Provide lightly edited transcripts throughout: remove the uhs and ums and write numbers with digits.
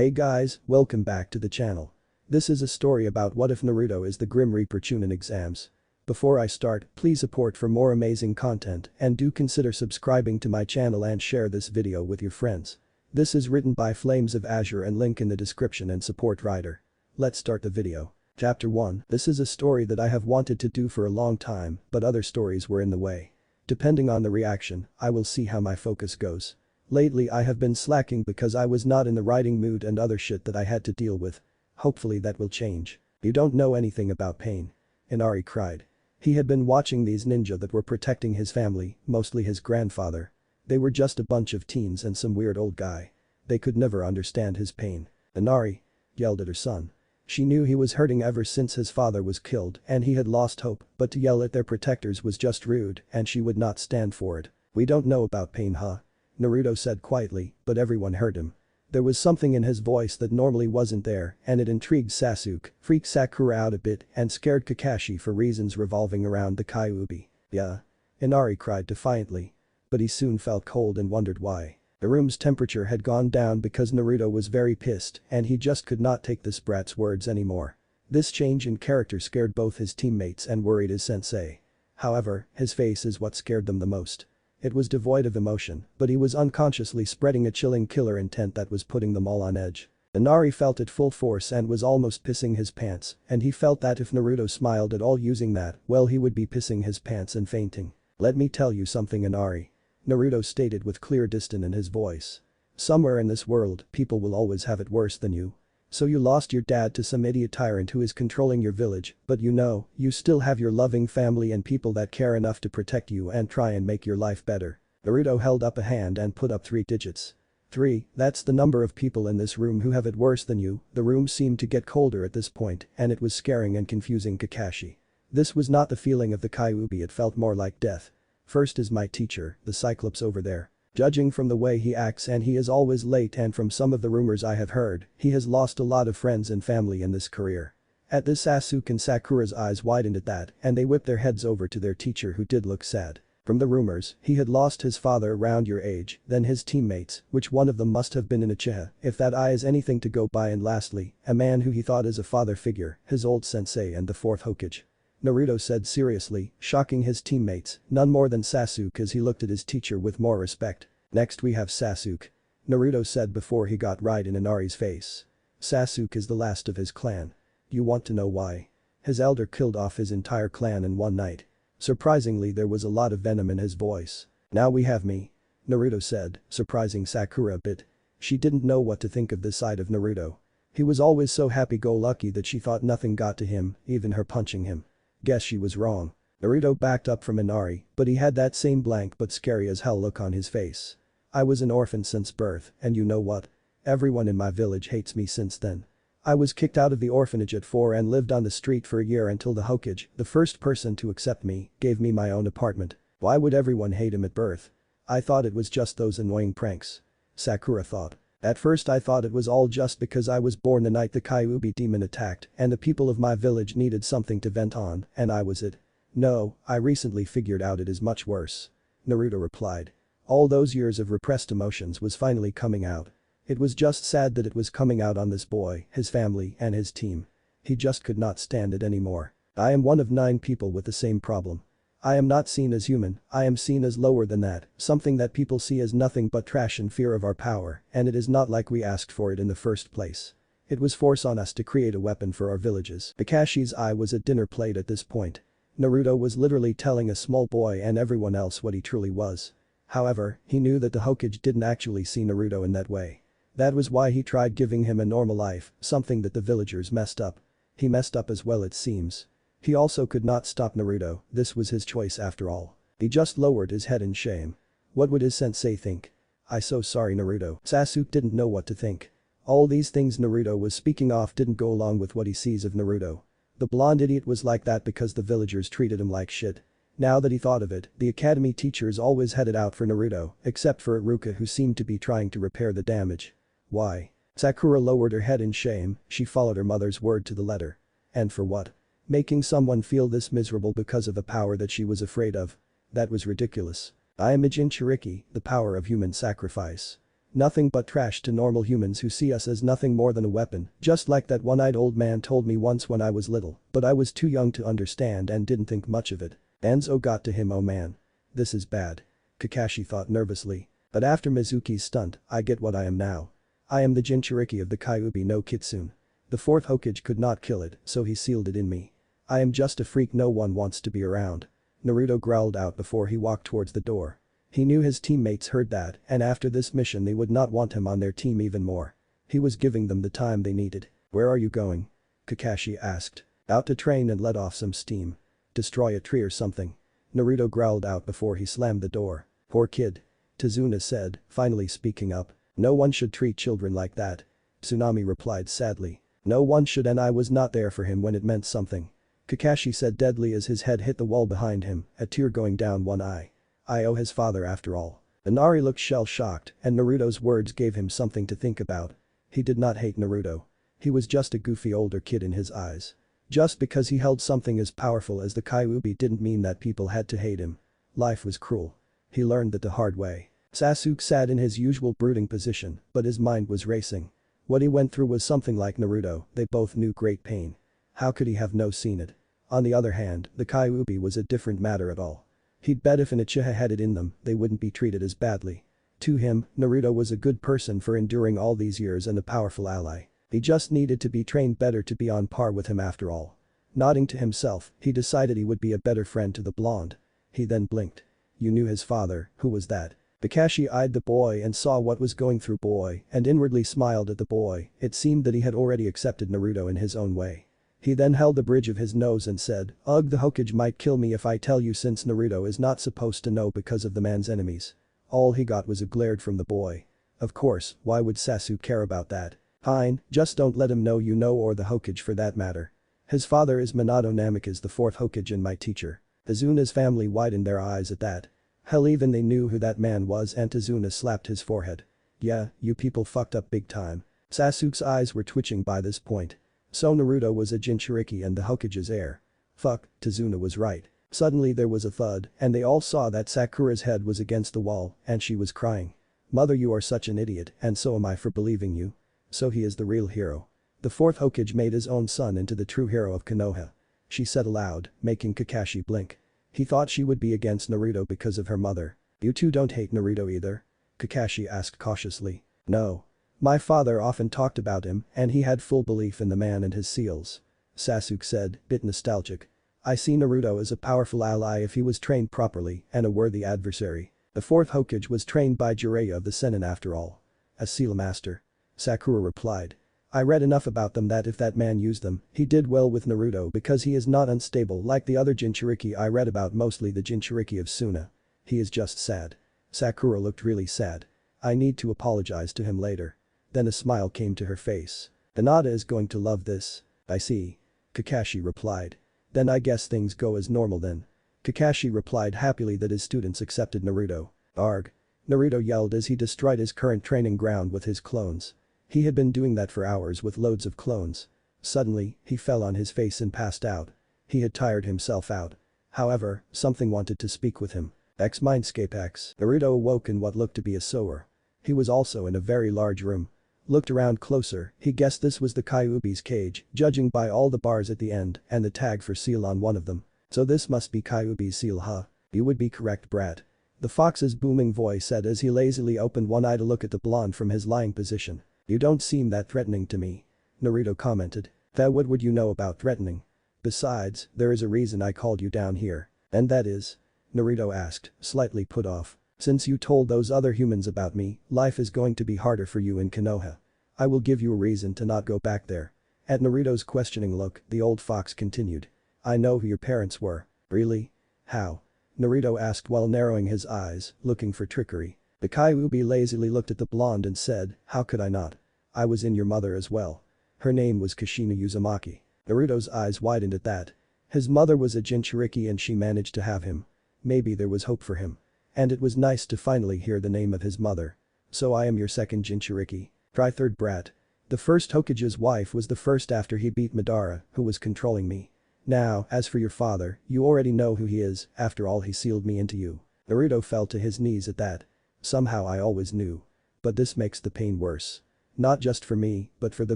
Hey guys, welcome back to the channel. This is a story about what if Naruto is the Grim Reaper chunin exams. Before I start, please support for more amazing content and do consider subscribing to my channel and share this video with your friends. This is written by Flames of Azure and link in the description and support writer. Let's start the video. Chapter 1. This is a story that I have wanted to do for a long time, but other stories were in the way. Depending on the reaction, I will see how my focus goes. Lately I have been slacking because I was not in the writing mood and other shit that I had to deal with. Hopefully that will change. You don't know anything about pain. Inari cried. He had been watching these ninja that were protecting his family, mostly his grandfather. They were just a bunch of teens and some weird old guy. They could never understand his pain. Inari yelled at her son. She knew he was hurting ever since his father was killed and he had lost hope, but to yell at their protectors was just rude and she would not stand for it. We don't know about pain, huh? Naruto said quietly, but everyone heard him. There was something in his voice that normally wasn't there and it intrigued Sasuke, freaked Sakura out a bit and scared Kakashi for reasons revolving around the Kyuubi. Yeah. Inari cried defiantly. But he soon felt cold and wondered why. The room's temperature had gone down because Naruto was very pissed and he just could not take this brat's words anymore. This change in character scared both his teammates and worried his sensei. However, his face is what scared them the most. It was devoid of emotion, but he was unconsciously spreading a chilling killer intent that was putting them all on edge. Inari felt it full force and was almost pissing his pants, and he felt that if Naruto smiled at all using that, well he would be pissing his pants and fainting. Let me tell you something, Inari. Naruto stated with clear disdain in his voice. Somewhere in this world, people will always have it worse than you. So you lost your dad to some idiot tyrant who is controlling your village, but you still have your loving family and people that care enough to protect you and try and make your life better. Naruto held up a hand and put up 3 digits. 3, that's the number of people in this room who have it worse than you. The room seemed to get colder at this point and it was scaring and confusing Kakashi. This was not the feeling of the Kyuubi, it felt more like death. First is my teacher, the Cyclops over there. Judging from the way he acts and he is always late and from some of the rumors I have heard, he has lost a lot of friends and family in this career. At this Sasuke and Sakura's eyes widened at that and they whipped their heads over to their teacher who did look sad. From the rumors, he had lost his father around your age, then his teammates, which one of them must have been an Uchiha, if that eye is anything to go by, and lastly, a man who he thought as a father figure, his old sensei and the 4th Hokage. Naruto said seriously, shocking his teammates, none more than Sasuke as he looked at his teacher with more respect. Next we have Sasuke. Naruto said before he got right in Inari's face. Sasuke is the last of his clan. You want to know why? His elder killed off his entire clan in one night. Surprisingly, there was a lot of venom in his voice. Now we have me. Naruto said, surprising Sakura a bit. She didn't know what to think of this side of Naruto. He was always so happy-go-lucky that she thought nothing got to him, even her punching him. Guess she was wrong. Naruto backed up from Inari, but he had that same blank but scary as hell look on his face. I was an orphan since birth, and you know what? Everyone in my village hates me since then. I was kicked out of the orphanage at 4 and lived on the street for a year until the Hokage, the first person to accept me, gave me my own apartment. Why would everyone hate him at birth? I thought it was just those annoying pranks. Sakura thought. At first I thought it was all just because I was born the night the Kyuubi demon attacked and the people of my village needed something to vent on, and I was it. No, I recently figured out it is much worse. Naruto replied. All those years of repressed emotions was finally coming out. It was just sad that it was coming out on this boy, his family and his team. He just could not stand it anymore. I am one of 9 people with the same problem. I am not seen as human, I am seen as lower than that, something that people see as nothing but trash and fear of our power, and it is not like we asked for it in the first place. It was forced on us to create a weapon for our villages. Kakashi's eye was at dinner plate at this point. Naruto was literally telling a small boy and everyone else what he truly was. However, he knew that the Hokage didn't actually see Naruto in that way. That was why he tried giving him a normal life, something that the villagers messed up. He messed up as well, it seems. He also could not stop Naruto, this was his choice after all. He just lowered his head in shame. What would his sensei think? I'm so sorry, Naruto. Sasuke didn't know what to think. All these things Naruto was speaking of didn't go along with what he sees of Naruto. The blonde idiot was like that because the villagers treated him like shit. Now that he thought of it, the academy teachers always had it out for Naruto, except for Iruka who seemed to be trying to repair the damage. Why? Sakura lowered her head in shame, she followed her mother's word to the letter. And for what? Making someone feel this miserable because of a power that she was afraid of. That was ridiculous. I am a Jinchuriki, the power of human sacrifice. Nothing but trash to normal humans who see us as nothing more than a weapon, just like that one-eyed old man told me once when I was little, but I was too young to understand and didn't think much of it. Enzo got to him. Oh man. This is bad. Kakashi thought nervously. But after Mizuki's stunt, I get what I am now. I am the Jinchuriki of the Kyuubi no Kitsune. The fourth Hokage could not kill it, so he sealed it in me. I am just a freak no one wants to be around. Naruto growled out before he walked towards the door. He knew his teammates heard that, and after this mission they would not want him on their team even more. He was giving them the time they needed. Where are you going? Kakashi asked. Out to train and let off some steam. Destroy a tree or something. Naruto growled out before he slammed the door. Poor kid. Tazuna said, finally speaking up. No one should treat children like that. Tsunami replied sadly. No one should, and I was not there for him when it meant something. Kakashi said deadly as his head hit the wall behind him, a tear going down one eye. I owe his father after all. Inari looked shell-shocked and Naruto's words gave him something to think about. He did not hate Naruto. He was just a goofy older kid in his eyes. Just because he held something as powerful as the Kyuubi didn't mean that people had to hate him. Life was cruel. He learned that the hard way. Sasuke sat in his usual brooding position, but his mind was racing. What he went through was something like Naruto, they both knew great pain. How could he have no seen it? On the other hand, the Kyuubi was a different matter at all. He'd bet if an Uchiha had it in them, they wouldn't be treated as badly. To him, Naruto was a good person for enduring all these years and a powerful ally. He just needed to be trained better to be on par with him after all. Nodding to himself, he decided he would be a better friend to the blonde. He then blinked. You knew his father, who was that? Kakashi eyed the boy and saw what was going through boy and inwardly smiled at the boy. It seemed that he had already accepted Naruto in his own way. He then held the bridge of his nose and said, Ugh, the Hokage might kill me if I tell you, since Naruto is not supposed to know because of the man's enemies. All he got was a glare from the boy. Of course, why would Sasuke care about that? Fine, just don't let him know you know, or the Hokage for that matter. His father is Minato Namikaze, the fourth Hokage and my teacher. Tazuna's family widened their eyes at that. Hell, even they knew who that man was, and Tazuna slapped his forehead. Yeah, you people fucked up big time. Sasuke's eyes were twitching by this point. So Naruto was a Jinchuriki and the Hokage's heir. Fuck, Tazuna was right. Suddenly there was a thud and they all saw that Sakura's head was against the wall and she was crying. Mother, you are such an idiot, and so am I for believing you. So he is the real hero. The fourth Hokage made his own son into the true hero of Konoha. She said aloud, making Kakashi blink. He thought she would be against Naruto because of her mother. You two don't hate Naruto either? Kakashi asked cautiously. No. My father often talked about him and he had full belief in the man and his seals. Sasuke said, bit nostalgic. I see Naruto as a powerful ally if he was trained properly and a worthy adversary. The fourth Hokage was trained by Jiraiya of the Sennin after all. A seal master. Sakura replied. I read enough about them that if that man used them, he did well with Naruto because he is not unstable like the other Jinchuriki I read about, mostly the Jinchuriki of Suna. He is just sad. Sakura looked really sad. I need to apologize to him later. Then a smile came to her face. Hinata is going to love this. I see. Kakashi replied. Then I guess things go as normal then. Kakashi replied happily that his students accepted Naruto. Arg. Naruto yelled as he destroyed his current training ground with his clones. He had been doing that for hours with loads of clones. Suddenly, he fell on his face and passed out. He had tired himself out. However, something wanted to speak with him. Mindscape X. Naruto awoke in what looked to be a sewer. He was also in a very large room. Looked around closer, he guessed this was the Kyuubi's cage, judging by all the bars at the end and the tag for seal on one of them. So this must be Kyuubi's seal, huh? You would be correct, brat. The fox's booming voice said as he lazily opened one eye to look at the blonde from his lying position. You don't seem that threatening to me. Naruto commented. What would you know about threatening? Besides, there is a reason I called you down here. And that is? Naruto asked, slightly put off. Since you told those other humans about me, life is going to be harder for you in Konoha. I will give you a reason to not go back there. At Naruto's questioning look, the old fox continued. I know who your parents were. Really? How? Naruto asked while narrowing his eyes, looking for trickery. The Kyuubi lazily looked at the blonde and said, how could I not? I was in your mother as well. Her name was Kushina Uzumaki. Naruto's eyes widened at that. His mother was a Jinchuriki and she managed to have him. Maybe there was hope for him. And it was nice to finally hear the name of his mother. So I am your second Jinchuriki. Try third, brat. The first Hokage's wife was the first after he beat Madara, who was controlling me. Now, as for your father, you already know who he is, after all he sealed me into you. Naruto fell to his knees at that. Somehow I always knew. But this makes the pain worse. Not just for me, but for the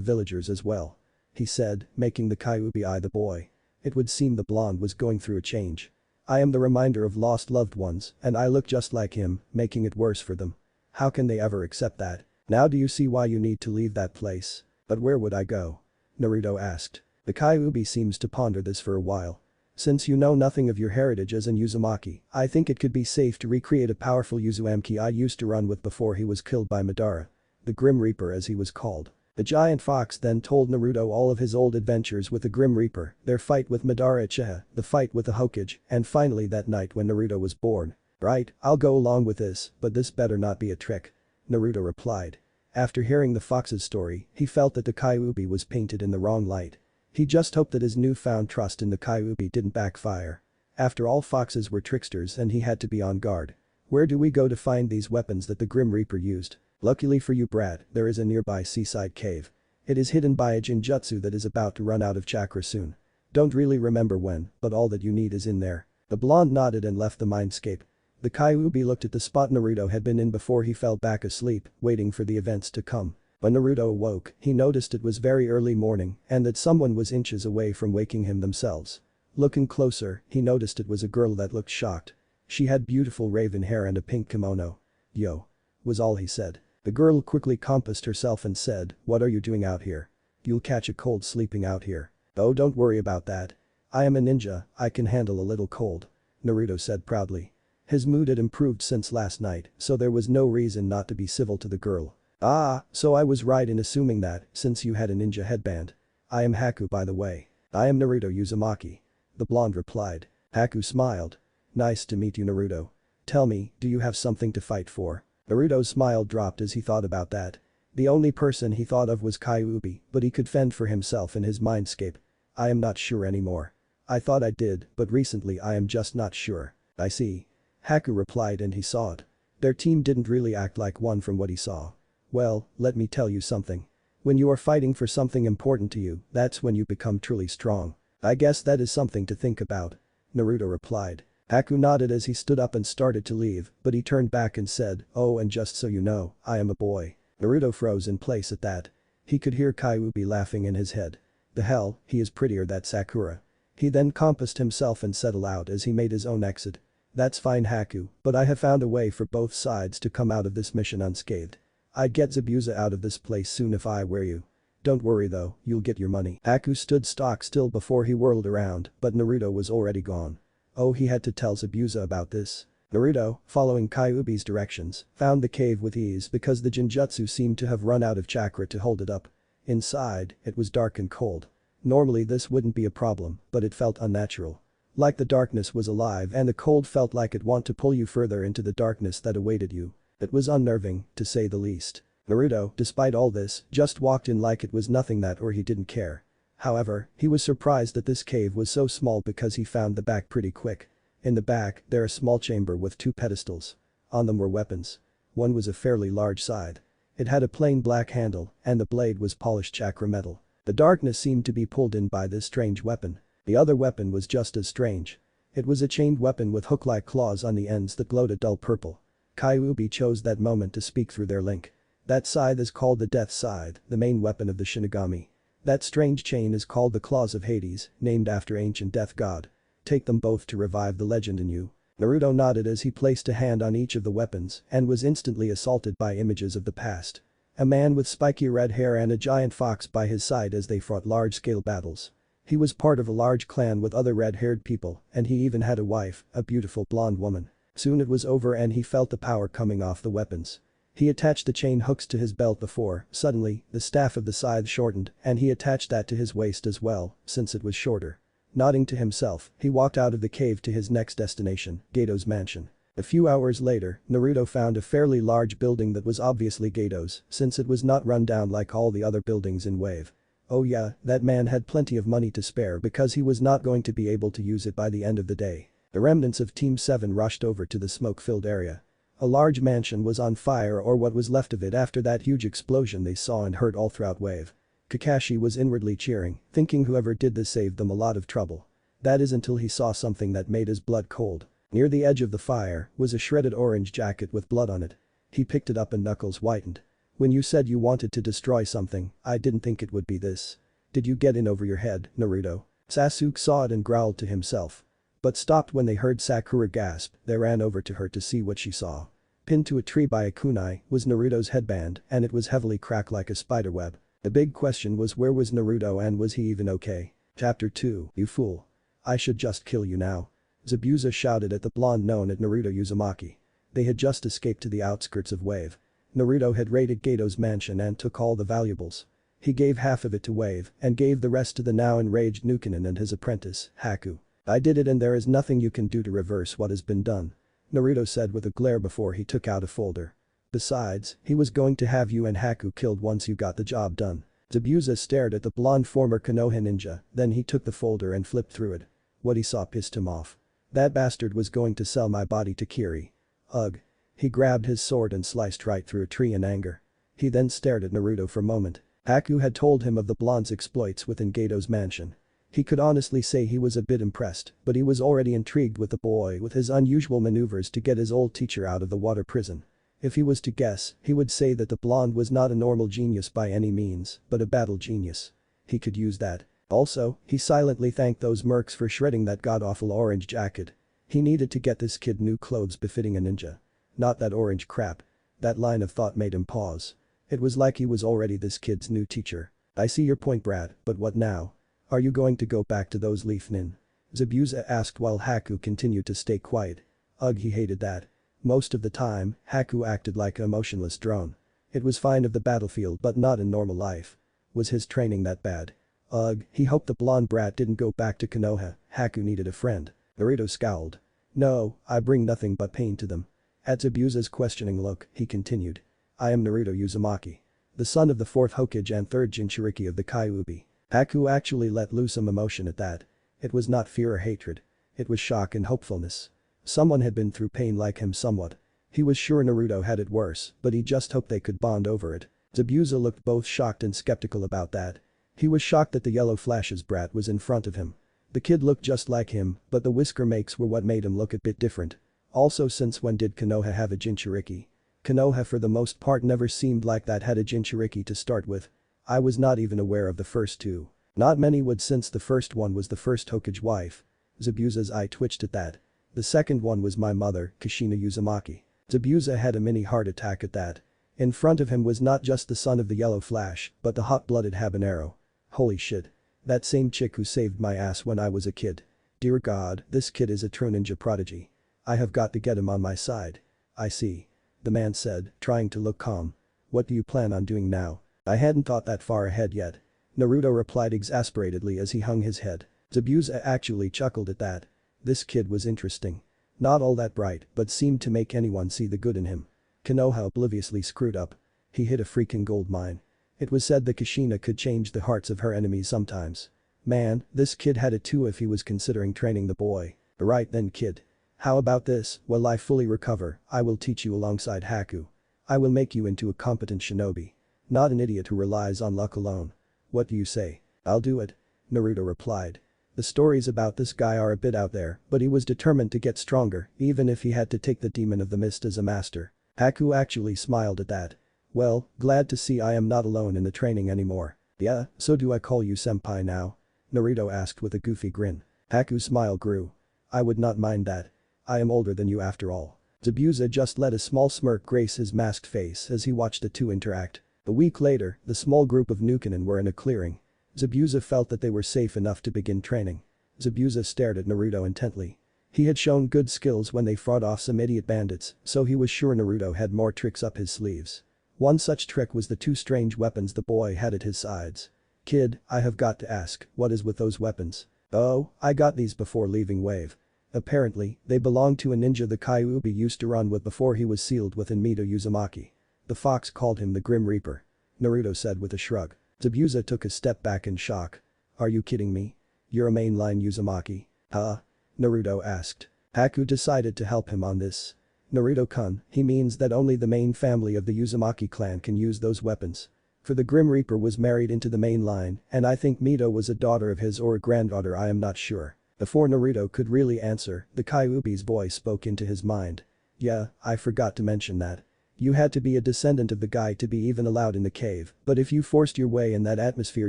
villagers as well. He said, making the Kyuubi eye the boy. It would seem the blonde was going through a change. I am the reminder of lost loved ones, and I look just like him, making it worse for them. How can they ever accept that? Now do you see why you need to leave that place? But where would I go? Naruto asked. The Kyuubi seems to ponder this for a while. Since you know nothing of your heritage as an Uzumaki, I think it could be safe to recreate a powerful Uzumaki I used to run with before he was killed by Madara. The Grim Reaper as he was called. The giant fox then told Naruto all of his old adventures with the Grim Reaper, their fight with Madara Uchiha, the fight with the Hokage, and finally that night when Naruto was born. Right, I'll go along with this, but this better not be a trick. Naruto replied. After hearing the fox's story, he felt that the Kyuubi was painted in the wrong light. He just hoped that his newfound trust in the Kyuubi didn't backfire. After all, foxes were tricksters and he had to be on guard. Where do we go to find these weapons that the Grim Reaper used? Luckily for you, Brad, there is a nearby seaside cave. It is hidden by a Jinjutsu that is about to run out of chakra soon. Don't really remember when, but all that you need is in there. The blonde nodded and left the mindscape. The Kyuubi looked at the spot Naruto had been in before he fell back asleep, waiting for the events to come. When Naruto awoke, he noticed it was very early morning and that someone was inches away from waking him themselves. Looking closer, he noticed it was a girl that looked shocked. She had beautiful raven hair and a pink kimono. "Yo," was all he said. The girl quickly compassed herself and said, "What are you doing out here? You'll catch a cold sleeping out here." "Oh, don't worry about that. I am a ninja, I can handle a little cold," Naruto said proudly. His mood had improved since last night, so there was no reason not to be civil to the girl. "Ah, so I was right in assuming that, since you had a ninja headband. I am Haku, by the way. I am Naruto Uzumaki," the blonde replied. Haku smiled. "Nice to meet you, Naruto. Tell me, do you have something to fight for?" Naruto's smile dropped as he thought about that. The only person he thought of was Kyuubi, but he could fend for himself in his mindscape. "I am not sure anymore. I thought I did, but recently I am just not sure." "I see." Haku replied and he saw it. Their team didn't really act like one from what he saw. "Well, let me tell you something. When you are fighting for something important to you, that's when you become truly strong. I guess that is something to think about," Naruto replied. Haku nodded as he stood up and started to leave, but he turned back and said, "Oh, and just so you know, I am a boy." Naruto froze in place at that. He could hear Kyuubi laughing in his head. "The hell, he is prettier, that Sakura." He then compassed himself and said aloud as he made his own exit. "That's fine, Haku, but I have found a way for both sides to come out of this mission unscathed. I'd get Zabuza out of this place soon if I were you. Don't worry though, you'll get your money." Haku stood stock still before he whirled around, but Naruto was already gone. Oh, he had to tell Zabuza about this. Naruto, following Kyuubi's directions, found the cave with ease because the Jinjutsu seemed to have run out of chakra to hold it up. Inside, it was dark and cold. Normally this wouldn't be a problem, but it felt unnatural. Like the darkness was alive and the cold felt like it wanted to pull you further into the darkness that awaited you. It was unnerving, to say the least. Naruto, despite all this, just walked in like it was nothing that or he didn't care. However, he was surprised that this cave was so small because he found the back pretty quick. In the back, there a small chamber with two pedestals. On them were weapons. One was a fairly large scythe. It had a plain black handle, and the blade was polished chakra metal. The darkness seemed to be pulled in by this strange weapon. The other weapon was just as strange. It was a chained weapon with hook-like claws on the ends that glowed a dull purple. Kyuubi chose that moment to speak through their link. "That scythe is called the Death Scythe, the main weapon of the Shinigami. That strange chain is called the Claws of Hades, named after ancient death god. Take them both to revive the legend in you." Naruto nodded as he placed a hand on each of the weapons and was instantly assaulted by images of the past. A man with spiky red hair and a giant fox by his side as they fought large-scale battles. He was part of a large clan with other red-haired people, and he even had a wife, a beautiful blonde woman. Soon it was over and he felt the power coming off the weapons. He attached the chain hooks to his belt before, suddenly, the staff of the scythe shortened and he attached that to his waist as well, since it was shorter. Nodding to himself, he walked out of the cave to his next destination, Gato's mansion. A few hours later, Naruto found a fairly large building that was obviously Gato's, since it was not run down like all the other buildings in Wave. Oh yeah, that man had plenty of money to spare because he was not going to be able to use it by the end of the day. The remnants of Team 7 rushed over to the smoke-filled area. A large mansion was on fire, or what was left of it after that huge explosion they saw and heard all throughout Wave. Kakashi was inwardly cheering, thinking whoever did this saved them a lot of trouble. That is until he saw something that made his blood cold. Near the edge of the fire was a shredded orange jacket with blood on it. He picked it up and knuckles whitened. When you said you wanted to destroy something, I didn't think it would be this. Did you get in over your head, Naruto? Sasuke saw it and growled to himself. But stopped when they heard Sakura gasp. They ran over to her to see what she saw. Pinned to a tree by a kunai was Naruto's headband and it was heavily cracked like a spiderweb. The big question was where was Naruto and was he even okay? Chapter 2, You fool. I should just kill you now. Zabuza shouted at the blonde known as Naruto Uzumaki. They had just escaped to the outskirts of Wave. Naruto had raided Gato's mansion and took all the valuables. He gave half of it to Wave and gave the rest to the now enraged Nukenin and his apprentice, Haku. I did it and there is nothing you can do to reverse what has been done. Naruto said with a glare before he took out a folder. Besides, he was going to have you and Haku killed once you got the job done. Zabuza stared at the blonde former Konoha ninja, then he took the folder and flipped through it. What he saw pissed him off. That bastard was going to sell my body to Kiri. Ugh. He grabbed his sword and sliced right through a tree in anger. He then stared at Naruto for a moment. Haku had told him of the blonde's exploits within Gato's mansion. He could honestly say he was a bit impressed, but he was already intrigued with the boy with his unusual maneuvers to get his old teacher out of the water prison. If he was to guess, he would say that the blonde was not a normal genius by any means, but a battle genius. He could use that. Also, he silently thanked those mercs for shredding that god-awful orange jacket. He needed to get this kid new clothes befitting a ninja. Not that orange crap. That line of thought made him pause. It was like he was already this kid's new teacher. I see your point, Brad, but what now? Are you going to go back to those Leaf Nin? Zabuza asked while Haku continued to stay quiet. Ugh, he hated that. Most of the time, Haku acted like a emotionless drone. It was fine of the battlefield but not in normal life. Was his training that bad? Ugh, he hoped the blonde brat didn't go back to Konoha. Haku needed a friend. Naruto scowled. No, I bring nothing but pain to them. At Zabuza's questioning look, he continued. I am Naruto Uzumaki. The son of the 4th Hokage and 3rd Jinchuriki of the Kyuubi. Haku actually let loose some emotion at that. It was not fear or hatred. It was shock and hopefulness. Someone had been through pain like him somewhat. He was sure Naruto had it worse, but he just hoped they could bond over it. Zabuza looked both shocked and skeptical about that. He was shocked that the Yellow Flash's brat was in front of him. The kid looked just like him, but the whisker makes were what made him look a bit different. Also, since when did Konoha have a Jinchuriki? Konoha for the most part never seemed like that had a Jinchuriki to start with. I was not even aware of the first two. Not many would since the first one was the first Hokage wife. Zabuza's eye twitched at that. The second one was my mother, Kushina Uzumaki. Zabuza had a mini heart attack at that. In front of him was not just the son of the Yellow Flash, but the hot-blooded habanero. Holy shit. That same chick who saved my ass when I was a kid. Dear God, this kid is a true ninja prodigy. I have got to get him on my side. I see. The man said, trying to look calm. What do you plan on doing now? I hadn't thought that far ahead yet. Naruto replied exasperatedly as he hung his head. Zabuza actually chuckled at that. This kid was interesting. Not all that bright, but seemed to make anyone see the good in him. Konoha obliviously screwed up. He hit a freaking gold mine. It was said that Kushina could change the hearts of her enemies sometimes. Man, this kid had it too if he was considering training the boy. Right then, kid. How about this, while I fully recover, I will teach you alongside Haku. I will make you into a competent shinobi. Not an idiot who relies on luck alone. What do you say? I'll do it. Naruto replied. The stories about this guy are a bit out there, but he was determined to get stronger, even if he had to take the Demon of the Mist as a master. Haku actually smiled at that. Well, glad to see I am not alone in the training anymore. Yeah, so do I call you senpai now? Naruto asked with a goofy grin. Haku's smile grew. I would not mind that. I am older than you after all. Zabuza just let a small smirk grace his masked face as he watched the two interact. A week later, the small group of Nukenin were in a clearing. Zabuza felt that they were safe enough to begin training. Zabuza stared at Naruto intently. He had shown good skills when they fought off some idiot bandits, so he was sure Naruto had more tricks up his sleeves. One such trick was the two strange weapons the boy had at his sides. Kid, I have got to ask, what is with those weapons? Oh, I got these before leaving Wave. Apparently, they belonged to a ninja the Kyuubi used to run with before he was sealed within Mito Uzumaki. The fox called him the Grim Reaper. Naruto said with a shrug. Zabuza took a step back in shock. Are you kidding me? You're a mainline Uzumaki? Huh? Naruto asked. Haku decided to help him on this. Naruto-kun, he means that only the main family of the Uzumaki clan can use those weapons. For the Grim Reaper was married into the main line, and I think Mito was a daughter of his or a granddaughter, I am not sure. Before Naruto could really answer, the Kyuubi's boy spoke into his mind. Yeah, I forgot to mention that. You had to be a descendant of the guy to be even allowed in the cave, but if you forced your way in that atmosphere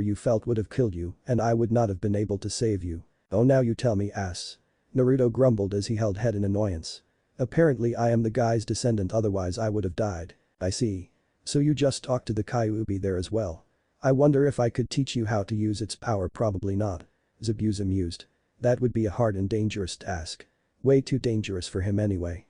you felt would have killed you, and I would not have been able to save you. Oh now you tell me ass. Naruto grumbled as he held head in annoyance. Apparently I am the guy's descendant, otherwise I would have died. I see. So you just talked to the Kyuubi there as well. I wonder if I could teach you how to use its power. Probably not. Zabuza mused. That would be a hard and dangerous task. Way too dangerous for him anyway.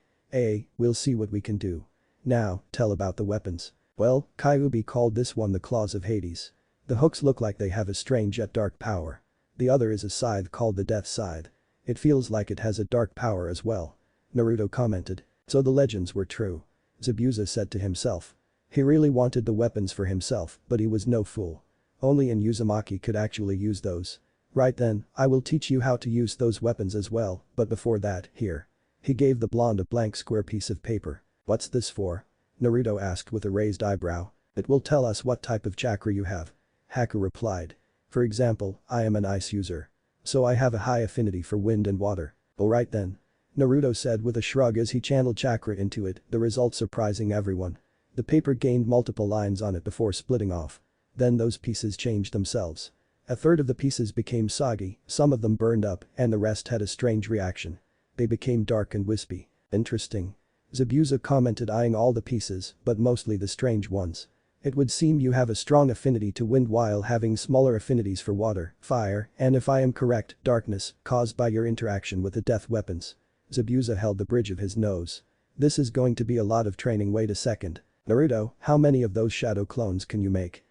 We'll see what we can do. Now, tell about the weapons. Well, Kyuubi called this one the Claws of Hades. The hooks look like they have a strange yet dark power. The other is a scythe called the Death Scythe. It feels like it has a dark power as well. Naruto commented. So the legends were true. Zabuza said to himself. He really wanted the weapons for himself, but he was no fool. Only in Uzumaki could actually use those. Right then, I will teach you how to use those weapons as well, but before that, here. He gave the blonde a blank square piece of paper. What's this for? Naruto asked with a raised eyebrow. It will tell us what type of chakra you have. Haku replied. For example, I am an ice user. So I have a high affinity for wind and water. Alright then. Naruto said with a shrug as he channeled chakra into it, the result surprising everyone. The paper gained multiple lines on it before splitting off. Then those pieces changed themselves. A third of the pieces became soggy, some of them burned up, and the rest had a strange reaction. They became dark and wispy. Interesting. Zabuza commented, eyeing all the pieces, but mostly the strange ones. It would seem you have a strong affinity to wind while having smaller affinities for water, fire, and if I am correct, darkness, caused by your interaction with the death weapons. Zabuza held the bridge of his nose. This is going to be a lot of training. Wait a second. Naruto, how many of those shadow clones can you make?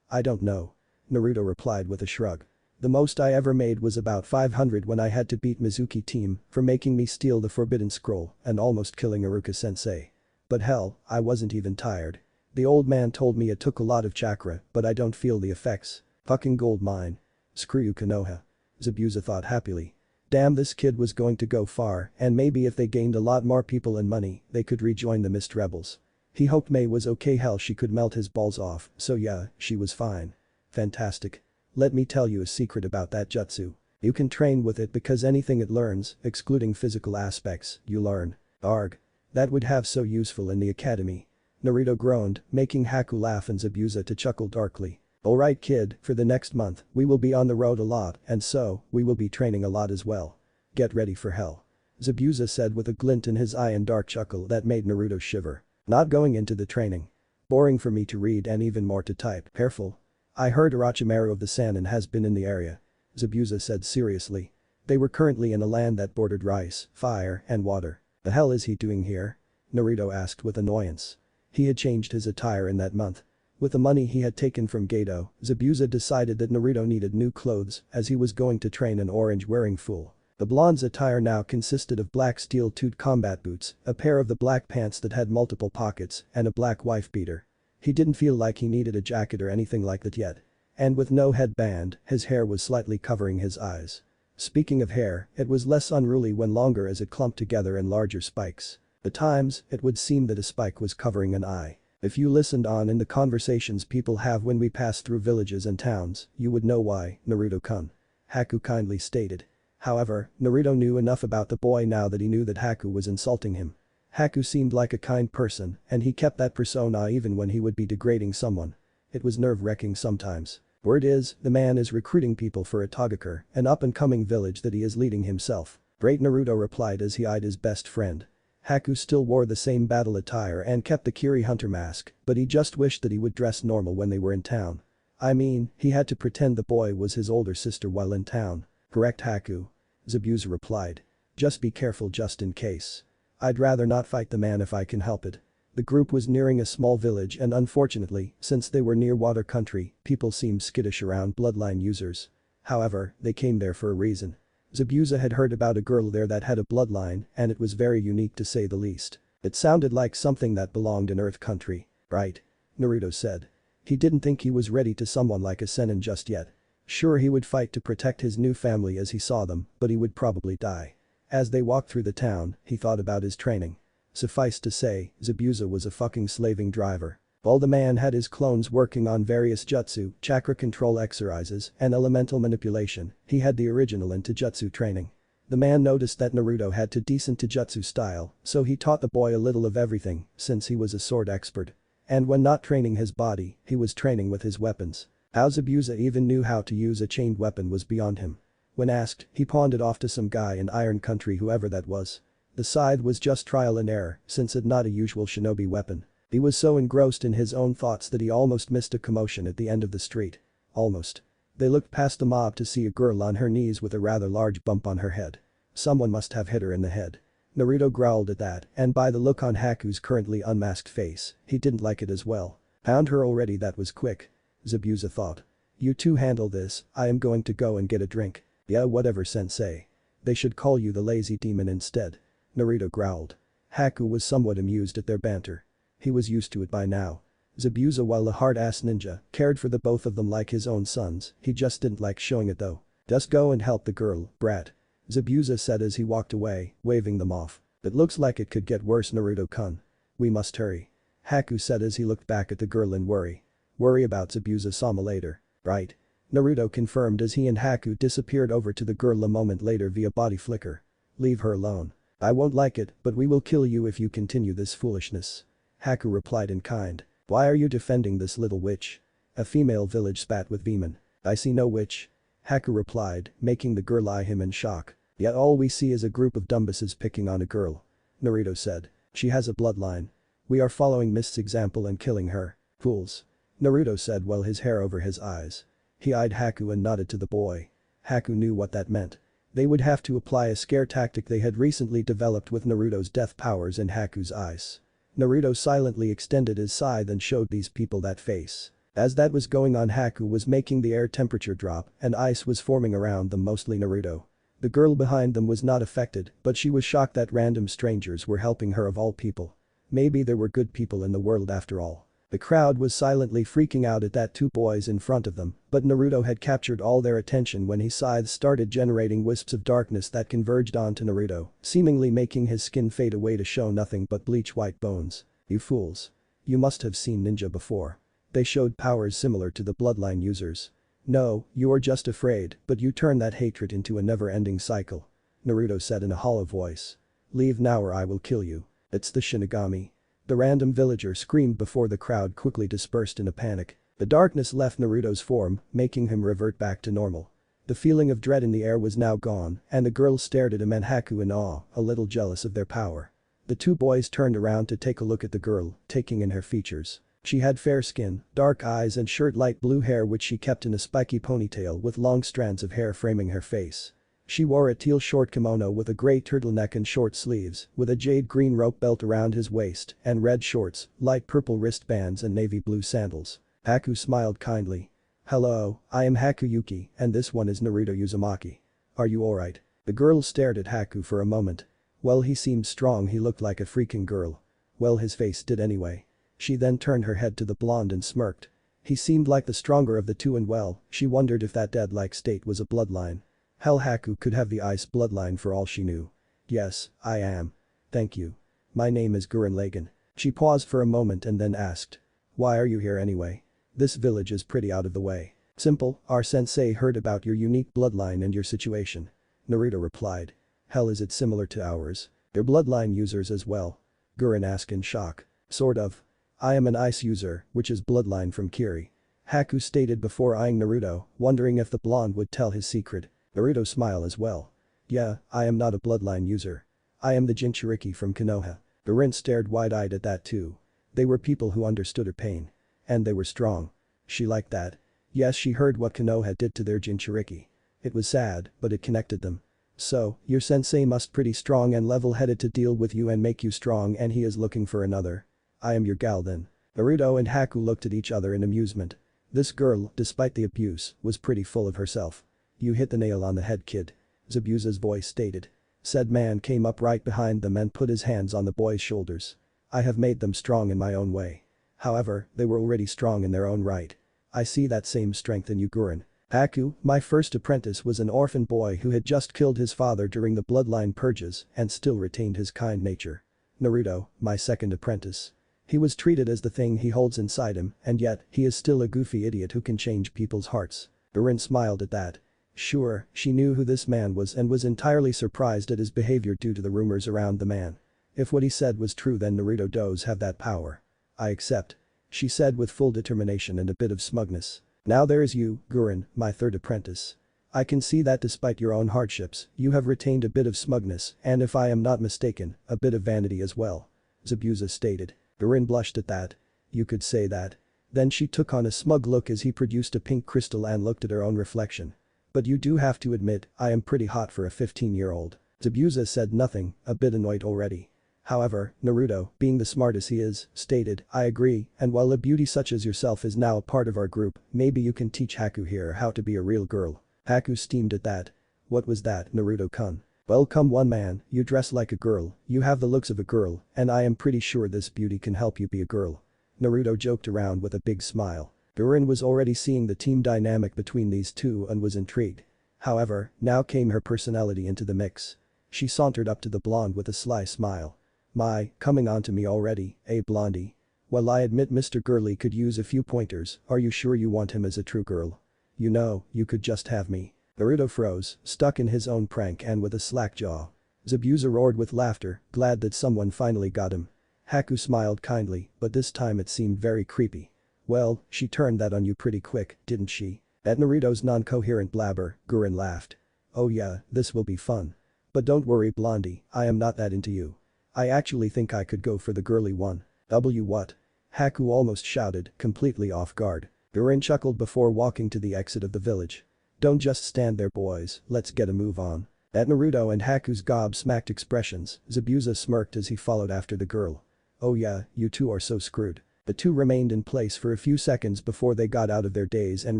I don't know. Naruto replied with a shrug. The most I ever made was about 500 when I had to beat Mizuki team for making me steal the Forbidden Scroll and almost killing Iruka-sensei. But hell, I wasn't even tired. The old man told me it took a lot of chakra, but I don't feel the effects. Fucking gold mine. Screw you Konoha. Zabuza thought happily. Damn, this kid was going to go far, and maybe if they gained a lot more people and money, they could rejoin the Mist Rebels. He hoped Mei was okay. Hell, she could melt his balls off, so yeah, she was fine. Fantastic. Let me tell you a secret about that jutsu. You can train with it because anything it learns, excluding physical aspects, you learn. Arg. That would have so useful in the academy. Naruto groaned, making Haku laugh and Zabuza to chuckle darkly. Alright kid, for the next month, we will be on the road a lot and so, we will be training a lot as well. Get ready for hell. Zabuza said with a glint in his eye and dark chuckle that made Naruto shiver. Not going into the training. Boring for me to read and even more to type. Careful. I heard Orochimaru of the Sannin has been in the area. Zabuza said seriously. They were currently in a land that bordered rice, fire, and water. The hell is he doing here? Naruto asked with annoyance. He had changed his attire in that month. With the money he had taken from Geto, Zabuza decided that Naruto needed new clothes as he was going to train an orange-wearing fool. The blonde's attire now consisted of black steel-toed combat boots, a pair of the black pants that had multiple pockets, and a black wife beater. He didn't feel like he needed a jacket or anything like that yet. And with no headband, his hair was slightly covering his eyes. Speaking of hair, it was less unruly when longer as it clumped together in larger spikes. At times, it would seem that a spike was covering an eye. If you listened on in the conversations people have when we pass through villages and towns, you would know why, Naruto-kun. Haku kindly stated. However, Naruto knew enough about the boy now that he knew that Haku was insulting him. Haku seemed like a kind person, and he kept that persona even when he would be degrading someone. It was nerve-wracking sometimes. Word is, the man is recruiting people for Itagakure, an up-and-coming village that he is leading himself. Great, Naruto replied as he eyed his best friend. Haku still wore the same battle attire and kept the Kiri hunter mask, but he just wished that he would dress normal when they were in town. I mean, he had to pretend the boy was his older sister while in town. Correct Haku? Zabuza replied. Just be careful just in case. I'd rather not fight the man if I can help it. The group was nearing a small village and unfortunately, since they were near water country, people seemed skittish around bloodline users. However, they came there for a reason. Zabuza had heard about a girl there that had a bloodline and it was very unique to say the least. It sounded like something that belonged in Earth country, right? Naruto said. He didn't think he was ready to someone like a Sennin just yet. Sure, he would fight to protect his new family as he saw them, but he would probably die. As they walked through the town, he thought about his training. Suffice to say, Zabuza was a fucking slaving driver. While the man had his clones working on various jutsu, chakra control exercises, and elemental manipulation, he had the original into jutsu training. The man noticed that Naruto had a decent taijutsu style, so he taught the boy a little of everything since he was a sword expert. And when not training his body, he was training with his weapons. How Zabuza even knew how to use a chained weapon was beyond him. When asked, he pawned it off to some guy in Iron Country, whoever that was. The scythe was just trial and error since it's not a usual shinobi weapon. He was so engrossed in his own thoughts that he almost missed a commotion at the end of the street. Almost. They looked past the mob to see a girl on her knees with a rather large bump on her head. Someone must have hit her in the head. Naruto growled at that, and by the look on Haku's currently unmasked face, he didn't like it as well. Found her already, that was quick. Zabuza thought. You two handle this, I am going to go and get a drink. Yeah, whatever, sensei. They should call you the lazy demon instead. Naruto growled. Haku was somewhat amused at their banter. He was used to it by now. Zabuza, while the hard-ass ninja, cared for the both of them like his own sons, he just didn't like showing it though. Just go and help the girl, brat. Zabuza said as he walked away, waving them off. It looks like it could get worse, Naruto-kun. We must hurry. Haku said as he looked back at the girl in worry. Worry about Zabuza-sama later, right? Naruto confirmed as he and Haku disappeared over to the girl a moment later via body flicker. Leave her alone. I won't like it, but we will kill you if you continue this foolishness. Haku replied in kind. Why are you defending this little witch? A female village spat with vehement. I see no witch. Haku replied, making the girl eye him in shock. Yet all we see is a group of dumbasses picking on a girl. Naruto said. She has a bloodline. We are following Mist's example and killing her. Fools. Naruto said while his hair over his eyes. He eyed Haku and nodded to the boy. Haku knew what that meant. They would have to apply a scare tactic they had recently developed with Naruto's death powers in Haku's eyes. Naruto silently extended his scythe and showed these people that face. As that was going on, Haku was making the air temperature drop and ice was forming around them, mostly Naruto. The girl behind them was not affected, but she was shocked that random strangers were helping her of all people. Maybe there were good people in the world after all. The crowd was silently freaking out at that two boys in front of them, but Naruto had captured all their attention when his scythe started generating wisps of darkness that converged onto Naruto, seemingly making his skin fade away to show nothing but bleach white bones. You fools. You must have seen ninja before. They showed powers similar to the bloodline users. No, you are just afraid, but you turn that hatred into a never-ending cycle. Naruto said in a hollow voice. Leave now or I will kill you. It's the Shinigami. The random villager screamed before the crowd quickly dispersed in a panic. The darkness left Naruto's form, making him revert back to normal. The feeling of dread in the air was now gone, and the girls stared at him and Haku in awe, a little jealous of their power. The two boys turned around to take a look at the girl, taking in her features. She had fair skin, dark eyes and short light blue hair which she kept in a spiky ponytail with long strands of hair framing her face. She wore a teal short kimono with a grey turtleneck and short sleeves, with a jade green rope belt around his waist, and red shorts, light purple wristbands and navy blue sandals. Haku smiled kindly. Hello, I am Haku Yuki, and this one is Naruto Uzumaki. Are you alright? The girl stared at Haku for a moment. Well, he seemed strong, he looked like a freaking girl. Well, his face did anyway. She then turned her head to the blonde and smirked. He seemed like the stronger of the two and well, she wondered if that dead-like state was a bloodline. Hell, Haku could have the ice bloodline for all she knew. Yes, I am. Thank you. My name is Gurren Lagann. She paused for a moment and then asked. Why are you here anyway? This village is pretty out of the way. Simple, our sensei heard about your unique bloodline and your situation. Naruto replied. Hell, is it similar to ours? They're bloodline users as well? Gurren asked in shock. Sort of. I am an ice user, which is bloodline from Kiri. Haku stated before eyeing Naruto, wondering if the blonde would tell his secret. Naruto smiled as well. Yeah, I am not a bloodline user. I am the Jinchuriki from Konoha. Gurren stared wide-eyed at that too. They were people who understood her pain. And they were strong. She liked that. Yes, she heard what Konoha did to their Jinchuriki. It was sad, but it connected them. So, your sensei must pretty strong and level-headed to deal with you and make you strong, and he is looking for another. I am your gal then. Naruto and Haku looked at each other in amusement. This girl, despite the abuse, was pretty full of herself. You hit the nail on the head, kid. Zabuza's voice stated. Said man came up right behind them and put his hands on the boy's shoulders. I have made them strong in my own way. However, they were already strong in their own right. I see that same strength in you, Gurren. Haku, my first apprentice, was an orphan boy who had just killed his father during the bloodline purges and still retained his kind nature. Naruto, my second apprentice. He was treated as the thing he holds inside him, and yet, he is still a goofy idiot who can change people's hearts. Gurren smiled at that. Sure, she knew who this man was and was entirely surprised at his behavior due to the rumors around the man. If what he said was true, then Naruto does have that power. I accept. She said with full determination and a bit of smugness. Now there is you, Gurren, my third apprentice. I can see that despite your own hardships, you have retained a bit of smugness and, if I am not mistaken, a bit of vanity as well. Zabuza stated. Gurren blushed at that. You could say that. Then she took on a smug look as he produced a pink crystal and looked at her own reflection. But you do have to admit, I am pretty hot for a 15-year-old. Zabuza said nothing, a bit annoyed already. However, Naruto, being the smart as he is, stated, I agree, and while a beauty such as yourself is now a part of our group, maybe you can teach Haku here how to be a real girl. Haku steamed at that. What was that, Naruto-kun? Well, come one man, you dress like a girl, you have the looks of a girl, and I am pretty sure this beauty can help you be a girl. Naruto joked around with a big smile. Gurren was already seeing the team dynamic between these two and was intrigued. However, now came her personality into the mix. She sauntered up to the blonde with a sly smile. My, coming on to me already, eh blondie? Well, I admit Mr. Girly could use a few pointers, are you sure you want him as a true girl? You know, you could just have me. Naruto froze, stuck in his own prank and with a slack jaw. Zabuza roared with laughter, glad that someone finally got him. Haku smiled kindly, but this time it seemed very creepy. Well, she turned that on you pretty quick, didn't she? At Naruto's non-coherent blabber, Gurren laughed. Oh yeah, this will be fun. But don't worry blondie, I am not that into you. I actually think I could go for the girly one. What? Haku almost shouted, completely off guard. Gurren chuckled before walking to the exit of the village. Don't just stand there boys, let's get a move on. At Naruto and Haku's gobsmacked expressions, Zabuza smirked as he followed after the girl. Oh yeah, you two are so screwed. The two remained in place for a few seconds before they got out of their daze and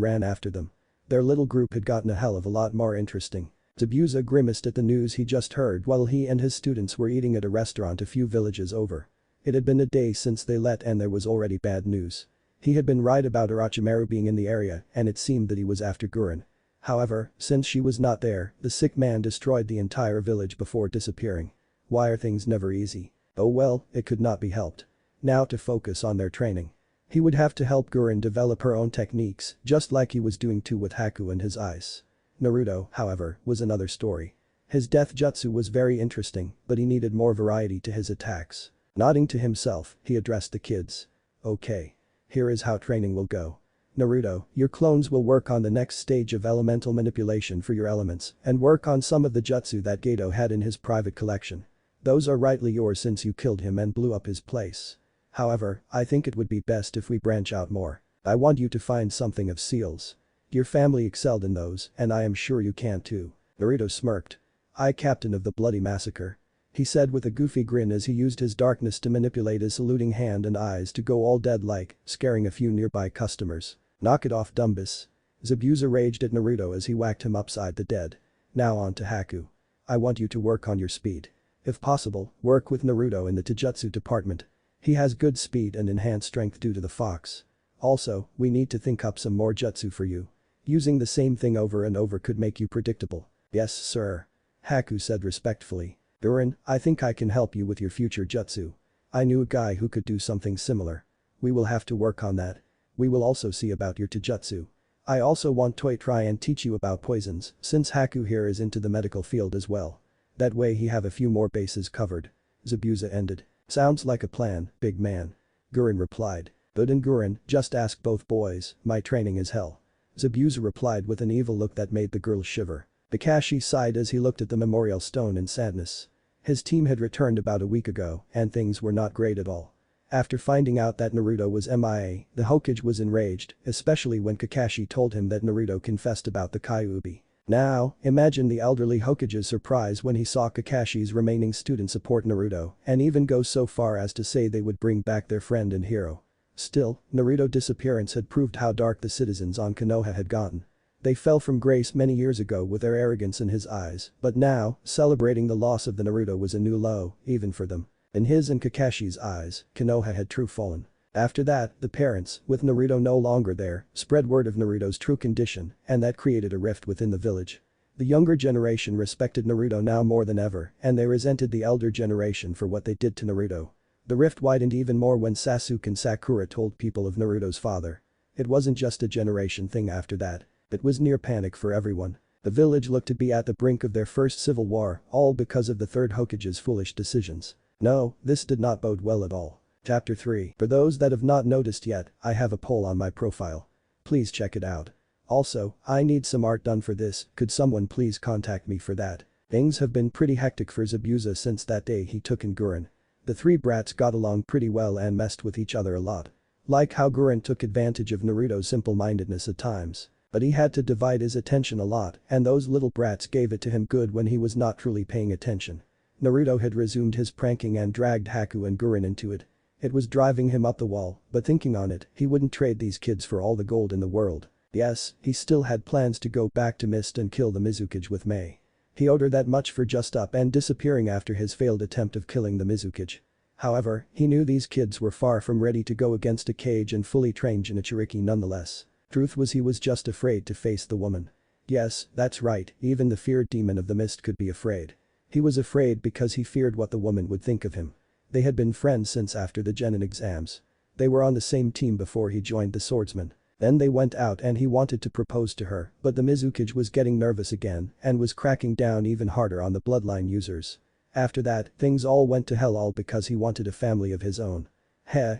ran after them. Their little group had gotten a hell of a lot more interesting. Zabuza grimaced at the news he just heard while he and his students were eating at a restaurant a few villages over. It had been a day since they left and there was already bad news. He had been right about Orochimaru being in the area and it seemed that he was after Gurren. However, since she was not there, the sick man destroyed the entire village before disappearing. Why are things never easy? Oh well, it could not be helped. Now to focus on their training. He would have to help Gurren develop her own techniques, just like he was doing too with Haku and his ice. Naruto, however, was another story. His death jutsu was very interesting, but he needed more variety to his attacks. Nodding to himself, he addressed the kids. Okay. Here is how training will go. Naruto, your clones will work on the next stage of elemental manipulation for your elements and work on some of the jutsu that Gato had in his private collection. Those are rightly yours since you killed him and blew up his place. However, I think it would be best if we branch out more. I want you to find something of seals. Your family excelled in those, and I am sure you can too. Naruto smirked. I captain of the bloody massacre. He said with a goofy grin as he used his darkness to manipulate his saluting hand and eyes to go all dead-like, scaring a few nearby customers. Knock it off Dumbus. Zabuza raged at Naruto as he whacked him upside the head. Now on to Haku. I want you to work on your speed. If possible, work with Naruto in the Taijutsu department. He has good speed and enhanced strength due to the fox. Also, we need to think up some more jutsu for you. Using the same thing over and over could make you predictable. Yes, sir. Haku said respectfully. Gurren, I think I can help you with your future jutsu. I knew a guy who could do something similar. We will have to work on that. We will also see about your taijutsu. I also want to try and teach you about poisons, since Haku here is into the medical field as well. That way he have a few more bases covered. Zabuza ended. Sounds like a plan, big man. Gurren replied. Good and Gurren, just ask both boys, my training is hell. Zabuza replied with an evil look that made the girl shiver. Kakashi sighed as he looked at the memorial stone in sadness. His team had returned about a week ago and things were not great at all. After finding out that Naruto was MIA, the Hokage was enraged, especially when Kakashi told him that Naruto confessed about the Kyuubi. Now, imagine the elderly Hokage's surprise when he saw Kakashi's remaining students support Naruto and even go so far as to say they would bring back their friend and hero. Still, Naruto's disappearance had proved how dark the citizens on Konoha had gotten. They fell from grace many years ago with their arrogance in his eyes, but now, celebrating the loss of the Naruto was a new low, even for them. In his and Kakashi's eyes, Konoha had true fallen. After that, the parents, with Naruto no longer there, spread word of Naruto's true condition, and that created a rift within the village. The younger generation respected Naruto now more than ever, and they resented the elder generation for what they did to Naruto. The rift widened even more when Sasuke and Sakura told people of Naruto's father. It wasn't just a generation thing after that. It was near panic for everyone. The village looked to be at the brink of their first civil war, all because of the third Hokage's foolish decisions. No, this did not bode well at all. Chapter 3. For those that have not noticed yet, I have a poll on my profile. Please check it out. Also, I need some art done for this, could someone please contact me for that? Things have been pretty hectic for Zabuza since that day he took in Gurren. The three brats got along pretty well and messed with each other a lot. Like how Gurren took advantage of Naruto's simple-mindedness at times. But he had to divide his attention a lot, and those little brats gave it to him good when he was not truly paying attention. Naruto had resumed his pranking and dragged Haku and Gurren into it. It was driving him up the wall, but thinking on it, he wouldn't trade these kids for all the gold in the world. Yes, he still had plans to go back to Mist and kill the Mizukage with Mei. He owed her that much for just up and disappearing after his failed attempt of killing the Mizukage. However, he knew these kids were far from ready to go against a cage and fully trained Jinchuriki nonetheless. Truth was he was just afraid to face the woman. Yes, that's right, even the feared demon of the mist could be afraid. He was afraid because he feared what the woman would think of him. They had been friends since after the genin exams. They were on the same team before he joined the swordsman. Then they went out and he wanted to propose to her, but the Mizukage was getting nervous again and was cracking down even harder on the bloodline users. After that, things all went to hell all because he wanted a family of his own.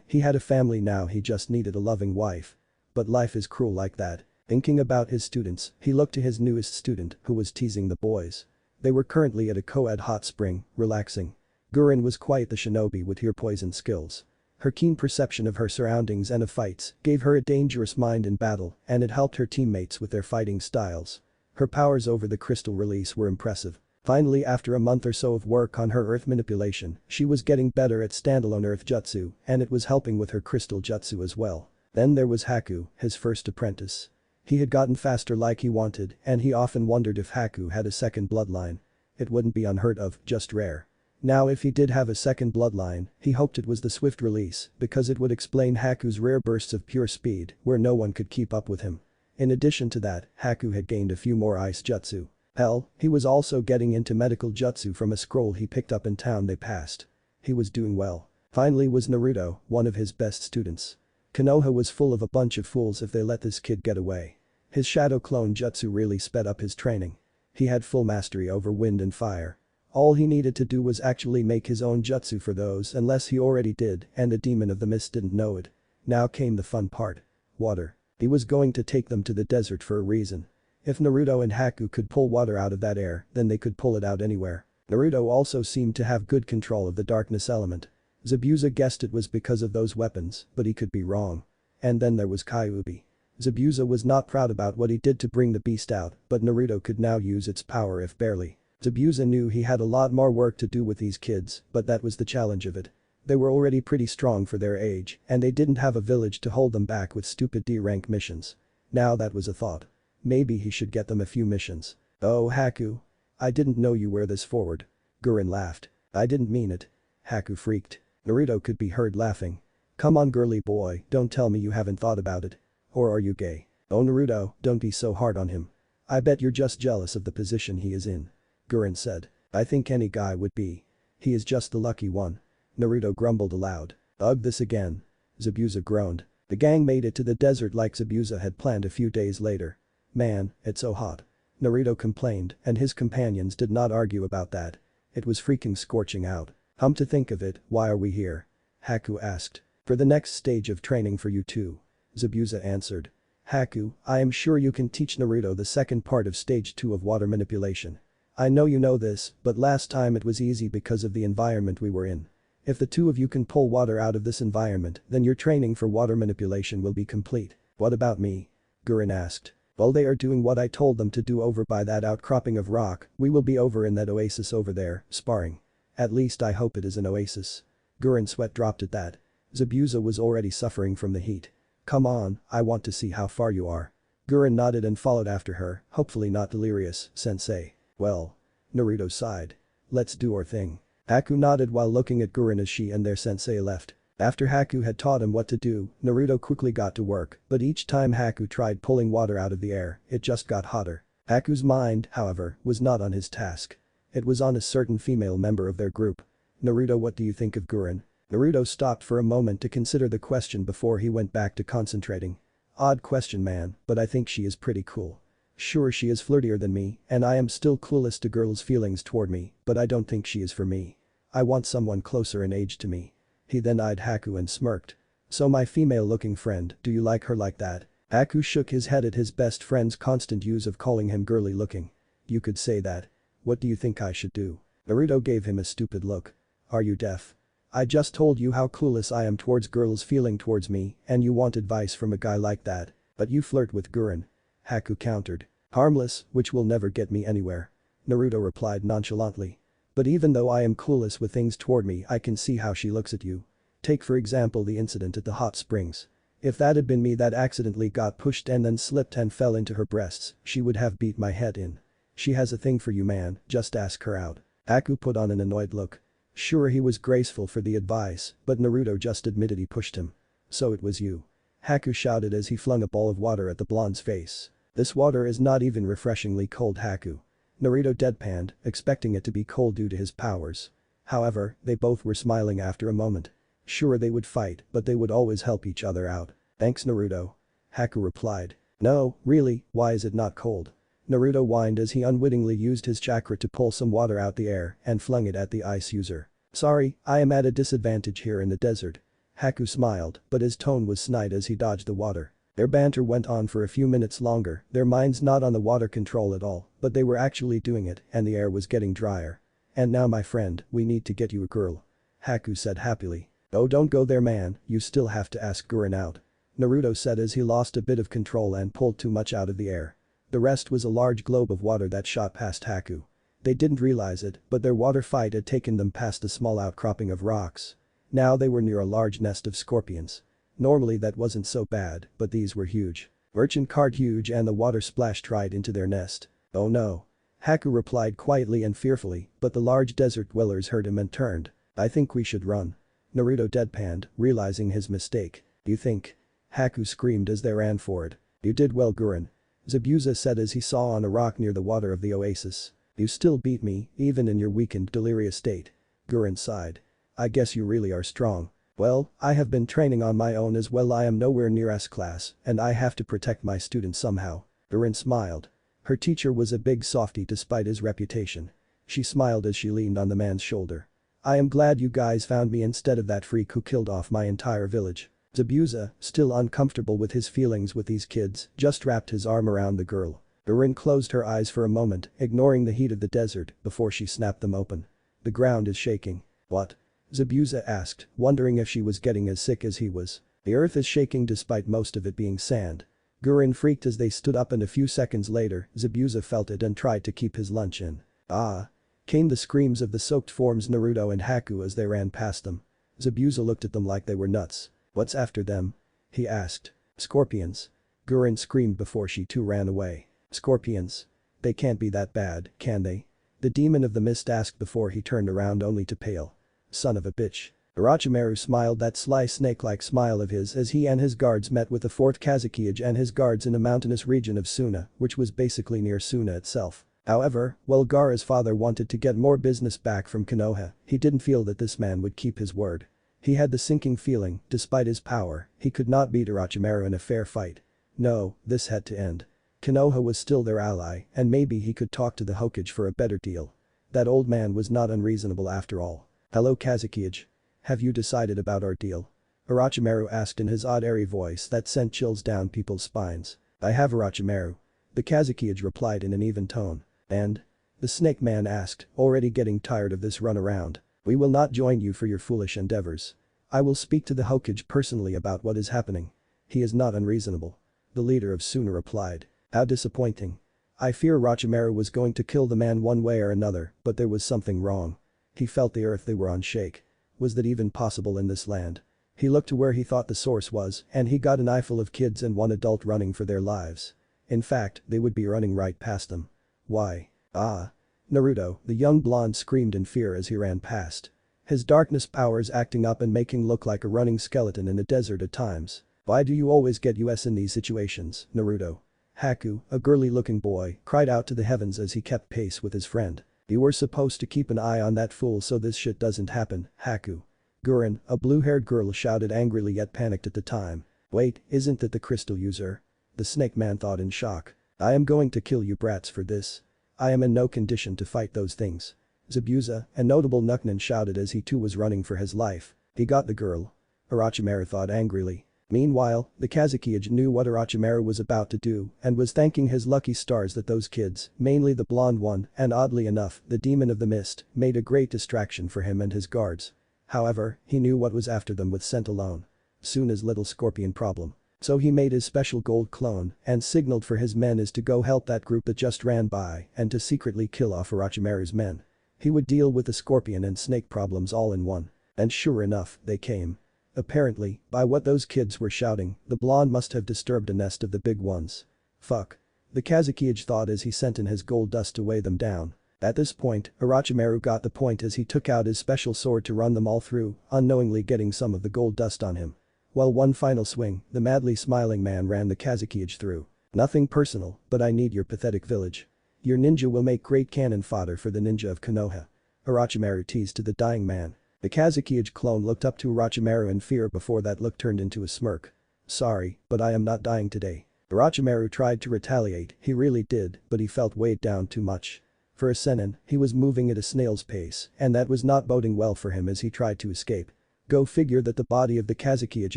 He had a family now, he just needed a loving wife. But life is cruel like that. Thinking about his students, he looked to his newest student who was teasing the boys. They were currently at a co-ed hot spring, relaxing. Gurren was quite the shinobi with her poison skills. Her keen perception of her surroundings and of fights gave her a dangerous mind in battle and it helped her teammates with their fighting styles. Her powers over the crystal release were impressive. Finally, after a month or so of work on her earth manipulation, she was getting better at standalone earth jutsu and it was helping with her crystal jutsu as well. Then there was Haku, his first apprentice. He had gotten faster like he wanted and he often wondered if Haku had a second bloodline. It wouldn't be unheard of, just rare. Now if he did have a second bloodline, he hoped it was the swift release because it would explain Haku's rare bursts of pure speed where no one could keep up with him. In addition to that, Haku had gained a few more ice jutsu. Hell, he was also getting into medical jutsu from a scroll he picked up in town they passed. He was doing well. Finally was Naruto, one of his best students. Konoha was full of a bunch of fools if they let this kid get away. His shadow clone jutsu really sped up his training. He had full mastery over wind and fire. All he needed to do was actually make his own jutsu for those unless he already did and the demon of the mist didn't know it. Now came the fun part. Water. He was going to take them to the desert for a reason. If Naruto and Haku could pull water out of that air, then they could pull it out anywhere. Naruto also seemed to have good control of the darkness element. Zabuza guessed it was because of those weapons, but he could be wrong. And then there was Kyuubi. Zabuza was not proud about what he did to bring the beast out, but Naruto could now use its power if barely. Zabuza knew he had a lot more work to do with these kids, but that was the challenge of it. They were already pretty strong for their age, and they didn't have a village to hold them back with stupid D-rank missions. Now that was a thought. Maybe he should get them a few missions. Oh Haku. I didn't know you were this forward. Gurren laughed. I didn't mean it. Haku freaked. Naruto could be heard laughing. Come on girly boy, don't tell me you haven't thought about it. Or are you gay? Oh Naruto, don't be so hard on him. I bet you're just jealous of the position he is in. Gurren said. I think any guy would be. He is just the lucky one. Naruto grumbled aloud. Ugh, this again. Zabuza groaned. The gang made it to the desert like Zabuza had planned a few days later. Man, it's so hot. Naruto complained and his companions did not argue about that. It was freaking scorching out. To think of it, why are we here? Haku asked. For the next stage of training for you too. Zabuza answered. Haku, I am sure you can teach Naruto the second part of stage 2 of water manipulation. I know you know this, but last time it was easy because of the environment we were in. If the two of you can pull water out of this environment, then your training for water manipulation will be complete. What about me? Gurren asked. Well, they are doing what I told them to do over by that outcropping of rock, we will be over in that oasis over there, sparring. At least I hope it is an oasis. Gurren's sweat dropped at that. Zabuza was already suffering from the heat. Come on, I want to see how far you are. Gurren nodded and followed after her, hopefully not delirious, sensei. Well. Naruto sighed. Let's do our thing. Haku nodded while looking at Gurren as she and their sensei left. After Haku had taught him what to do, Naruto quickly got to work, but each time Haku tried pulling water out of the air, it just got hotter. Haku's mind, however, was not on his task. It was on a certain female member of their group. Naruto, what do you think of Gurren? Naruto stopped for a moment to consider the question before he went back to concentrating. Odd question man, but I think she is pretty cool. Sure, she is flirtier than me, and I am still clueless to girls' feelings toward me, but I don't think she is for me. I want someone closer in age to me." He then eyed Haku and smirked. "So my female-looking friend, do you like her like that?" Haku shook his head at his best friend's constant use of calling him girly-looking. "You could say that. What do you think I should do?" Naruto gave him a stupid look. "Are you deaf? I just told you how clueless I am towards girls' feeling towards me, and you want advice from a guy like that. But you flirt with Gurren." Haku countered. "Harmless, which will never get me anywhere." Naruto replied nonchalantly. "But even though I am clueless with things toward me, I can see how she looks at you. Take for example the incident at the hot springs. If that had been me that accidentally got pushed and then slipped and fell into her breasts, she would have beat my head in. She has a thing for you, man, just ask her out." Haku put on an annoyed look. Sure, he was graceful for the advice, but Naruto just admitted he pushed him. "So it was you?" Haku shouted as he flung a ball of water at the blonde's face. "This water is not even refreshingly cold, Haku." Naruto deadpanned, expecting it to be cold due to his powers. However, they both were smiling after a moment. Sure, they would fight, but they would always help each other out. "Thanks, Naruto." Haku replied. "No, really, why is it not cold?" Naruto whined as he unwittingly used his chakra to pull some water out the air and flung it at the ice user. "Sorry, I am at a disadvantage here in the desert." Haku smiled, but his tone was snide as he dodged the water. Their banter went on for a few minutes longer, their minds not on the water control at all, but they were actually doing it and the air was getting drier. "And now my friend, we need to get you a girl," Haku said happily. "Oh, don't go there, man, you still have to ask Gurren out," Naruto said as he lost a bit of control and pulled too much out of the air. The rest was a large globe of water that shot past Haku. They didn't realize it, but their water fight had taken them past a small outcropping of rocks. Now they were near a large nest of scorpions. Normally that wasn't so bad, but these were huge. Merchant cart huge and the water splashed right into their nest. "Oh no." Haku replied quietly and fearfully, but the large desert dwellers heard him and turned. "I think we should run." Naruto deadpanned, realizing his mistake. "You think?" Haku screamed as they ran for it. "You did well, Gurren," Zabuza said as he saw on a rock near the water of the oasis. "You still beat me, even in your weakened, delirious state." Gurren sighed. "I guess you really are strong." "Well, I have been training on my own as well. I am nowhere near S-class, and I have to protect my students somehow." Gurren smiled. Her teacher was a big softie despite his reputation. She smiled as she leaned on the man's shoulder. "I am glad you guys found me instead of that freak who killed off my entire village." Zabuza, still uncomfortable with his feelings with these kids, just wrapped his arm around the girl. Gurren closed her eyes for a moment, ignoring the heat of the desert, before she snapped them open. "The ground is shaking." "What?" Zabuza asked, wondering if she was getting as sick as he was. "The earth is shaking despite most of it being sand." Gurren freaked as they stood up and a few seconds later, Zabuza felt it and tried to keep his lunch in. "Ah!" came the screams of the soaked forms Naruto and Haku as they ran past them. Zabuza looked at them like they were nuts. "What's after them?" he asked. "Scorpions." Gurren screamed before she too ran away. "Scorpions? They can't be that bad, can they?" the demon of the mist asked before he turned around only to pale. "Son of a bitch." Orochimaru smiled that sly snake-like smile of his as he and his guards met with the 4th Kazekage and his guards in a mountainous region of Suna, which was basically near Suna itself. However, while Gaara's father wanted to get more business back from Konoha, he didn't feel that this man would keep his word. He had the sinking feeling, despite his power, he could not beat Orochimaru in a fair fight. No, this had to end. Konoha was still their ally, and maybe he could talk to the Hokage for a better deal. That old man was not unreasonable after all. "Hello, Kazekage. Have you decided about our deal?" Orochimaru asked in his odd airy voice that sent chills down people's spines. "I have, Orochimaru." The Kazekage replied in an even tone. "And?" the snake man asked, already getting tired of this runaround. "We will not join you for your foolish endeavors. I will speak to the Hokage personally about what is happening. He is not unreasonable." The leader of Suna replied. "How disappointing. I fear Orochimaru was going to kill the man one way or another, but there was something wrong." He felt the earth they were on shake. Was that even possible in this land? He looked to where he thought the source was and he got an eyeful of kids and one adult running for their lives. In fact, they would be running right past them. "Why?" "Ah!" Naruto, the young blonde screamed in fear as he ran past. His darkness powers acting up and making look like a running skeleton in the desert at times. "Why do you always get us in these situations, Naruto?" Haku, a girly-looking boy, cried out to the heavens as he kept pace with his friend. "You were supposed to keep an eye on that fool so this shit doesn't happen, Haku." Gurren, a blue-haired girl, shouted angrily yet panicked at the time. "Wait, isn't that the crystal user?" the snake man thought in shock. I am going to kill you brats for this. I am in no condition to fight those things. Zabuza, a notable Nuknin, shouted as he too was running for his life. He got the girl. Orochimaru thought angrily. Meanwhile, the Kazekage knew what Orochimaru was about to do and was thanking his lucky stars that those kids, mainly the blonde one and oddly enough the demon of the mist, made a great distraction for him and his guards. However, he knew what was after them with scent alone. Soon as little scorpion problem. So he made his special gold clone and signaled for his men is to go help that group that just ran by and to secretly kill off Orochimaru's men. He would deal with the scorpion and snake problems all in one. And sure enough, they came. Apparently, by what those kids were shouting, the blonde must have disturbed a nest of the big ones. Fuck. The Kazekage thought as he sent in his gold dust to weigh them down. At this point, Orochimaru got the point as he took out his special sword to run them all through, unknowingly getting some of the gold dust on him. While one final swing, the madly smiling man ran the Kazekage through. Nothing personal, but I need your pathetic village. Your ninja will make great cannon fodder for the ninja of Konoha. Orochimaru teased to the dying man. The Kazekage clone looked up to Orochimaru in fear before that look turned into a smirk. Sorry, but I am not dying today. Orochimaru tried to retaliate, he really did, but he felt weighed down too much. For a senin, he was moving at a snail's pace, and that was not boding well for him as he tried to escape. Go figure that the body of the Kazekage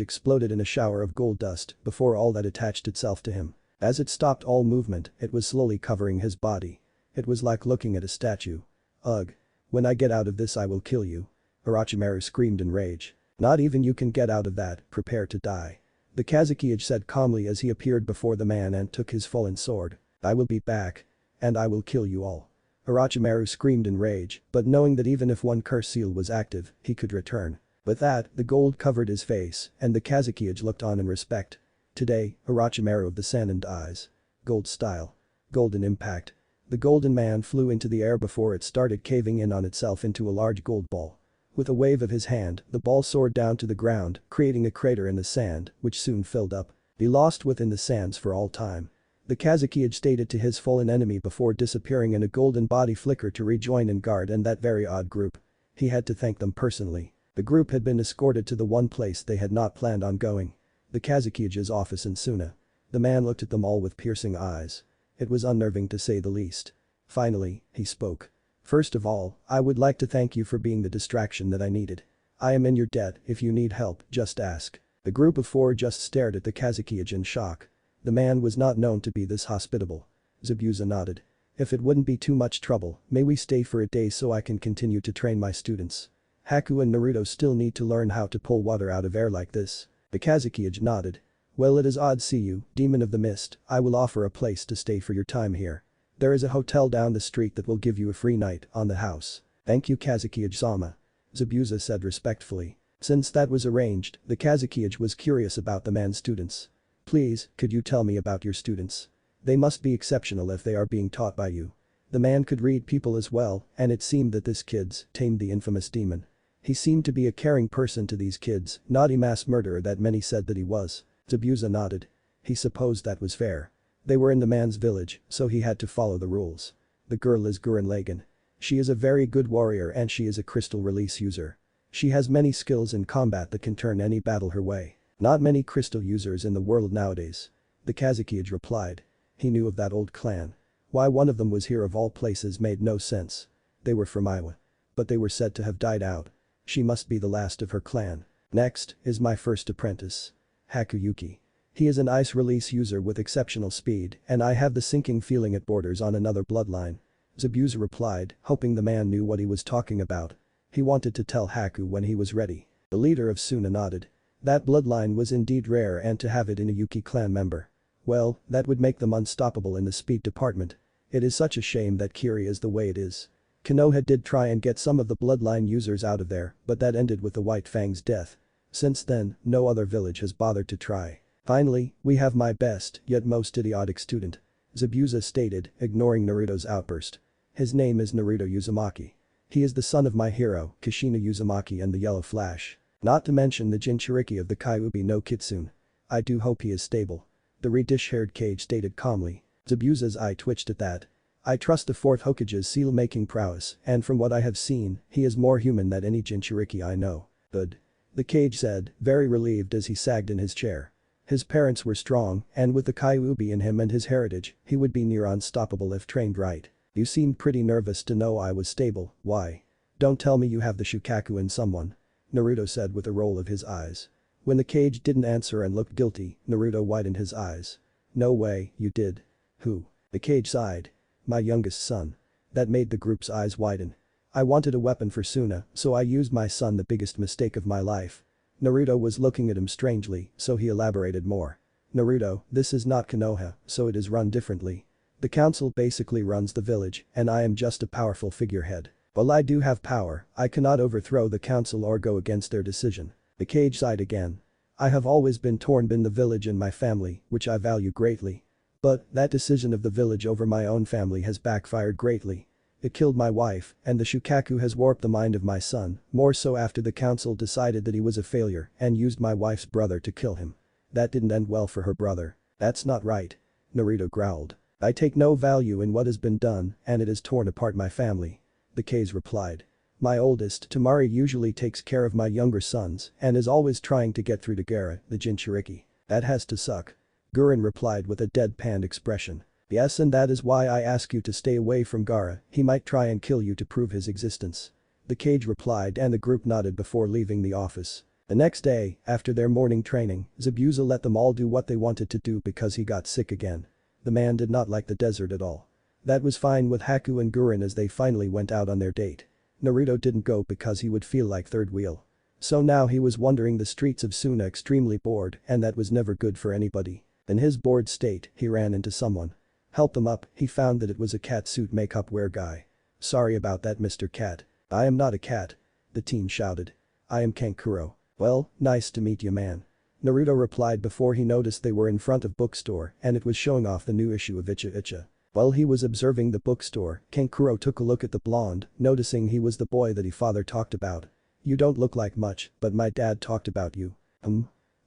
exploded in a shower of gold dust before all that attached itself to him. As it stopped all movement, it was slowly covering his body. It was like looking at a statue. Ugh. When I get out of this I will kill you. Orochimaru screamed in rage. Not even you can get out of that, prepare to die. The Kazekage said calmly as he appeared before the man and took his fallen sword. I will be back. And I will kill you all. Orochimaru screamed in rage, but knowing that even if one curse seal was active, he could return. With that, the gold covered his face, and the Kazekage looked on in respect. Today, Orochimaru of the Sand Eyes. Gold style. Golden impact. The golden man flew into the air before it started caving in on itself into a large gold ball. With a wave of his hand, the ball soared down to the ground, creating a crater in the sand, which soon filled up. Be lost within the sands for all time. The Kazekage stated to his fallen enemy before disappearing in a golden body flicker to rejoin and guard and that very odd group. He had to thank them personally. The group had been escorted to the one place they had not planned on going. The Kazekage's office in Suna. The man looked at them all with piercing eyes. It was unnerving to say the least. Finally, he spoke. First of all, I would like to thank you for being the distraction that I needed. I am in your debt, if you need help, just ask. The group of four just stared at the Kazekage in shock. The man was not known to be this hospitable. Zabuza nodded. If it wouldn't be too much trouble, may we stay for a day so I can continue to train my students. Haku and Naruto still need to learn how to pull water out of air like this. The Kazekage nodded. Well, it is odd see you, demon of the mist, I will offer a place to stay for your time here. There is a hotel down the street that will give you a free night on the house. Thank you Kazekage-sama. Zabuza said respectfully. Since that was arranged, the Kazekage was curious about the man's students. Please, could you tell me about your students? They must be exceptional if they are being taught by you. The man could read people as well, and it seemed that this kid's tamed the infamous demon. He seemed to be a caring person to these kids, not a mass murderer that many said that he was. Zabuza nodded. He supposed that was fair. They were in the man's village, so he had to follow the rules. The girl is Gurren Lagann. She is a very good warrior and she is a crystal release user. She has many skills in combat that can turn any battle her way. Not many crystal users in the world nowadays. The Kazekage replied. He knew of that old clan. Why one of them was here of all places made no sense. They were from Iowa. But they were said to have died out. She must be the last of her clan. Next is my first apprentice. Hakuyuki. He is an ice release user with exceptional speed and I have the sinking feeling it borders on another bloodline. Zabuza replied, hoping the man knew what he was talking about. He wanted to tell Haku when he was ready. The leader of Suna nodded. That bloodline was indeed rare and to have it in a Yuki clan member. Well, that would make them unstoppable in the speed department. It is such a shame that Kiri is the way it is. Konoha did try and get some of the bloodline users out of there, but that ended with the White Fang's death. Since then, no other village has bothered to try. Finally, we have my best, yet most idiotic student. Zabuza stated, ignoring Naruto's outburst. His name is Naruto Uzumaki. He is the son of my hero, Kushina Uzumaki and the Yellow Flash. Not to mention the Jinchuriki of the Kyuubi no Kitsune. I do hope he is stable. The reddish-haired Kage stated calmly. Zabuza's eye twitched at that. I trust the fourth Hokage's seal-making prowess, and from what I have seen, he is more human than any Jinchuriki I know. Good. The Kage said, very relieved as he sagged in his chair. His parents were strong, and with the Kyuubi in him and his heritage, he would be near unstoppable if trained right. You seemed pretty nervous to know I was stable, why? Don't tell me you have the Shukaku in someone. Naruto said with a roll of his eyes. When the cage didn't answer and looked guilty, Naruto widened his eyes. No way, you did. Who? The cage sighed. My youngest son. That made the group's eyes widen. I wanted a weapon for Suna, so I used my son, the biggest mistake of my life. Naruto was looking at him strangely, so he elaborated more. Naruto, this is not Konoha, so it is run differently. The council basically runs the village, and I am just a powerful figurehead. While I do have power, I cannot overthrow the council or go against their decision. The cage sighed again. I have always been torn in the village and my family, which I value greatly. But, that decision of the village over my own family has backfired greatly. It killed my wife, and the Shukaku has warped the mind of my son, more so after the council decided that he was a failure and used my wife's brother to kill him. That didn't end well for her brother. That's not right. Naruto growled. I take no value in what has been done, and it has torn apart my family. The K's replied. My oldest, Temari, usually takes care of my younger sons and is always trying to get through to Gaara, the Jinchuriki. That has to suck. Gurren replied with a deadpan expression. Yes, and that is why I ask you to stay away from Gaara, he might try and kill you to prove his existence. The cage replied and the group nodded before leaving the office. The next day, after their morning training, Zabuza let them all do what they wanted to do because he got sick again. The man did not like the desert at all. That was fine with Haku and Gurren as they finally went out on their date. Naruto didn't go because he would feel like third wheel. So now he was wandering the streets of Suna extremely bored, and that was never good for anybody. In his bored state, he ran into someone. Helped them up, he found that it was a cat suit makeup wear guy. Sorry about that, Mr. Cat. I am not a cat. The teen shouted. I am Kankuro. Well, nice to meet you, man. Naruto replied before he noticed they were in front of bookstore and it was showing off the new issue of Icha Icha. While he was observing the bookstore, Kankuro took a look at the blonde, noticing he was the boy that his father talked about. You don't look like much, but my dad talked about you.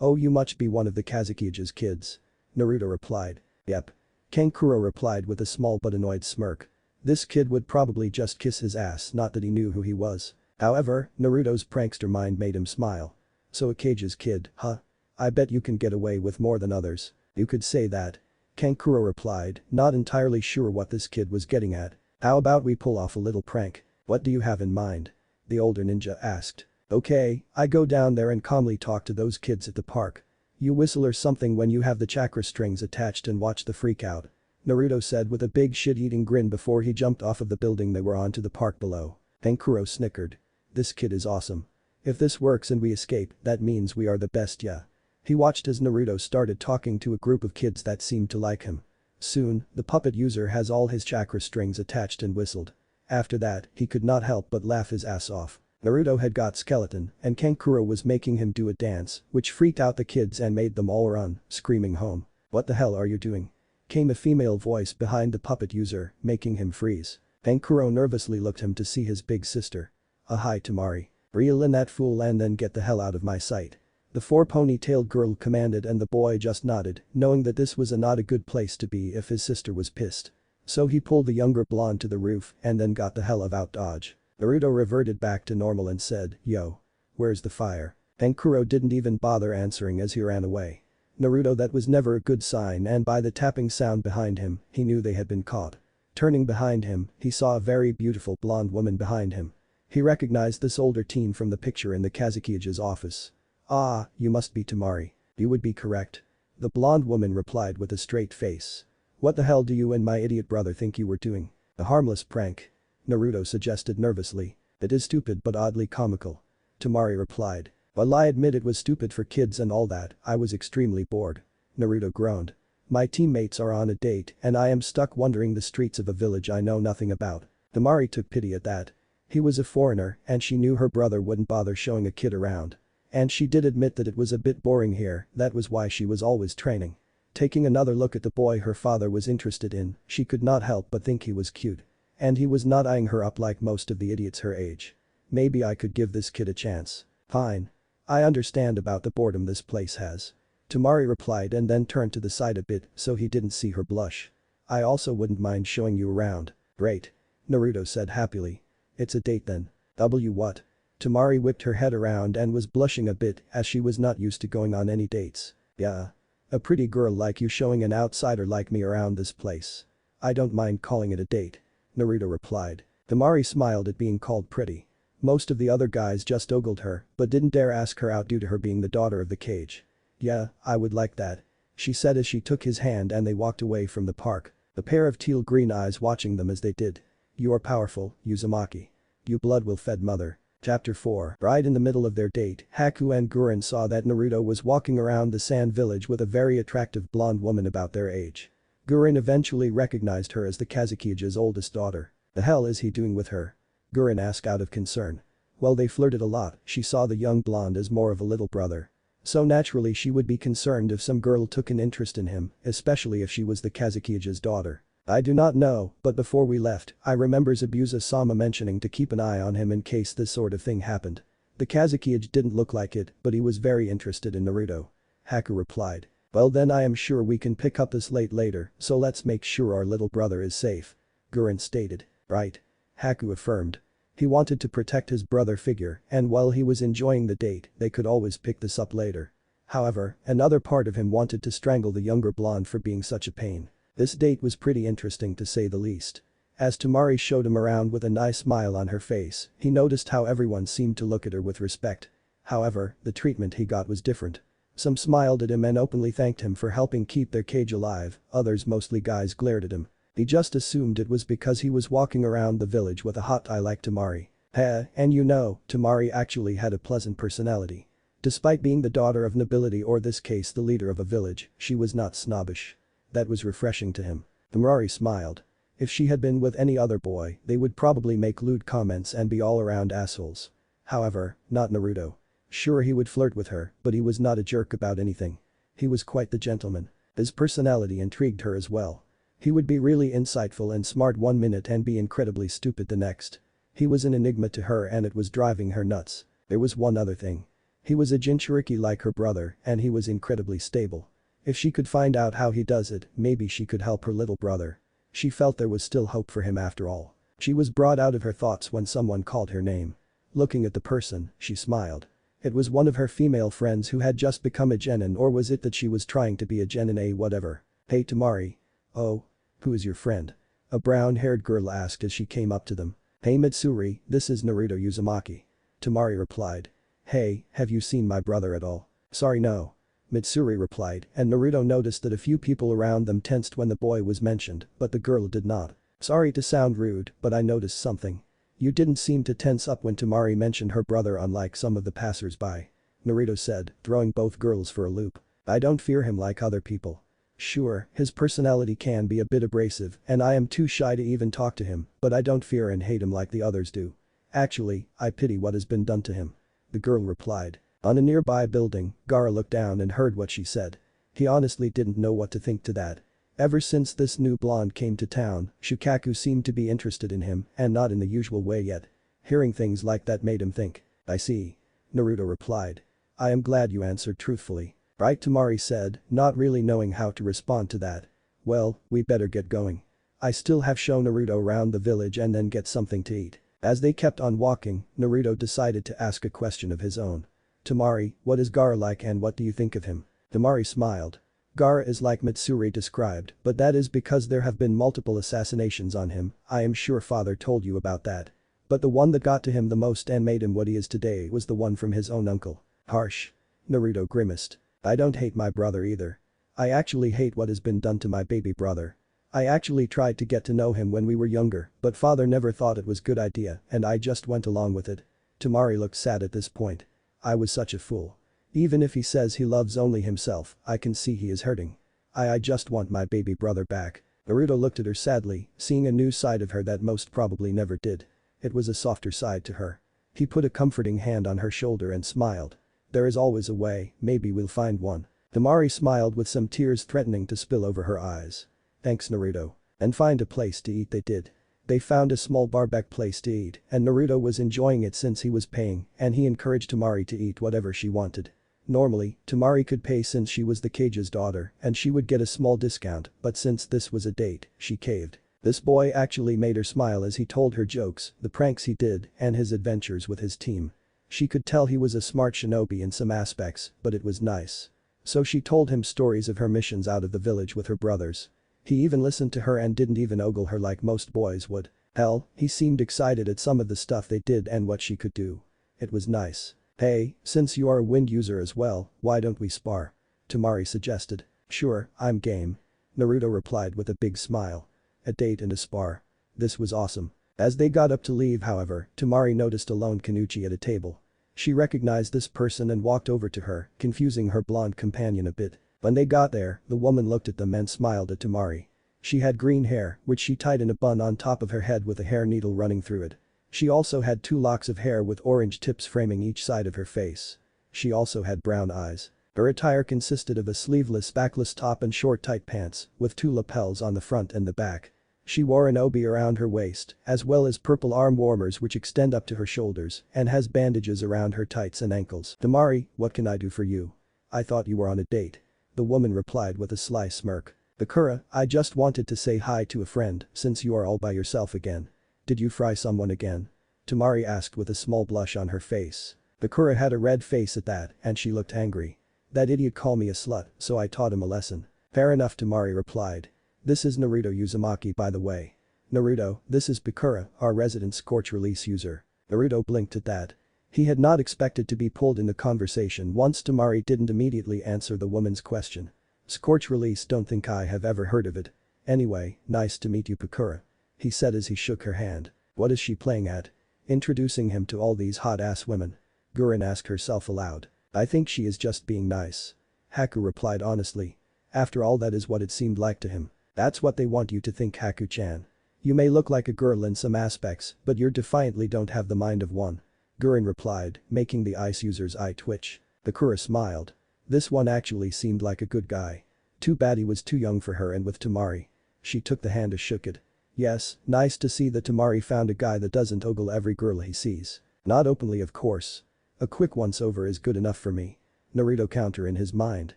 Oh, you must be one of the Kazukija's kids. Naruto replied. Yep. Kankuro replied with a small but annoyed smirk. This kid would probably just kiss his ass, not that he knew who he was. However, Naruto's prankster mind made him smile. So Akage's kid, huh? I bet you can get away with more than others. You could say that. Kankuro replied, not entirely sure what this kid was getting at. How about we pull off a little prank? What do you have in mind? The older ninja asked. Okay, I go down there and calmly talk to those kids at the park. You whistle or something when you have the chakra strings attached and watch the freak out. Naruto said with a big shit-eating grin before he jumped off of the building they were on to the park below. Kankuro snickered. This kid is awesome. If this works and we escape, that means we are the best, yeah. He watched as Naruto started talking to a group of kids that seemed to like him. Soon, the puppet user has all his chakra strings attached and whistled. After that, he could not help but laugh his ass off. Naruto had got skeleton, and Kankuro was making him do a dance, which freaked out the kids and made them all run, screaming home. What the hell are you doing? Came a female voice behind the puppet user, making him freeze. Kankuro nervously looked him to see his big sister. Hi Temari. Reel in that fool and then get the hell out of my sight. The four-ponytailed girl commanded and the boy just nodded, knowing that this was not a good place to be if his sister was pissed. So he pulled the younger blonde to the roof and then got the hell out dodge. Naruto reverted back to normal and said, yo. Where's the fire? Kankuro didn't even bother answering as he ran away. Naruto, that was never a good sign, and by the tapping sound behind him, he knew they had been caught. Turning behind him, he saw a very beautiful blonde woman behind him. He recognized this older teen from the picture in the Kazukija's office. Ah, you must be Temari. You would be correct. The blonde woman replied with a straight face. What the hell do you and my idiot brother think you were doing? A harmless prank. Naruto suggested nervously. It is stupid but oddly comical. Temari replied. While I admit it was stupid for kids and all that, I was extremely bored. Naruto groaned. My teammates are on a date and I am stuck wandering the streets of a village I know nothing about. Temari took pity at that. He was a foreigner and she knew her brother wouldn't bother showing a kid around. And she did admit that it was a bit boring here, that was why she was always training. Taking another look at the boy her father was interested in, she could not help but think he was cute. And he was not eyeing her up like most of the idiots her age. Maybe I could give this kid a chance. Fine. I understand about the boredom this place has. Temari replied and then turned to the side a bit so he didn't see her blush. I also wouldn't mind showing you around. Great. Naruto said happily. It's a date then. What? Temari whipped her head around and was blushing a bit as she was not used to going on any dates. Yeah. A pretty girl like you showing an outsider like me around this place. I don't mind calling it a date. Naruto replied. Temari smiled at being called pretty. Most of the other guys just ogled her, but didn't dare ask her out due to her being the daughter of the cage. Yeah, I would like that. She said as she took his hand and they walked away from the park. A pair of teal green eyes watching them as they did. You are powerful, Uzumaki. You blood-will-fed mother. Chapter 4. Right in the middle of their date, Haku and Gurren saw that Naruto was walking around the sand village with a very attractive blonde woman about their age. Gurren eventually recognized her as the Kazukiya's oldest daughter. The hell is he doing with her? Gurren asked out of concern. Well, they flirted a lot. She saw the young blonde as more of a little brother. So naturally she would be concerned if some girl took an interest in him, especially if she was the Kazukiya's daughter. I do not know, but before we left, I remember Zabuza-sama mentioning to keep an eye on him in case this sort of thing happened. The Kazukiya didn't look like it, but he was very interested in Naruto. Haku replied. Well then I am sure we can pick up this later, so let's make sure our little brother is safe. Gurren stated. Right. Haku affirmed. He wanted to protect his brother figure, and while he was enjoying the date, they could always pick this up later. However, another part of him wanted to strangle the younger blonde for being such a pain. This date was pretty interesting to say the least. As Temari showed him around with a nice smile on her face, he noticed how everyone seemed to look at her with respect. However, the treatment he got was different. Some smiled at him and openly thanked him for helping keep their cage alive, others, mostly guys, glared at him. He just assumed it was because he was walking around the village with a hot eye like Temari. And you know, Temari actually had a pleasant personality. Despite being the daughter of nobility, or this case the leader of a village, she was not snobbish. That was refreshing to him. Temari smiled. If she had been with any other boy, they would probably make lewd comments and be all around assholes. However, not Naruto. Sure, he would flirt with her, but he was not a jerk about anything. He was quite the gentleman. His personality intrigued her as well. He would be really insightful and smart one minute and be incredibly stupid the next. He was an enigma to her and it was driving her nuts. There was one other thing. He was a Jinchuriki like her brother and he was incredibly stable. If she could find out how he does it, maybe she could help her little brother. She felt there was still hope for him after all. She was brought out of her thoughts when someone called her name. Looking at the person, she smiled. It was one of her female friends who had just become a genin, or was it that she was trying to be a genin, whatever. Hey Temari. Oh? Who is your friend? A brown-haired girl asked as she came up to them. Hey Mitsuri, this is Naruto Uzumaki. Temari replied. Hey, have you seen my brother at all? Sorry, no. Mitsuri replied, and Naruto noticed that a few people around them tensed when the boy was mentioned, but the girl did not. Sorry to sound rude, but I noticed something. You didn't seem to tense up when Temari mentioned her brother, unlike some of the passers-by. Naruto said, throwing both girls for a loop. I don't fear him like other people. Sure, his personality can be a bit abrasive and I am too shy to even talk to him, but I don't fear and hate him like the others do. Actually, I pity what has been done to him. The girl replied. On a nearby building, Gaara looked down and heard what she said. He honestly didn't know what to think to that. Ever since this new blonde came to town, Shukaku seemed to be interested in him and not in the usual way yet. Hearing things like that made him think. I see. Naruto replied. I am glad you answered truthfully. Right, Temari said, not really knowing how to respond to that. Well, we better get going. I still have shown Naruto around the village and then get something to eat. As they kept on walking, Naruto decided to ask a question of his own. Temari, what is Gaara like and what do you think of him? Temari smiled. Gaara is like Mitsuri described, but that is because there have been multiple assassinations on him. I am sure father told you about that. But the one that got to him the most and made him what he is today was the one from his own uncle. Harsh. Naruto grimaced. I don't hate my brother either. I actually hate what has been done to my baby brother. I actually tried to get to know him when we were younger, but father never thought it was good idea and I just went along with it. Temari looked sad at this point. I was such a fool. Even if he says he loves only himself, I can see he is hurting. I just want my baby brother back. Naruto looked at her sadly, seeing a new side of her that most probably never did. It was a softer side to her. He put a comforting hand on her shoulder and smiled. There is always a way, maybe we'll find one. Temari smiled with some tears threatening to spill over her eyes. Thanks Naruto. And find a place to eat they did. They found a small barbecue place to eat and Naruto was enjoying it since he was paying and he encouraged Temari to eat whatever she wanted. Normally, Temari could pay since she was the cage's daughter and she would get a small discount, but since this was a date, she caved. This boy actually made her smile as he told her jokes, the pranks he did, and his adventures with his team. She could tell he was a smart shinobi in some aspects, but it was nice. So she told him stories of her missions out of the village with her brothers. He even listened to her and didn't even ogle her like most boys would. Hell, he seemed excited at some of the stuff they did and what she could do. It was nice. Hey, since you are a wind user as well, why don't we spar? Temari suggested. Sure, I'm game. Naruto replied with a big smile. A date and a spar. This was awesome. As they got up to leave however, Temari noticed a lone Kanuchi at a table. She recognized this person and walked over to her, confusing her blonde companion a bit. When they got there, the woman looked at them and smiled at Temari. She had green hair, which she tied in a bun on top of her head with a hair needle running through it. She also had 2 locks of hair with orange tips framing each side of her face. She also had brown eyes. Her attire consisted of a sleeveless backless top and short tight pants, with 2 lapels on the front and the back. She wore an obi around her waist, as well as purple arm warmers which extend up to her shoulders and has bandages around her tights and ankles. Temari, what can I do for you? I thought you were on a date. The woman replied with a sly smirk. Bakura, I just wanted to say hi to a friend since you are all by yourself again. Did you fry someone again? Temari asked with a small blush on her face. Bakura had a red face at that and she looked angry. That idiot called me a slut, so I taught him a lesson. Fair enough, Temari replied. This is Naruto Uzumaki by the way. Naruto, this is Bakura, our resident Scorch Release user. Naruto blinked at that. He had not expected to be pulled in the conversation once Temari didn't immediately answer the woman's question. Scorch Release, don't think I have ever heard of it. Anyway, nice to meet you Bakura. He said as he shook her hand. What is she playing at? Introducing him to all these hot-ass women. Gurin asked herself aloud. I think she is just being nice. Haku replied honestly. After all, that is what it seemed like to him. That's what they want you to think, Haku-chan. You may look like a girl in some aspects, but you defiantly don't have the mind of one. Gurin replied, making the ice user's eye twitch. Bakura smiled. This one actually seemed like a good guy. Too bad he was too young for her and with Temari. She took the hand and shook it. Yes, nice to see that Temari found a guy that doesn't ogle every girl he sees. Not openly of course. A quick once over is good enough for me. Naruto counter in his mind.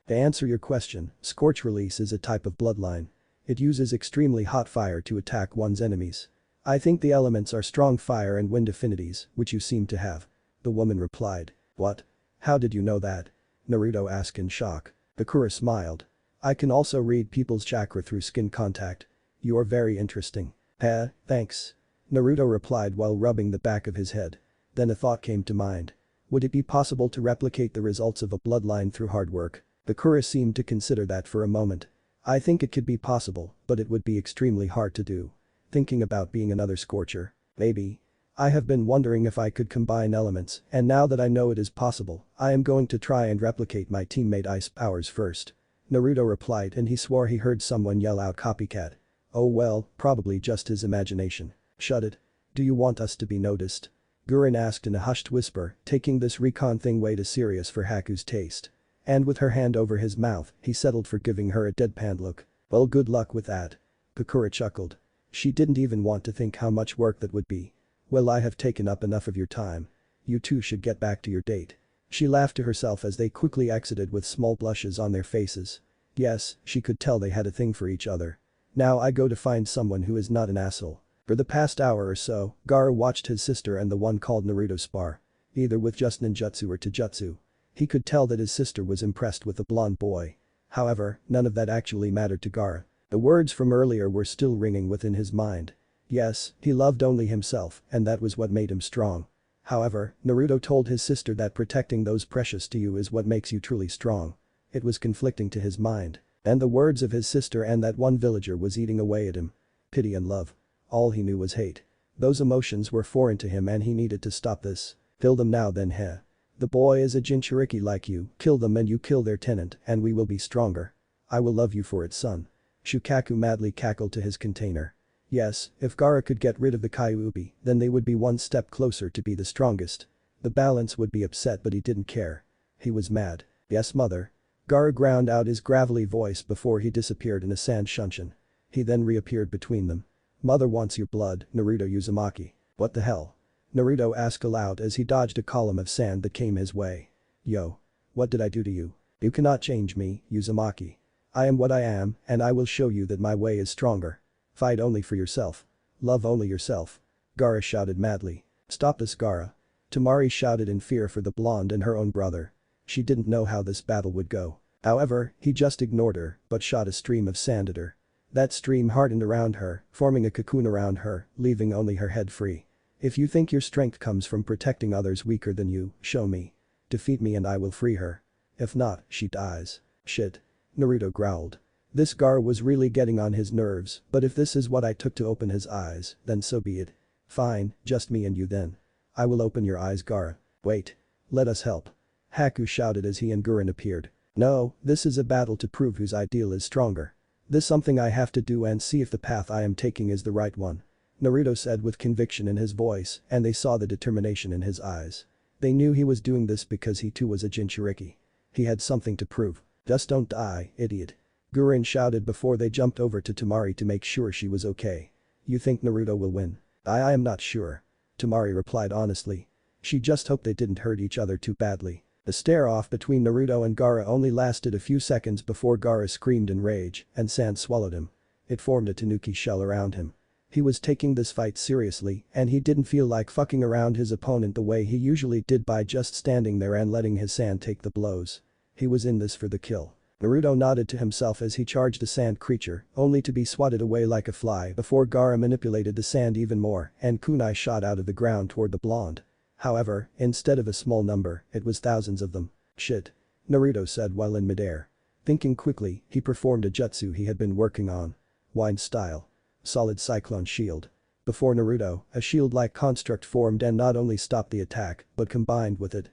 To answer your question, Scorch Release is a type of bloodline. It uses extremely hot fire to attack one's enemies. I think the elements are strong fire and wind affinities, which you seem to have. The woman replied. What? How did you know that? Naruto asked in shock. Bakura smiled. I can also read people's chakra through skin contact. You are very interesting. Thanks. Naruto replied while rubbing the back of his head. Then a thought came to mind. Would it be possible to replicate the results of a bloodline through hard work? Bakura seemed to consider that for a moment. I think it could be possible, but it would be extremely hard to do. Thinking about being another Scorcher. Maybe. I have been wondering if I could combine elements, and now that I know it is possible, I am going to try and replicate my teammate Ice powers first. Naruto replied and he swore he heard someone yell out copycat. Oh well, probably just his imagination. Shut it. Do you want us to be noticed? Gurin asked in a hushed whisper, taking this recon thing way too serious for Haku's taste. And with her hand over his mouth, he settled for giving her a deadpan look. Well, good luck with that. Bakura chuckled. She didn't even want to think how much work that would be. Well, I have taken up enough of your time. You two should get back to your date. She laughed to herself as they quickly exited with small blushes on their faces. Yes, she could tell they had a thing for each other. Now I go to find someone who is not an asshole. For the past hour or so, Gaara watched his sister and the one called Naruto spar. Either with just ninjutsu or taijutsu. He could tell that his sister was impressed with the blonde boy. However, none of that actually mattered to Gaara. The words from earlier were still ringing within his mind. Yes, he loved only himself, and that was what made him strong. However, Naruto told his sister that protecting those precious to you is what makes you truly strong. It was conflicting to his mind. And the words of his sister and that one villager was eating away at him. Pity and love. All he knew was hate. Those emotions were foreign to him and he needed to stop this. Kill them now then heh. The boy is a Jinchuriki like you, kill them and you kill their tenant and we will be stronger. I will love you for it son. Shukaku madly cackled to his container. Yes, if Gaara could get rid of the Kyuubi, then they would be one step closer to be the strongest. The balance would be upset but he didn't care. He was mad. Yes mother. Gaara ground out his gravelly voice before he disappeared in a sand shunshin. He then reappeared between them. Mother wants your blood, Naruto Uzumaki. What the hell? Naruto asked aloud as he dodged a column of sand that came his way. Yo. What did I do to you? You cannot change me, Uzumaki. I am what I am, and I will show you that my way is stronger. Fight only for yourself. Love only yourself. Gaara shouted madly. Stop this Gaara. Temari shouted in fear for the blonde and her own brother. She didn't know how this battle would go. However, he just ignored her, but shot a stream of sand at her. That stream hardened around her, forming a cocoon around her, leaving only her head free. If you think your strength comes from protecting others weaker than you, show me. Defeat me and I will free her. If not, she dies. Shit. Naruto growled. This Gaara was really getting on his nerves, but if this is what I took to open his eyes, then so be it. Fine, just me and you then. I will open your eyes, Gaara. Wait. Let us help. Haku shouted as he and Gurren appeared. No, this is a battle to prove whose ideal is stronger. This something I have to do and see if the path I am taking is the right one. Naruto said with conviction in his voice, and they saw the determination in his eyes. They knew he was doing this because he too was a Jinchuriki. He had something to prove. Just don't die, idiot. Gurren shouted before they jumped over to Temari to make sure she was okay. You think Naruto will win? I am not sure. Temari replied honestly. She just hoped they didn't hurt each other too badly. The stare-off between Naruto and Gaara only lasted a few seconds before Gaara screamed in rage and sand swallowed him. It formed a tanuki shell around him. He was taking this fight seriously and he didn't feel like fucking around his opponent the way he usually did by just standing there and letting his sand take the blows. He was in this for the kill. Naruto nodded to himself as he charged the sand creature, only to be swatted away like a fly before Gaara manipulated the sand even more and kunai shot out of the ground toward the blonde. However, instead of a small number, it was thousands of them. Shit. Naruto said while in midair. Thinking quickly, he performed a jutsu he had been working on. Wind style. Solid cyclone shield. Before Naruto, a shield-like construct formed and not only stopped the attack, but combined with it.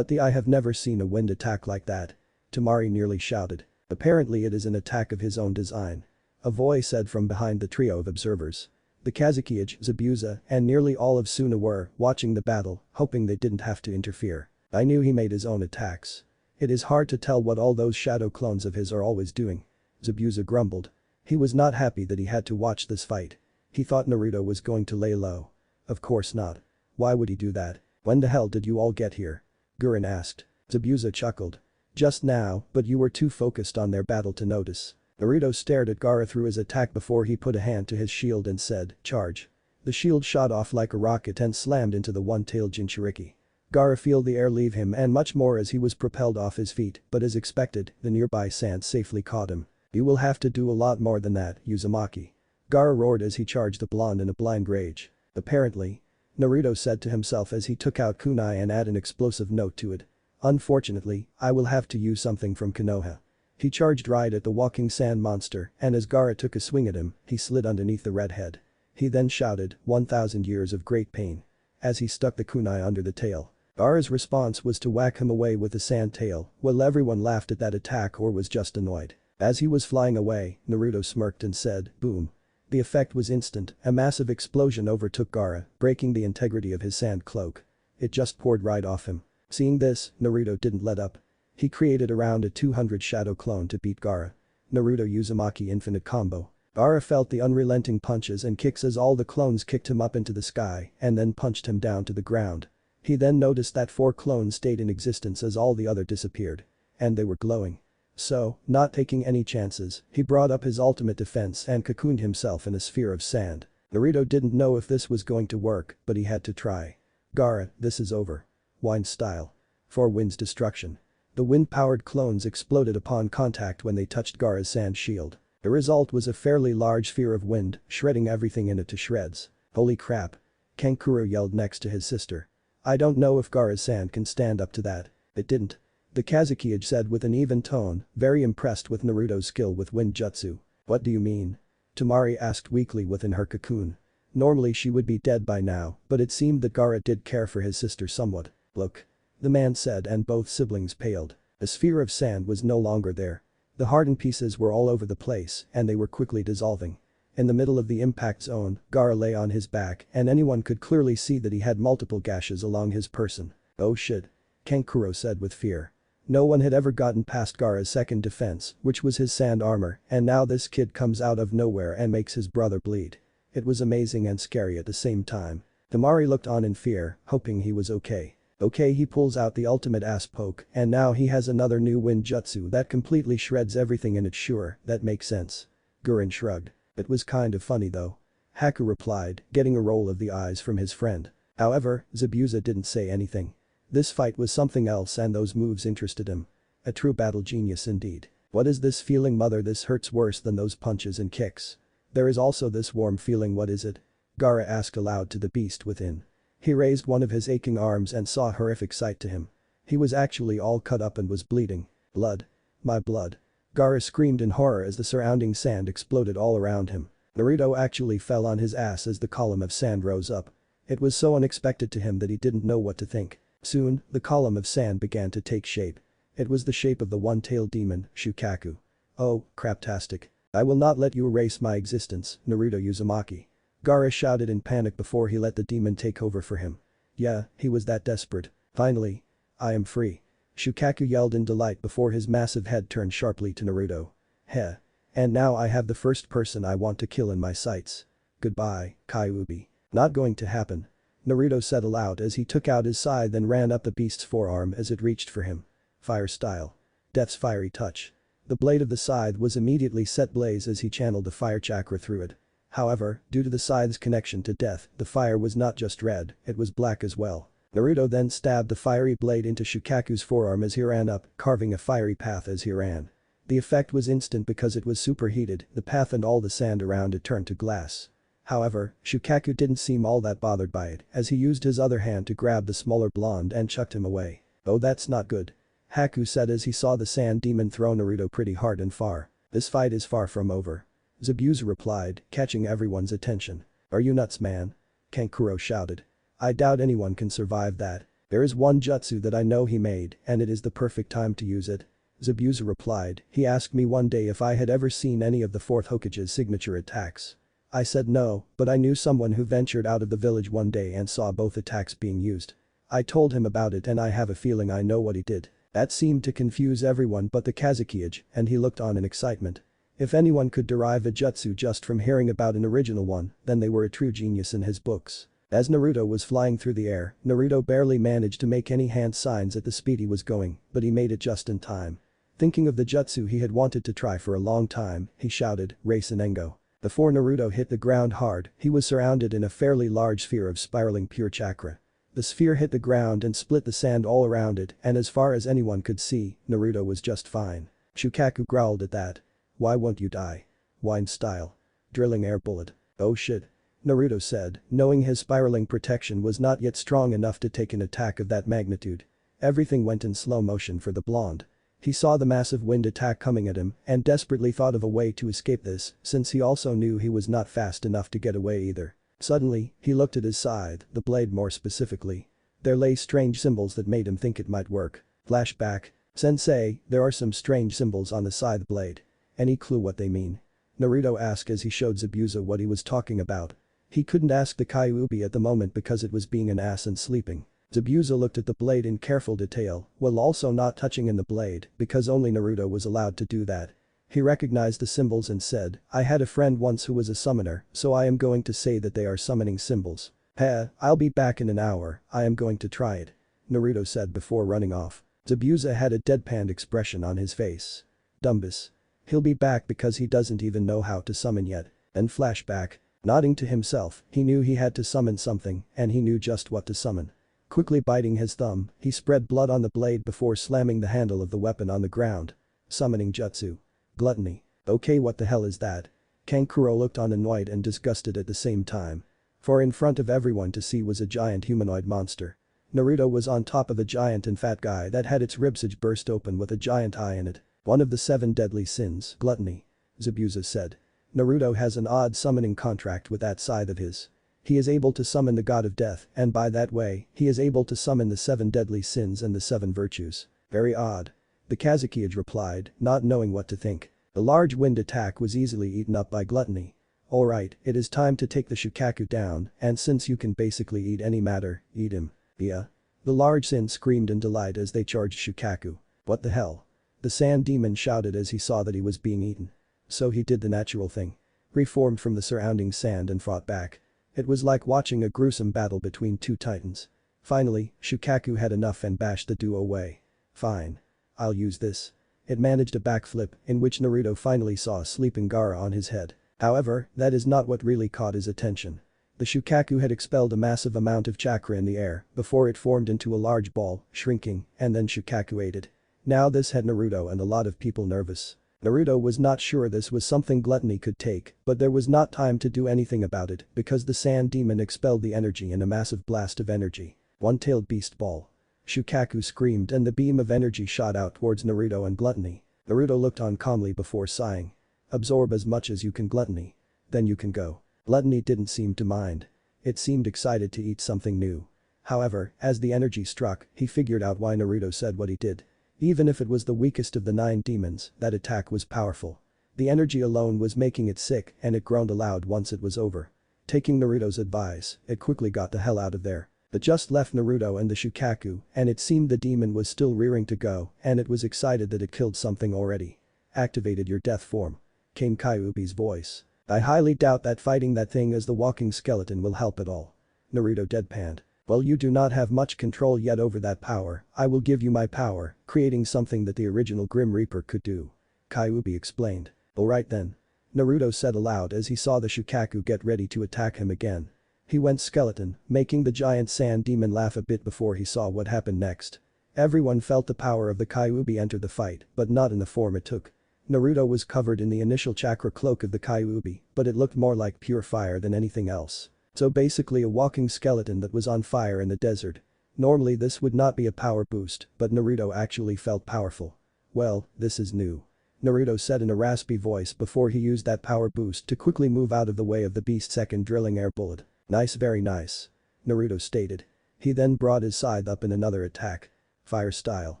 I have never seen a wind attack like that. Temari nearly shouted. Apparently it is an attack of his own design. A voice said from behind the trio of observers. The Kazekage, Zabuza, and nearly all of Suna were watching the battle, hoping they didn't have to interfere. I knew he made his own attacks. It is hard to tell what all those shadow clones of his are always doing. Zabuza grumbled. He was not happy that he had to watch this fight. He thought Naruto was going to lay low. Of course not. Why would he do that? When the hell did you all get here? Gurren asked. Zabuza chuckled. Just now, but you were too focused on their battle to notice. Naruto stared at Gaara through his attack before he put a hand to his shield and said, charge. The shield shot off like a rocket and slammed into the one-tailed Jinchuriki. Gaara felt the air leave him and much more as he was propelled off his feet, but as expected, the nearby sand safely caught him. You will have to do a lot more than that, Uzumaki. Gaara roared as he charged the blonde in a blind rage. Apparently. Naruto said to himself as he took out kunai and added an explosive note to it. Unfortunately, I will have to use something from Konoha. He charged right at the walking sand monster and as Gaara took a swing at him, he slid underneath the red head. He then shouted, 1,000 years of great pain. As he stuck the kunai under the tail. Gaara's response was to whack him away with the sand tail, while everyone laughed at that attack or was just annoyed. As he was flying away, Naruto smirked and said, boom. The effect was instant, a massive explosion overtook Gaara, breaking the integrity of his sand cloak. It just poured right off him. Seeing this, Naruto didn't let up. He created around a 200 shadow clone to beat Gaara. Naruto Uzumaki infinite combo. Gaara felt the unrelenting punches and kicks as all the clones kicked him up into the sky and then punched him down to the ground. He then noticed that 4 clones stayed in existence as all the other disappeared. And they were glowing. So, not taking any chances, he brought up his ultimate defense and cocooned himself in a sphere of sand. Naruto didn't know if this was going to work, but he had to try. Gaara, this is over. Wind style. 4 winds destruction. The wind-powered clones exploded upon contact when they touched Gaara's sand shield. The result was a fairly large sphere of wind, shredding everything in it to shreds. Holy crap. Kankuro yelled next to his sister. I don't know if Gaara's sand can stand up to that. It didn't. The Kazekage said with an even tone, very impressed with Naruto's skill with wind jutsu. What do you mean? Temari asked weakly within her cocoon. Normally she would be dead by now, but it seemed that Gaara did care for his sister somewhat. Look. The man said and both siblings paled. A sphere of sand was no longer there. The hardened pieces were all over the place and they were quickly dissolving. In the middle of the impact zone, Gaara lay on his back and anyone could clearly see that he had multiple gashes along his person. Oh shit. Kankuro said with fear. No one had ever gotten past Gaara's second defense, which was his sand armor, and now this kid comes out of nowhere and makes his brother bleed. It was amazing and scary at the same time. Temari looked on in fear, hoping he was okay. Okay, he pulls out the ultimate ass poke and now he has another new wind jutsu that completely shreds everything in it. Sure, that makes sense. Gurren shrugged. It was kind of funny though. Haku replied, getting a roll of the eyes from his friend. However, Zabuza didn't say anything. This fight was something else and those moves interested him. A true battle genius indeed. What is this feeling, mother? This hurts worse than those punches and kicks. There is also this warm feeling. What is it? Gaara asked aloud to the beast within. He raised one of his aching arms and saw a horrific sight to him. He was actually all cut up and was bleeding. Blood. My blood. Gaara screamed in horror as the surrounding sand exploded all around him. Naruto actually fell on his ass as the column of sand rose up. It was so unexpected to him that he didn't know what to think. Soon, the column of sand began to take shape. It was the shape of the one-tailed demon, Shukaku. Oh, craptastic. I will not let you erase my existence, Naruto Uzumaki. Gaara shouted in panic before he let the demon take over for him. Yeah, he was that desperate. Finally. I am free. Shukaku yelled in delight before his massive head turned sharply to Naruto. Heh. And now I have the first person I want to kill in my sights. Goodbye, Kyuubi. Not going to happen. Naruto said aloud as he took out his scythe and ran up the beast's forearm as it reached for him. Fire style. Death's fiery touch. The blade of the scythe was immediately set blaze as he channeled the fire chakra through it. However, due to the scythe's connection to death, the fire was not just red, it was black as well. Naruto then stabbed the fiery blade into Shukaku's forearm as he ran up, carving a fiery path as he ran. The effect was instant because it was superheated, the path and all the sand around it turned to glass. However, Shukaku didn't seem all that bothered by it as he used his other hand to grab the smaller blonde and chucked him away. Oh, that's not good. Haku said as he saw the sand demon throw Naruto pretty hard and far. This fight is far from over. Zabuza replied, catching everyone's attention. Are you nuts, man? Kankuro shouted. I doubt anyone can survive that. There is one jutsu that I know he made and it is the perfect time to use it. Zabuza replied, he asked me one day if I had ever seen any of the 4th Hokage's signature attacks. I said no, but I knew someone who ventured out of the village one day and saw both attacks being used. I told him about it and I have a feeling I know what he did. That seemed to confuse everyone but the Kazekage, and he looked on in excitement. If anyone could derive a jutsu just from hearing about an original one, then they were a true genius in his books. As Naruto was flying through the air, Naruto barely managed to make any hand signs at the speed he was going, but he made it just in time. Thinking of the jutsu he had wanted to try for a long time, he shouted, Rasenengo. Before Naruto hit the ground hard, he was surrounded in a fairly large sphere of spiraling pure chakra. The sphere hit the ground and split the sand all around it, and as far as anyone could see, Naruto was just fine. Shukaku growled at that. Why won't you die? Wine style. Drilling air bullet. Oh shit. Naruto said, knowing his spiraling protection was not yet strong enough to take an attack of that magnitude. Everything went in slow motion for the blonde. He saw the massive wind attack coming at him and desperately thought of a way to escape this, since he also knew he was not fast enough to get away either. Suddenly, he looked at his scythe, the blade more specifically. There lay strange symbols that made him think it might work. Flashback. Sensei, there are some strange symbols on the scythe blade. Any clue what they mean? Naruto asked as he showed Zabuza what he was talking about. He couldn't ask the Kyuubi at the moment because it was being an ass and sleeping. Zabuza looked at the blade in careful detail, while also not touching in the blade because only Naruto was allowed to do that. He recognized the symbols and said, I had a friend once who was a summoner, so I am going to say that they are summoning symbols. Heh, I'll be back in an hour, I am going to try it. Naruto said before running off. Zabuza had a deadpan expression on his face. Dumbus. He'll be back because he doesn't even know how to summon yet. And flashback. Nodding to himself, he knew he had to summon something, and he knew just what to summon. Quickly biting his thumb, he spread blood on the blade before slamming the handle of the weapon on the ground. Summoning jutsu. Gluttony. Okay, what the hell is that? Kankuro looked on annoyed and disgusted at the same time. For in front of everyone to see was a giant humanoid monster. Naruto was on top of a giant and fat guy that had its ribsage burst open with a giant eye in it. One of the 7 deadly sins, gluttony. Zabuza said. Naruto has an odd summoning contract with that scythe of his. He is able to summon the god of death and by that way, he is able to summon the 7 deadly sins and the 7 virtues. Very odd. The Kazekage replied, not knowing what to think. The large wind attack was easily eaten up by gluttony. Alright, it is time to take the Shukaku down, and since you can basically eat any matter, eat him. Yeah. The large sin screamed in delight as they charged Shukaku. What the hell? The sand demon shouted as he saw that he was being eaten. So he did the natural thing. Reformed from the surrounding sand and fought back. It was like watching a gruesome battle between 2 titans. Finally, Shukaku had enough and bashed the duo away. Fine. I'll use this. It managed a backflip in which Naruto finally saw a sleeping Gaara on his head. However, that is not what really caught his attention. The Shukaku had expelled a massive amount of chakra in the air before it formed into a large ball, shrinking, and then Shukaku ate it. Now this had Naruto and a lot of people nervous. Naruto was not sure this was something gluttony could take, but there was not time to do anything about it because the sand demon expelled the energy in a massive blast of energy. One-tailed beast ball. Shukaku screamed and the beam of energy shot out towards Naruto and Gluttony. Naruto looked on calmly before sighing. Absorb as much as you can, Gluttony. Then you can go. Gluttony didn't seem to mind. It seemed excited to eat something new. However, as the energy struck, he figured out why Naruto said what he did. Even if it was the weakest of the 9 demons, that attack was powerful. The energy alone was making it sick and it groaned aloud once it was over. Taking Naruto's advice, it quickly got the hell out of there. It just left Naruto and the Shukaku, and it seemed the demon was still rearing to go, and it was excited that it killed something already. Activated your death form. Came Kyuubi's voice. I highly doubt that fighting that thing as the walking skeleton will help at all. Naruto deadpanned. Well, you do not have much control yet over that power, I will give you my power, creating something that the original Grim Reaper could do. Kyuubi explained. Alright then. Naruto said aloud as he saw the Shukaku get ready to attack him again. He went skeleton, making the giant sand demon laugh a bit before he saw what happened next. Everyone felt the power of the Kyuubi enter the fight, but not in the form it took. Naruto was covered in the initial chakra cloak of the Kyuubi, but it looked more like pure fire than anything else. So basically a walking skeleton that was on fire in the desert. Normally this would not be a power boost, but Naruto actually felt powerful. Well, this is new. Naruto said in a raspy voice before he used that power boost to quickly move out of the way of the beast's second drilling air bullet. Nice, very nice. Naruto stated. He then brought his scythe up in another attack. Fire style.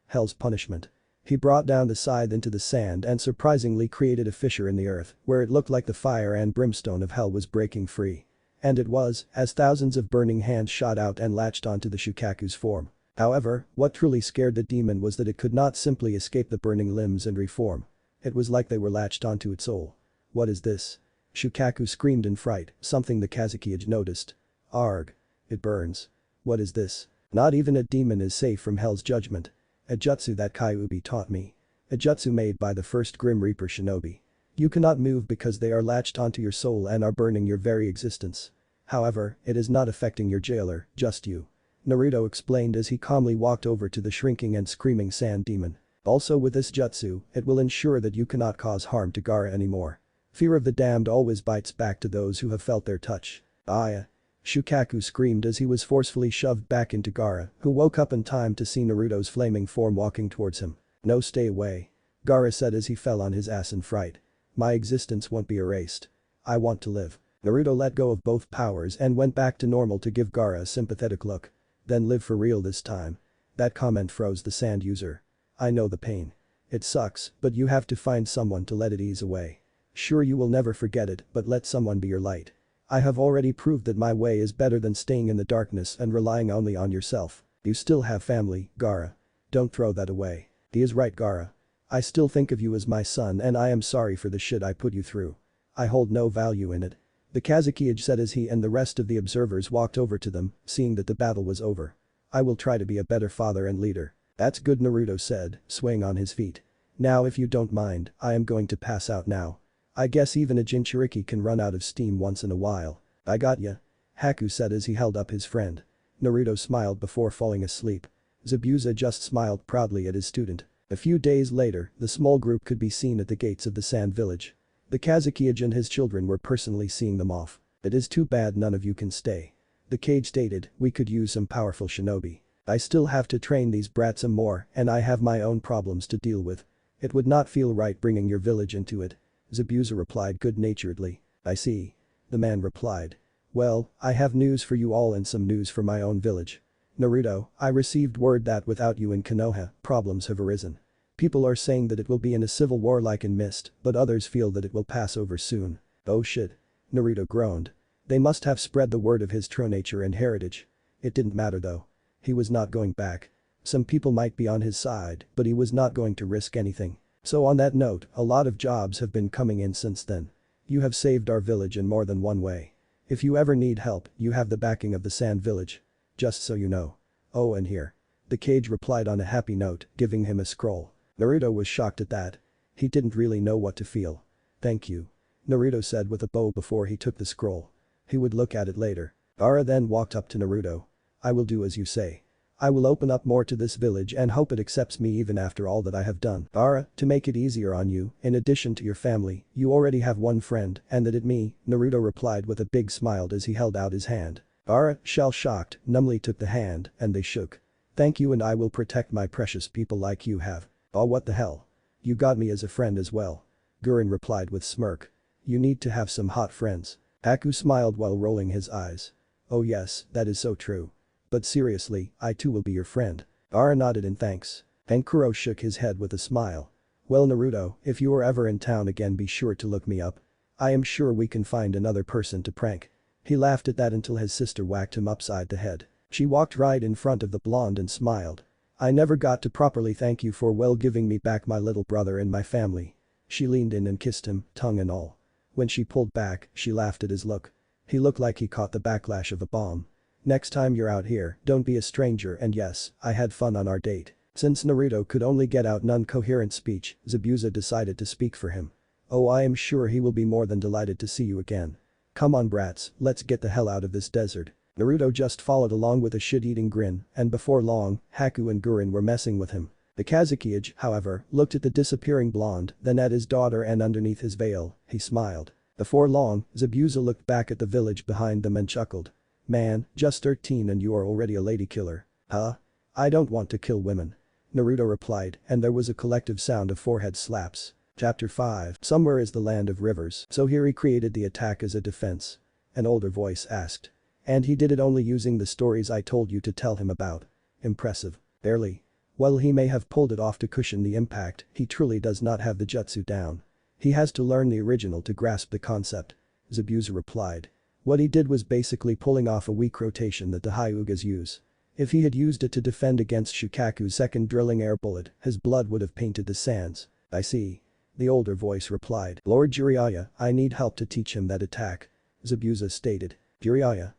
Hell's punishment. He brought down the scythe into the sand and surprisingly created a fissure in the earth where it looked like the fire and brimstone of hell was breaking free. And it was, as thousands of burning hands shot out and latched onto the Shukaku's form. However, what truly scared the demon was that it could not simply escape the burning limbs and reform. It was like they were latched onto its soul. What is this? Shukaku screamed in fright, something the Kazekage noticed. Arg. It burns. What is this? Not even a demon is safe from hell's judgment. A jutsu that Kyuubi taught me. A jutsu made by the first Grim Reaper shinobi. You cannot move because they are latched onto your soul and are burning your very existence. However, it is not affecting your jailer, just you. Naruto explained as he calmly walked over to the shrinking and screaming sand demon. Also with this jutsu, it will ensure that you cannot cause harm to Gaara anymore. Fear of the damned always bites back to those who have felt their touch. Aya. Shukaku screamed as he was forcefully shoved back into Gaara, who woke up in time to see Naruto's flaming form walking towards him. No, stay away. Gaara said as he fell on his ass in fright. My existence won't be erased. I want to live. Naruto let go of both powers and went back to normal to give Gaara a sympathetic look. Then live for real this time. That comment froze the sand user. I know the pain. It sucks, but you have to find someone to let it ease away. Sure, you will never forget it, but let someone be your light. I have already proved that my way is better than staying in the darkness and relying only on yourself. You still have family, Gaara. Don't throw that away. He is right, Gaara. I still think of you as my son and I am sorry for the shit I put you through. I hold no value in it. The Kazekage said as he and the rest of the observers walked over to them, seeing that the battle was over. I will try to be a better father and leader. That's good, Naruto said, swaying on his feet. Now if you don't mind, I am going to pass out now. I guess even a Jinchuriki can run out of steam once in a while. I got ya. Haku said as he held up his friend. Naruto smiled before falling asleep. Zabuza just smiled proudly at his student. A few days later, the small group could be seen at the gates of the sand village. The Kazekage and his children were personally seeing them off. It is too bad none of you can stay. The Kage stated, we could use some powerful shinobi. I still have to train these brats some more and I have my own problems to deal with. It would not feel right bringing your village into it. Zabuza replied good-naturedly. I see. The man replied. Well, I have news for you all and some news for my own village. Naruto, I received word that without you in Konoha, problems have arisen. People are saying that it will be in a civil war like in Mist, but others feel that it will pass over soon. Oh shit. Naruto groaned. They must have spread the word of his true nature and heritage. It didn't matter though. He was not going back. Some people might be on his side, but he was not going to risk anything. So on that note, a lot of jobs have been coming in since then. You have saved our village in more than one way. If you ever need help, you have the backing of the Sand Village. Just so you know. Oh, and here. The Kage replied on a happy note, giving him a scroll. Naruto was shocked at that. He didn't really know what to feel. Thank you. Naruto said with a bow before he took the scroll. He would look at it later. Gaara then walked up to Naruto. I will do as you say. I will open up more to this village and hope it accepts me even after all that I have done. Ara, to make it easier on you, in addition to your family, you already have one friend, and that it me," Naruto replied with a big smile as he held out his hand. Ara, shell-shocked, numbly took the hand, and they shook. "Thank you, and I will protect my precious people like you have." "Oh, what the hell? You got me as a friend as well." Gurren replied with smirk. "You need to have some hot friends." Haku smiled while rolling his eyes. "Oh yes, that is so true. But seriously, I too will be your friend." Ara nodded in thanks. And Kuro shook his head with a smile. "Well Naruto, if you are ever in town again be sure to look me up. I am sure we can find another person to prank." He laughed at that until his sister whacked him upside the head. She walked right in front of the blonde and smiled. "I never got to properly thank you for well giving me back my little brother and my family." She leaned in and kissed him, tongue and all. When she pulled back, she laughed at his look. He looked like he caught the backlash of a bomb. "Next time you're out here, don't be a stranger, and yes, I had fun on our date." Since Naruto could only get out non-coherent speech, Zabuza decided to speak for him. "Oh, I am sure he will be more than delighted to see you again. Come on brats, let's get the hell out of this desert." Naruto just followed along with a shit-eating grin, and before long, Haku and Gurren were messing with him. The Kazekage, however, looked at the disappearing blonde, then at his daughter and underneath his veil, he smiled. Before long, Zabuza looked back at the village behind them and chuckled. "Man, just 13 and you are already a lady killer. Huh? I don't want to kill women." Naruto replied, and there was a collective sound of forehead slaps. Chapter 5. Somewhere is the land of rivers, so here he created the attack as a defense. An older voice asked. "And he did it only using the stories I told you to tell him about." Impressive. Barely. While he may have pulled it off to cushion the impact, he truly does not have the jutsu down. He has to learn the original to grasp the concept. Zabuza replied. What he did was basically pulling off a weak rotation that the Hyugas use. If he had used it to defend against Shukaku's second drilling air bullet, his blood would have painted the sands. "I see." The older voice replied. "Lord Jiraiya, I need help to teach him that attack." Zabuza stated. Jiraiya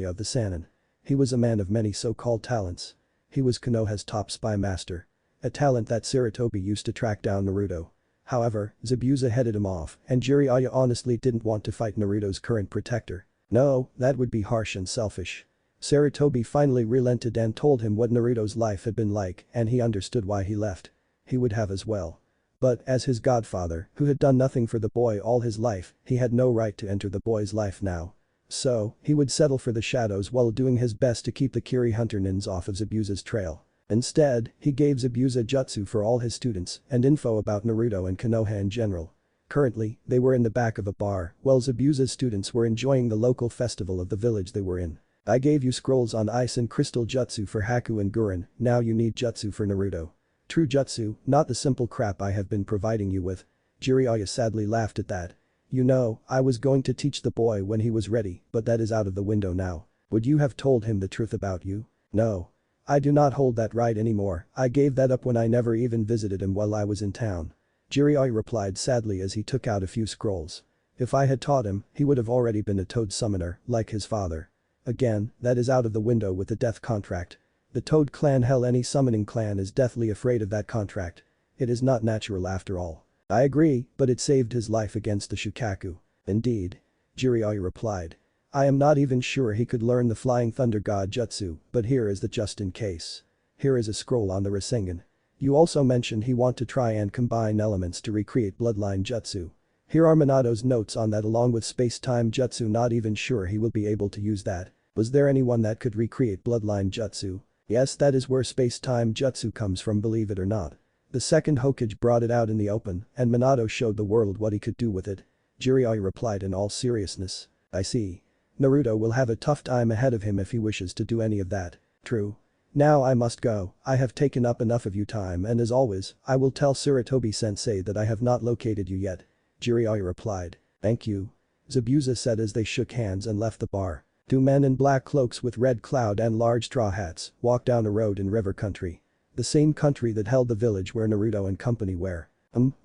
of the Sannin. He was a man of many so-called talents. He was Konoha's top spy master. A talent that Sarutobi used to track down Naruto. However, Zabuza headed him off, and Jiraiya honestly didn't want to fight Naruto's current protector. No, that would be harsh and selfish. Sarutobi finally relented and told him what Naruto's life had been like, and he understood why he left. He would have as well. But as his godfather, who had done nothing for the boy all his life, he had no right to enter the boy's life now. So, he would settle for the shadows while doing his best to keep the Kiri hunter nins off of Zabuza's trail. Instead, he gave Zabuza jutsu for all his students and info about Naruto and Konoha in general. Currently, they were in the back of a bar, while Zabuza's students were enjoying the local festival of the village they were in. I gave you scrolls on ice and crystal jutsu for Haku and Gurren, now you need jutsu for Naruto. True jutsu, not the simple crap I have been providing you with. Jiraiya sadly laughed at that. You know, I was going to teach the boy when he was ready, but that is out of the window now. Would you have told him the truth about you? No. I do not hold that right anymore, I gave that up when I never even visited him while I was in town. Jiraiya replied sadly as he took out a few scrolls. If I had taught him, he would have already been a Toad summoner, like his father. Again, that is out of the window with the death contract. The Toad clan hell any summoning clan is deathly afraid of that contract. It is not natural after all. I agree, but it saved his life against the Shukaku. Indeed. Jiraiya replied. I am not even sure he could learn the Flying Thunder God jutsu, but here is the just in case. Here is a scroll on the Rasengan. You also mentioned he want to try and combine elements to recreate bloodline jutsu. Here are Minato's notes on that along with space-time jutsu, not even sure he will be able to use that. Was there anyone that could recreate bloodline jutsu? Yes, that is where space-time jutsu comes from, believe it or not. The second Hokage brought it out in the open, and Minato showed the world what he could do with it. Jiraiya replied in all seriousness. I see. Naruto will have a tough time ahead of him if he wishes to do any of that. True. Now I must go, I have taken up enough of your time and as always, I will tell Sarutobi-sensei that I have not located you yet. Jiraiya replied. Thank you. Zabuza said as they shook hands and left the bar. Two men in black cloaks with red cloud and large straw hats walked down a road in river country. The same country that held the village where Naruto and company were.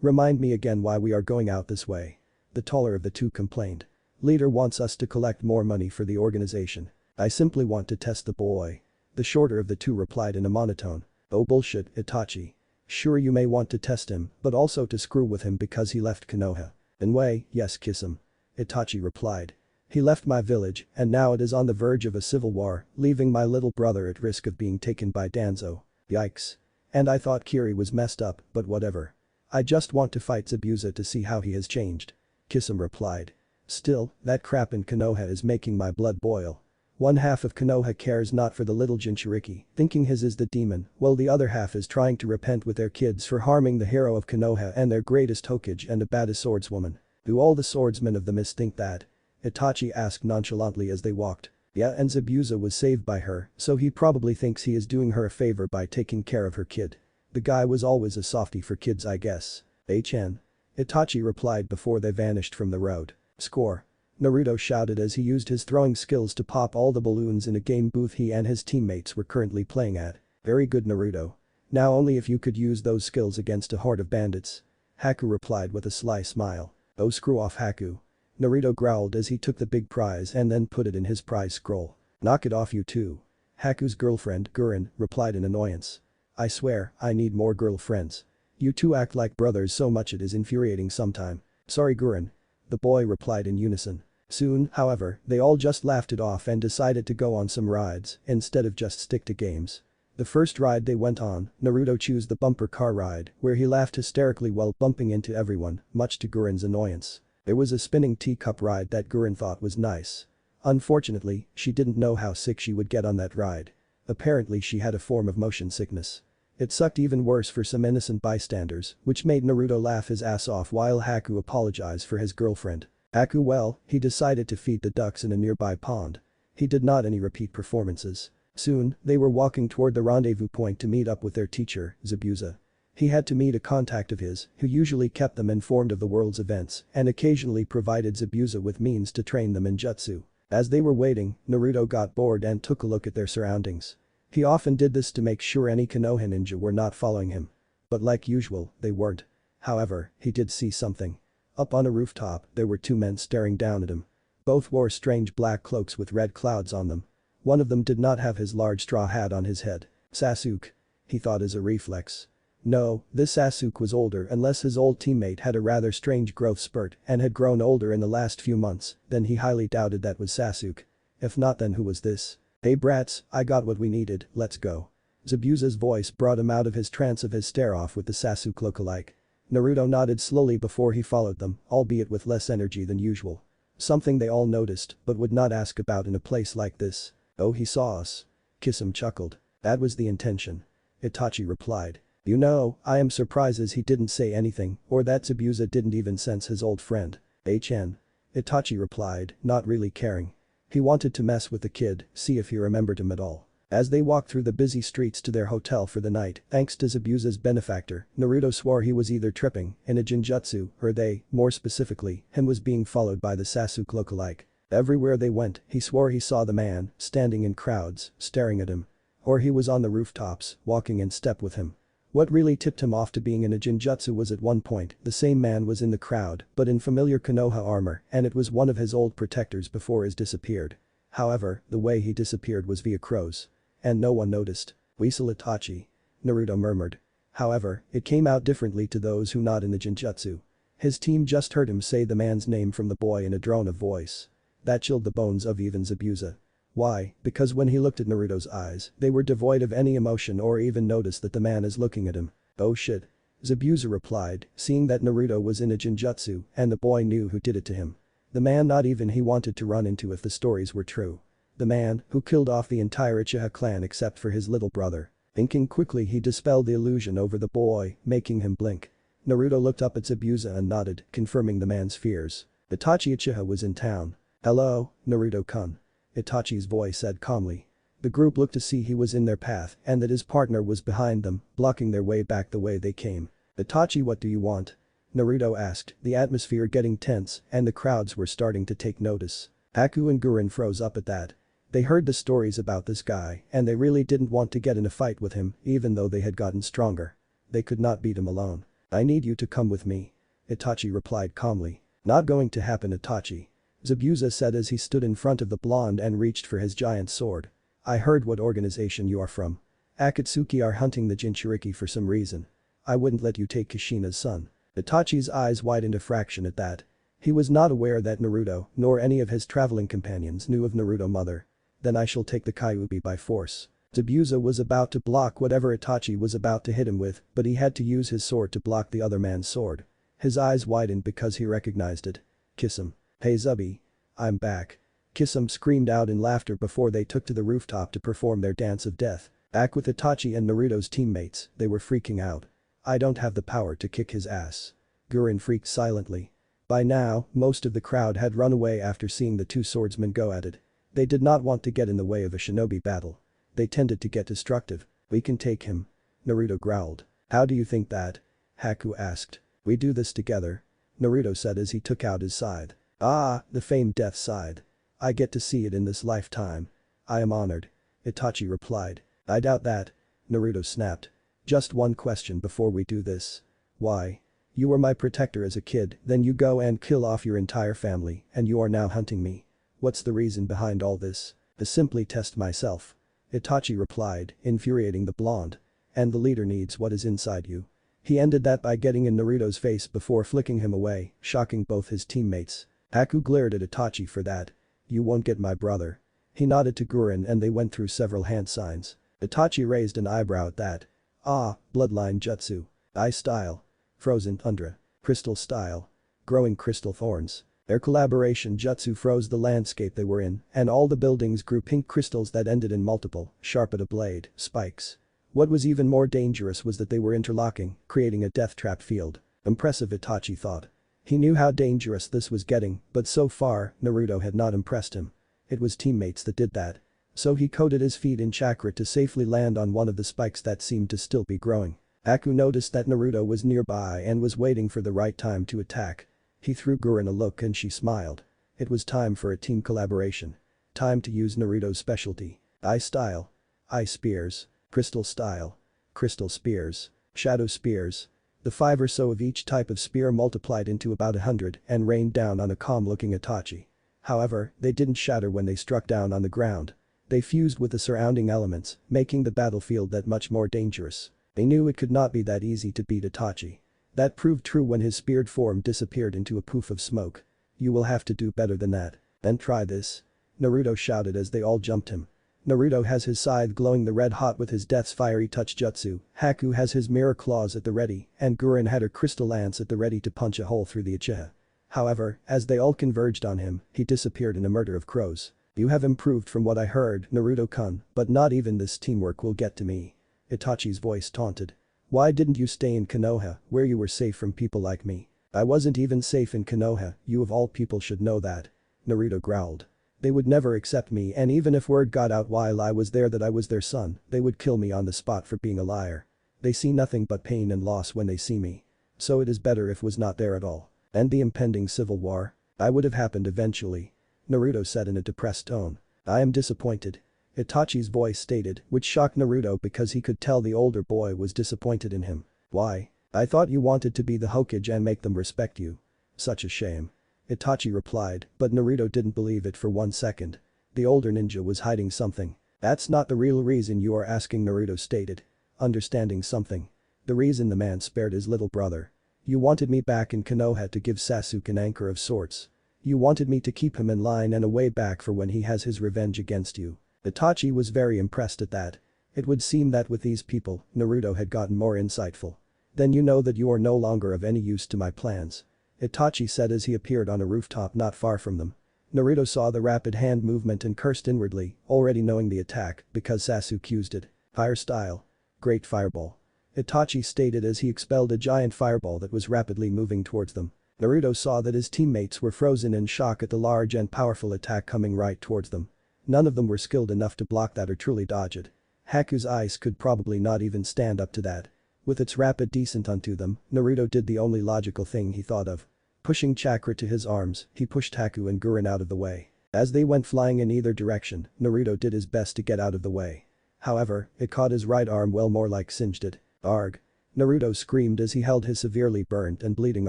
Remind me again why we are going out this way. The taller of the two complained. Leader wants us to collect more money for the organization. I simply want to test the boy. The shorter of the two replied in a monotone. Oh bullshit, Itachi. Sure you may want to test him, but also to screw with him because he left Konoha. In way, yes, kiss him. Itachi replied. He left my village and now it is on the verge of a civil war, leaving my little brother at risk of being taken by Danzo. Yikes. And I thought Kiri was messed up, but whatever. I just want to fight Zabuza to see how he has changed. Kisame replied. Still, that crap in Konoha is making my blood boil. One half of Konoha cares not for the little Jinchuriki, thinking his is the demon, while the other half is trying to repent with their kids for harming the hero of Konoha and their greatest Hokage and the baddest swordswoman. Do all the swordsmen of the mist think that? Itachi asked nonchalantly as they walked. Yeah, and Zabuza was saved by her, so he probably thinks he is doing her a favor by taking care of her kid. The guy was always a softie for kids I guess. HN. Itachi replied before they vanished from the road. Score. Naruto shouted as he used his throwing skills to pop all the balloons in a game booth he and his teammates were currently playing at. Very good Naruto. Now only if you could use those skills against a horde of bandits. Haku replied with a sly smile. Oh screw off Haku. Naruto growled as he took the big prize and then put it in his prize scroll. Knock it off you too. Haku's girlfriend, Gurin, replied in annoyance. I swear, I need more girlfriends. You two act like brothers so much it is infuriating sometime. Sorry Gurin. The boy replied in unison. Soon, however, they all just laughed it off and decided to go on some rides instead of just stick to games. The first ride they went on, Naruto chose the bumper car ride, where he laughed hysterically while bumping into everyone, much to Gurin's annoyance. There was a spinning teacup ride that Gurin thought was nice. Unfortunately, she didn't know how sick she would get on that ride. Apparently she had a form of motion sickness. It sucked even worse for some innocent bystanders, which made Naruto laugh his ass off while Haku apologized for his girlfriend. Haku well, he decided to feed the ducks in a nearby pond. He did not any repeat performances. Soon, they were walking toward the rendezvous point to meet up with their teacher, Zabuza. He had to meet a contact of his, who usually kept them informed of the world's events and occasionally provided Zabuza with means to train them in jutsu. As they were waiting, Naruto got bored and took a look at their surroundings. He often did this to make sure any Konoha ninja were not following him. But like usual, they weren't. However, he did see something. Up on a rooftop, there were two men staring down at him. Both wore strange black cloaks with red clouds on them. One of them did not have his large straw hat on his head. Sasuke. He thought as a reflex. No, this Sasuke was older unless his old teammate had a rather strange growth spurt and had grown older in the last few months, then he highly doubted that was Sasuke. If not then who was this? Hey brats, I got what we needed, let's go. Zabuza's voice brought him out of his trance of his stare-off with the Sasuke look-alike. Naruto nodded slowly before he followed them, albeit with less energy than usual. Something they all noticed but would not ask about in a place like this. Oh he saw us. Kisame chuckled. That was the intention. Itachi replied. You know, I am surprised as he didn't say anything or that Zabuza didn't even sense his old friend. HN. Itachi replied, not really caring. He wanted to mess with the kid, see if he remembered him at all. As they walked through the busy streets to their hotel for the night, thanks to Zabuza's benefactor, Naruto swore he was either tripping in a genjutsu or they, more specifically, him was being followed by the Sasuke look-alike. Everywhere they went, he swore he saw the man, standing in crowds, staring at him. Or he was on the rooftops, walking in step with him. What really tipped him off to being in a genjutsu was at one point, the same man was in the crowd, but in familiar Konoha armor, and it was one of his old protectors before his disappeared. However, the way he disappeared was via crows. And no one noticed. Weasel Itachi. Naruto murmured. However, it came out differently to those who not in the genjutsu. His team just heard him say the man's name from the boy in a drone of voice. That chilled the bones of even Zabuza. Why? Because when he looked at Naruto's eyes, they were devoid of any emotion or even noticed that the man is looking at him. Oh shit. Zabuza replied, seeing that Naruto was in a genjutsu and the boy knew who did it to him. The man not even he wanted to run into if the stories were true. The man who killed off the entire Uchiha clan except for his little brother. Thinking quickly he dispelled the illusion over the boy, making him blink. Naruto looked up at Zabuza and nodded, confirming the man's fears. Itachi Uchiha was in town. Hello, Naruto-kun. Itachi's voice said calmly. The group looked to see he was in their path and that his partner was behind them, blocking their way back the way they came. Itachi, what do you want? Naruto asked, the atmosphere getting tense and the crowds were starting to take notice. Haku and Gurin froze up at that. They heard the stories about this guy and they really didn't want to get in a fight with him even though they had gotten stronger. They could not beat him alone. I need you to come with me. Itachi replied calmly. Not going to happen Itachi. Zabuza said as he stood in front of the blonde and reached for his giant sword. I heard what organization you are from. Akatsuki are hunting the Jinchuriki for some reason. I wouldn't let you take Kushina's son. Itachi's eyes widened a fraction at that. He was not aware that Naruto, nor any of his traveling companions knew of Naruto mother. Then I shall take the Kyuubi by force. Zabuza was about to block whatever Itachi was about to hit him with, but he had to use his sword to block the other man's sword. His eyes widened because he recognized it. Kiss him. Hey Zubby. I'm back. Kisum screamed out in laughter before they took to the rooftop to perform their dance of death. Back with Itachi and Naruto's teammates, they were freaking out. I don't have the power to kick his ass. Gurren freaked silently. By now, most of the crowd had run away after seeing the two swordsmen go at it. They did not want to get in the way of a shinobi battle. They tended to get destructive. We can take him. Naruto growled. How do you think that? Haku asked. We do this together. Naruto said as he took out his scythe. Ah, the famed death scythe. I get to see it in this lifetime. I am honored. Itachi replied. I doubt that. Naruto snapped. Just one question before we do this. Why? You were my protector as a kid, then you go and kill off your entire family, and you are now hunting me. What's the reason behind all this? To simply test myself. Itachi replied, infuriating the blonde. And the leader needs what is inside you. He ended that by getting in Naruto's face before flicking him away, shocking both his teammates. Haku glared at Itachi for that. You won't get my brother. He nodded to Gurren and they went through several hand signs. Itachi raised an eyebrow at that. Ah, bloodline jutsu. Ice style. Frozen tundra. Crystal style. Growing crystal thorns. Their collaboration jutsu froze the landscape they were in, and all the buildings grew pink crystals that ended in multiple, sharp at a blade, spikes. What was even more dangerous was that they were interlocking, creating a death trap field. Impressive, Itachi thought. He knew how dangerous this was getting, but so far, Naruto had not impressed him. It was teammates that did that. So he coated his feet in chakra to safely land on one of the spikes that seemed to still be growing. Haku noticed that Naruto was nearby and was waiting for the right time to attack. He threw Gurren a look and she smiled. It was time for a team collaboration. Time to use Naruto's specialty. Ice style. Ice spears. Crystal style. Crystal spears. Shadow spears. The 5 or so of each type of spear multiplied into about 100 and rained down on a calm-looking Itachi. However, they didn't shatter when they struck down on the ground. They fused with the surrounding elements, making the battlefield that much more dangerous. They knew it could not be that easy to beat Itachi. That proved true when his speared form disappeared into a poof of smoke. You will have to do better than that. Then try this. Naruto shouted as they all jumped him. Naruto has his scythe glowing the red hot with his death's fiery touch jutsu, Haku has his mirror claws at the ready, and Gurren had her crystal lance at the ready to punch a hole through the Uchiha. However, as they all converged on him, he disappeared in a murder of crows. You have improved from what I heard, Naruto-kun, but not even this teamwork will get to me. Itachi's voice taunted. Why didn't you stay in Konoha, where you were safe from people like me? I wasn't even safe in Konoha, you of all people should know that. Naruto growled. They would never accept me, and even if word got out while I was there that I was their son, they would kill me on the spot for being a liar. They see nothing but pain and loss when they see me. So it is better if was not there at all. And the impending civil war? I would have happened eventually. Naruto said in a depressed tone. I am disappointed. Itachi's voice stated, which shocked Naruto because he could tell the older boy was disappointed in him. Why? I thought you wanted to be the Hokage and make them respect you. Such a shame. Itachi replied, but Naruto didn't believe it for 1 second. The older ninja was hiding something. That's not the real reason you are asking, Naruto stated. Understanding something. The reason the man spared his little brother. You wanted me back in Konoha to give Sasuke an anchor of sorts. You wanted me to keep him in line and a way back for when he has his revenge against you. Itachi was very impressed at that. It would seem that with these people, Naruto had gotten more insightful. Then you know that you are no longer of any use to my plans. Itachi said as he appeared on a rooftop not far from them. Naruto saw the rapid hand movement and cursed inwardly, already knowing the attack because Sasuke used it. Fire style. Great fireball. Itachi stated as he expelled a giant fireball that was rapidly moving towards them. Naruto saw that his teammates were frozen in shock at the large and powerful attack coming right towards them. None of them were skilled enough to block that or truly dodge it. Haku's ice could probably not even stand up to that. With its rapid descent onto them, Naruto did the only logical thing he thought of. Pushing chakra to his arms, he pushed Haku and Gurren out of the way. As they went flying in either direction, Naruto did his best to get out of the way. However, it caught his right arm, well, more like singed it. Arg. Naruto screamed as he held his severely burnt and bleeding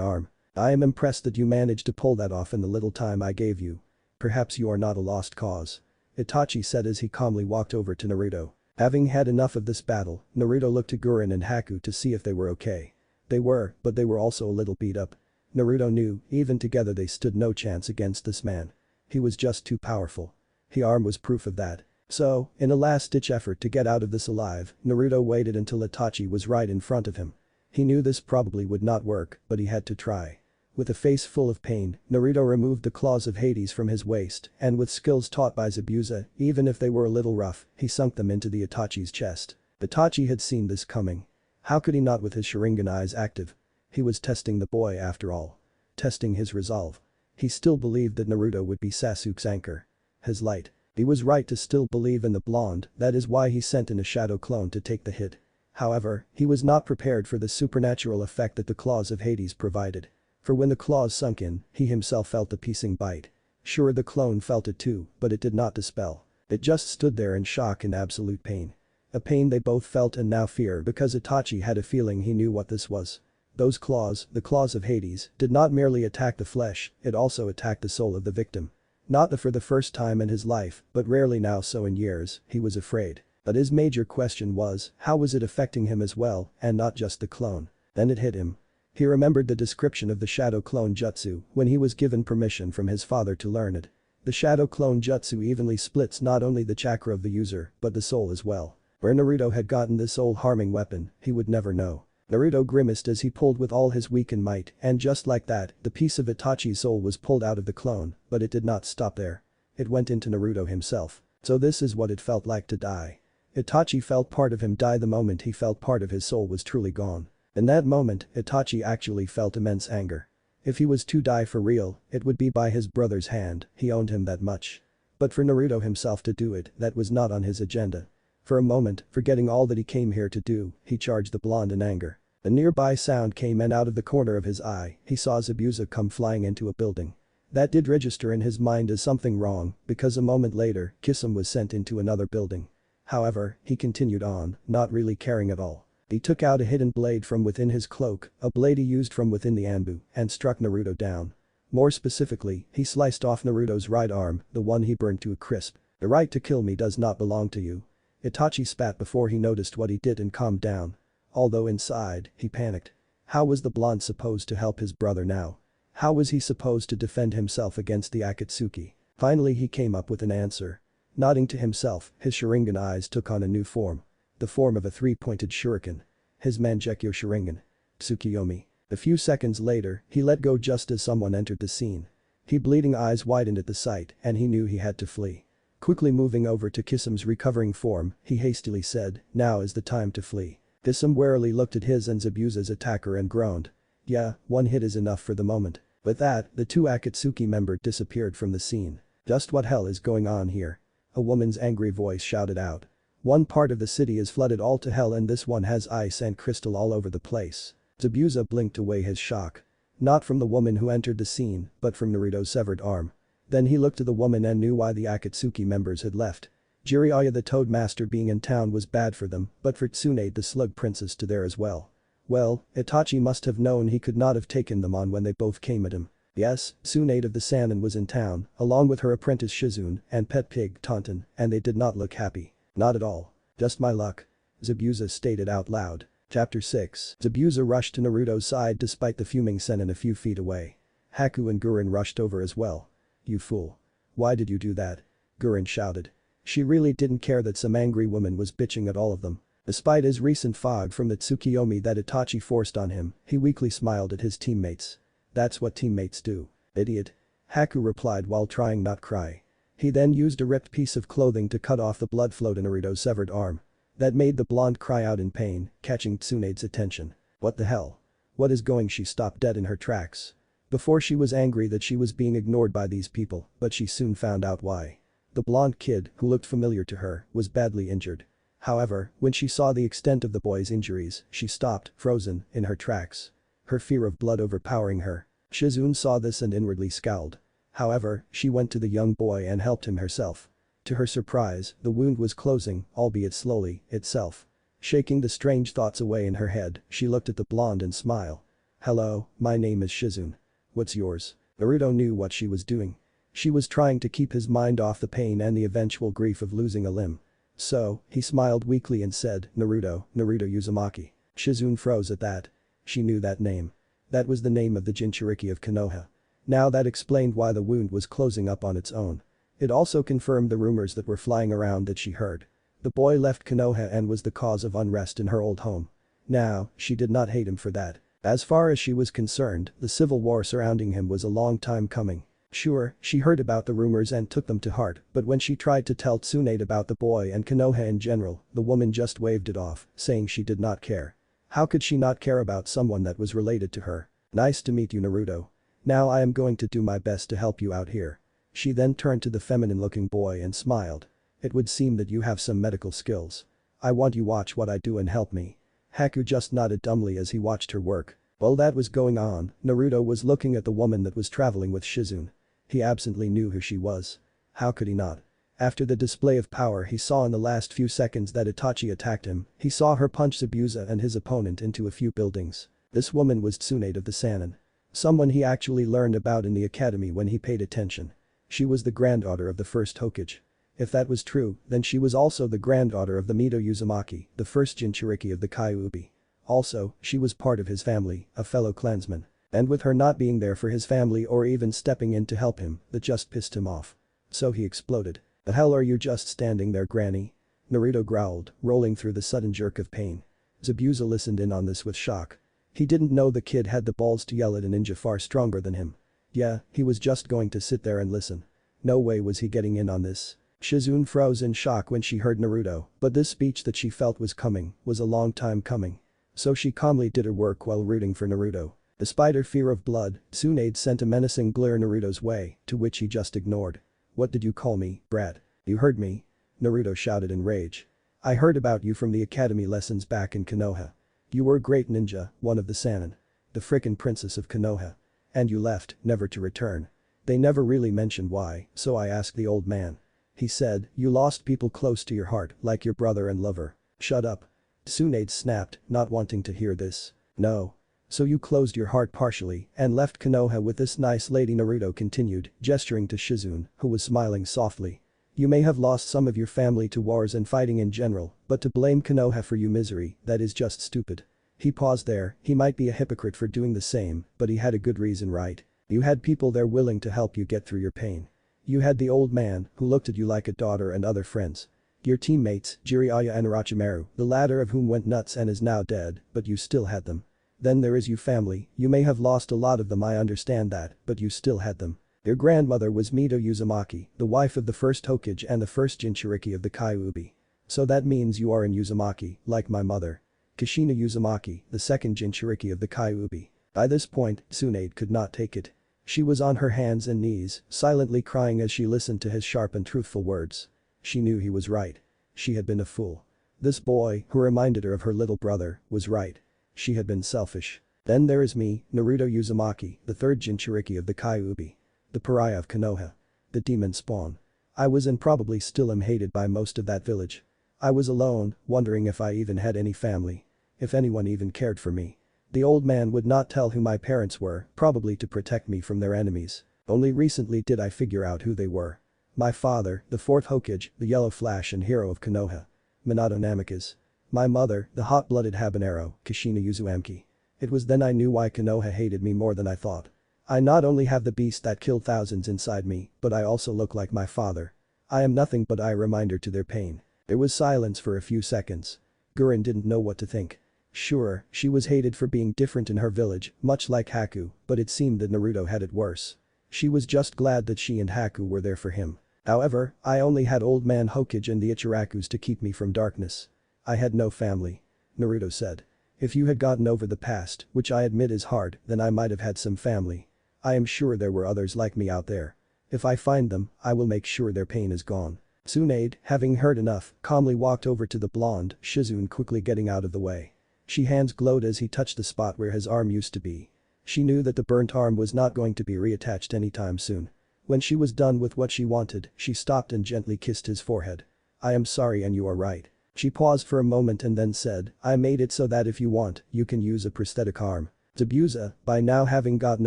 arm. I am impressed that you managed to pull that off in the little time I gave you. Perhaps you are not a lost cause. Itachi said as he calmly walked over to Naruto. Having had enough of this battle, Naruto looked to Gurren and Haku to see if they were okay. They were, but they were also a little beat up. Naruto knew, even together they stood no chance against this man. He was just too powerful. His arm was proof of that. So, in a last-ditch effort to get out of this alive, Naruto waited until Itachi was right in front of him. He knew this probably would not work, but he had to try. With a face full of pain, Naruto removed the claws of Hades from his waist, and with skills taught by Zabuza, even if they were a little rough, he sunk them into the Itachi's chest. Itachi had seen this coming. How could he not with his Sharingan eyes active? He was testing the boy after all. Testing his resolve. He still believed that Naruto would be Sasuke's anchor. His light. He was right to still believe in the blonde, that is why he sent in a shadow clone to take the hit. However, he was not prepared for the supernatural effect that the claws of Hades provided. For when the claws sunk in, he himself felt the piercing bite. Sure, the clone felt it too, but it did not dispel. It just stood there in shock and absolute pain. A pain they both felt and now fear because Itachi had a feeling he knew what this was. Those claws, the claws of Hades, did not merely attack the flesh, it also attacked the soul of the victim. Not for the first time in his life, but rarely now so in years, he was afraid. But his major question was, how was it affecting him as well, and not just the clone? Then it hit him. He remembered the description of the shadow clone jutsu when he was given permission from his father to learn it. The shadow clone jutsu evenly splits not only the chakra of the user, but the soul as well. Where Naruto had gotten this soul-harming weapon, he would never know. Naruto grimaced as he pulled with all his weakened might, and just like that, the piece of Itachi's soul was pulled out of the clone, but it did not stop there. It went into Naruto himself. So this is what it felt like to die. Itachi felt part of him die the moment he felt part of his soul was truly gone. In that moment, Itachi actually felt immense anger. If he was to die for real, it would be by his brother's hand, he owned him that much. But for Naruto himself to do it, that was not on his agenda. For a moment, forgetting all that he came here to do, he charged the blonde in anger. A nearby sound came and out of the corner of his eye, he saw Zabuza come flying into a building. That did register in his mind as something wrong, because a moment later, Kisame was sent into another building. However, he continued on, not really caring at all. He took out a hidden blade from within his cloak, a blade he used from within the Anbu, and struck Naruto down. More specifically, he sliced off Naruto's right arm, the one he burned to a crisp. The right to kill me does not belong to you. Itachi spat before he noticed what he did and calmed down. Although inside, he panicked. How was the blonde supposed to help his brother now? How was he supposed to defend himself against the Akatsuki? Finally he came up with an answer. Nodding to himself, his Sharingan eyes took on a new form. The form of a three-pointed shuriken. His Mangekyo Sharingan. Tsukiyomi. A few seconds later, he let go just as someone entered the scene. His bleeding eyes widened at the sight and he knew he had to flee. Quickly moving over to Kisame's recovering form, he hastily said, "Now is the time to flee." Kisame warily looked at his and Zabuza's attacker and groaned. Yeah, one hit is enough for the moment. With that, the two Akatsuki members disappeared from the scene. Just what hell is going on here? A woman's angry voice shouted out. One part of the city is flooded all to hell and this one has ice and crystal all over the place. Zabuza blinked away his shock. Not from the woman who entered the scene, but from Naruto's severed arm. Then he looked at the woman and knew why the Akatsuki members had left. Jiraiya the Toad Master being in town was bad for them, but for Tsunade the Slug Princess to there as well. Well, Itachi must have known he could not have taken them on when they both came at him. Yes, Tsunade of the Sannin was in town, along with her apprentice Shizune and pet pig Taunton, and they did not look happy. Not at all. Just my luck. Zabuza stated out loud. Chapter 6. Zabuza rushed to Naruto's side despite the fuming Sennin a few feet away. Haku and Gurren rushed over as well. You fool. Why did you do that? Gurren shouted. She really didn't care that some angry woman was bitching at all of them. Despite his recent fog from the Tsukiyomi that Itachi forced on him, he weakly smiled at his teammates. That's what teammates do. Idiot. Haku replied while trying not cry. He then used a ripped piece of clothing to cut off the blood flow to Naruto's severed arm. That made the blonde cry out in pain, catching Tsunade's attention. What the hell? What is going? She stopped dead in her tracks. Before she was angry that she was being ignored by these people, but she soon found out why. The blonde kid, who looked familiar to her, was badly injured. However, when she saw the extent of the boy's injuries, she stopped, frozen, in her tracks. Her fear of blood overpowering her. Shizune saw this and inwardly scowled. However, she went to the young boy and helped him herself. To her surprise, the wound was closing, albeit slowly, itself. Shaking the strange thoughts away in her head, she looked at the blonde and smiled. Hello, my name is Shizune. What's yours? Naruto knew what she was doing. She was trying to keep his mind off the pain and the eventual grief of losing a limb. So, he smiled weakly and said, Naruto Uzumaki. Shizune froze at that. She knew that name. That was the name of the Jinchuriki of Konoha. Now that explained why the wound was closing up on its own. It also confirmed the rumors that were flying around that she heard. The boy left Konoha and was the cause of unrest in her old home. Now, she did not hate him for that. As far as she was concerned, the civil war surrounding him was a long time coming. Sure, she heard about the rumors and took them to heart, but when she tried to tell Tsunade about the boy and Konoha in general, the woman just waved it off, saying she did not care. How could she not care about someone that was related to her? Nice to meet you, Naruto. Now I am going to do my best to help you out here. She then turned to the feminine-looking boy and smiled. It would seem that you have some medical skills. I want you watch what I do and help me. Haku just nodded dumbly as he watched her work. While that was going on, Naruto was looking at the woman that was traveling with Shizune. He absently knew who she was. How could he not? After the display of power he saw in the last few seconds that Itachi attacked him, he saw her punch Zabuza and his opponent into a few buildings. This woman was Tsunade of the Sannin. Someone he actually learned about in the academy when he paid attention. She was the granddaughter of the first Hokage. If that was true, then she was also the granddaughter of the Mito Uzumaki, the first Jinchuriki of the Kyuubi. Also, she was part of his family, a fellow clansman. And with her not being there for his family or even stepping in to help him, that just pissed him off. So he exploded. The hell are you just standing there, granny? Naruto growled, rolling through the sudden jerk of pain. Zabuza listened in on this with shock. He didn't know the kid had the balls to yell at a ninja far stronger than him. Yeah, he was just going to sit there and listen. No way was he getting in on this. Shizune froze in shock when she heard Naruto, but this speech that she felt was coming, was a long time coming. So she calmly did her work while rooting for Naruto. Despite her fear of blood, Tsunade sent a menacing glare Naruto's way, to which he just ignored. What did you call me, brat? You heard me? Naruto shouted in rage. I heard about you from the academy lessons back in Konoha. You were a great ninja, one of the Sannin. The frickin' princess of Konoha. And you left, never to return. They never really mentioned why, so I asked the old man. He said, you lost people close to your heart, like your brother and lover. Shut up. Tsunade snapped, not wanting to hear this. No. So you closed your heart partially and left Konoha with this nice lady, Naruto continued, gesturing to Shizune, who was smiling softly. You may have lost some of your family to wars and fighting in general, but to blame Konoha for your misery, that is just stupid. He paused there, he might be a hypocrite for doing the same, but he had a good reason, right? You had people there willing to help you get through your pain. You had the old man, who looked at you like a daughter, and other friends. Your teammates, Jiraiya and Orochimaru, the latter of whom went nuts and is now dead, but you still had them. Then there is you family, you may have lost a lot of them, I understand that, but you still had them. Your grandmother was Mito Uzumaki, the wife of the first Hokage and the first Jinchuriki of the Kyuubi. So that means you are in Uzumaki, like my mother. Kushina Uzumaki, the second Jinchuriki of the Kyuubi. By this point, Tsunade could not take it. She was on her hands and knees, silently crying as she listened to his sharp and truthful words. She knew he was right. She had been a fool. This boy, who reminded her of her little brother, was right. She had been selfish. Then there is me, Naruto Uzumaki, the third Jinchuriki of the Kyuubi. The pariah of Konoha. The demon spawn. I was and probably still am hated by most of that village. I was alone, wondering if I even had any family. If anyone even cared for me. The old man would not tell who my parents were, probably to protect me from their enemies. Only recently did I figure out who they were. My father, the fourth Hokage, the Yellow Flash and hero of Konoha. Minato Namikaze. My mother, the hot-blooded habanero, Kushina Uzumaki. It was then I knew why Konoha hated me more than I thought. I not only have the beast that killed thousands inside me, but I also look like my father. I am nothing but a reminder to their pain. There was silence for a few seconds. Gurren didn't know what to think. Sure, she was hated for being different in her village, much like Haku, but it seemed that Naruto had it worse. She was just glad that she and Haku were there for him. However, I only had Old Man Hokage and the Ichirakus to keep me from darkness. I had no family. Naruto said. If you had gotten over the past, which I admit is hard, then I might have had some family. I am sure there were others like me out there. If I find them, I will make sure their pain is gone. Tsunade, having heard enough, calmly walked over to the blonde, Shizune quickly getting out of the way. She hands glowed as he touched the spot where his arm used to be. She knew that the burnt arm was not going to be reattached anytime soon. When she was done with what she wanted, she stopped and gently kissed his forehead. I am sorry and you are right. She paused for a moment and then said, I made it so that if you want, you can use a prosthetic arm. Zabuza, by now having gotten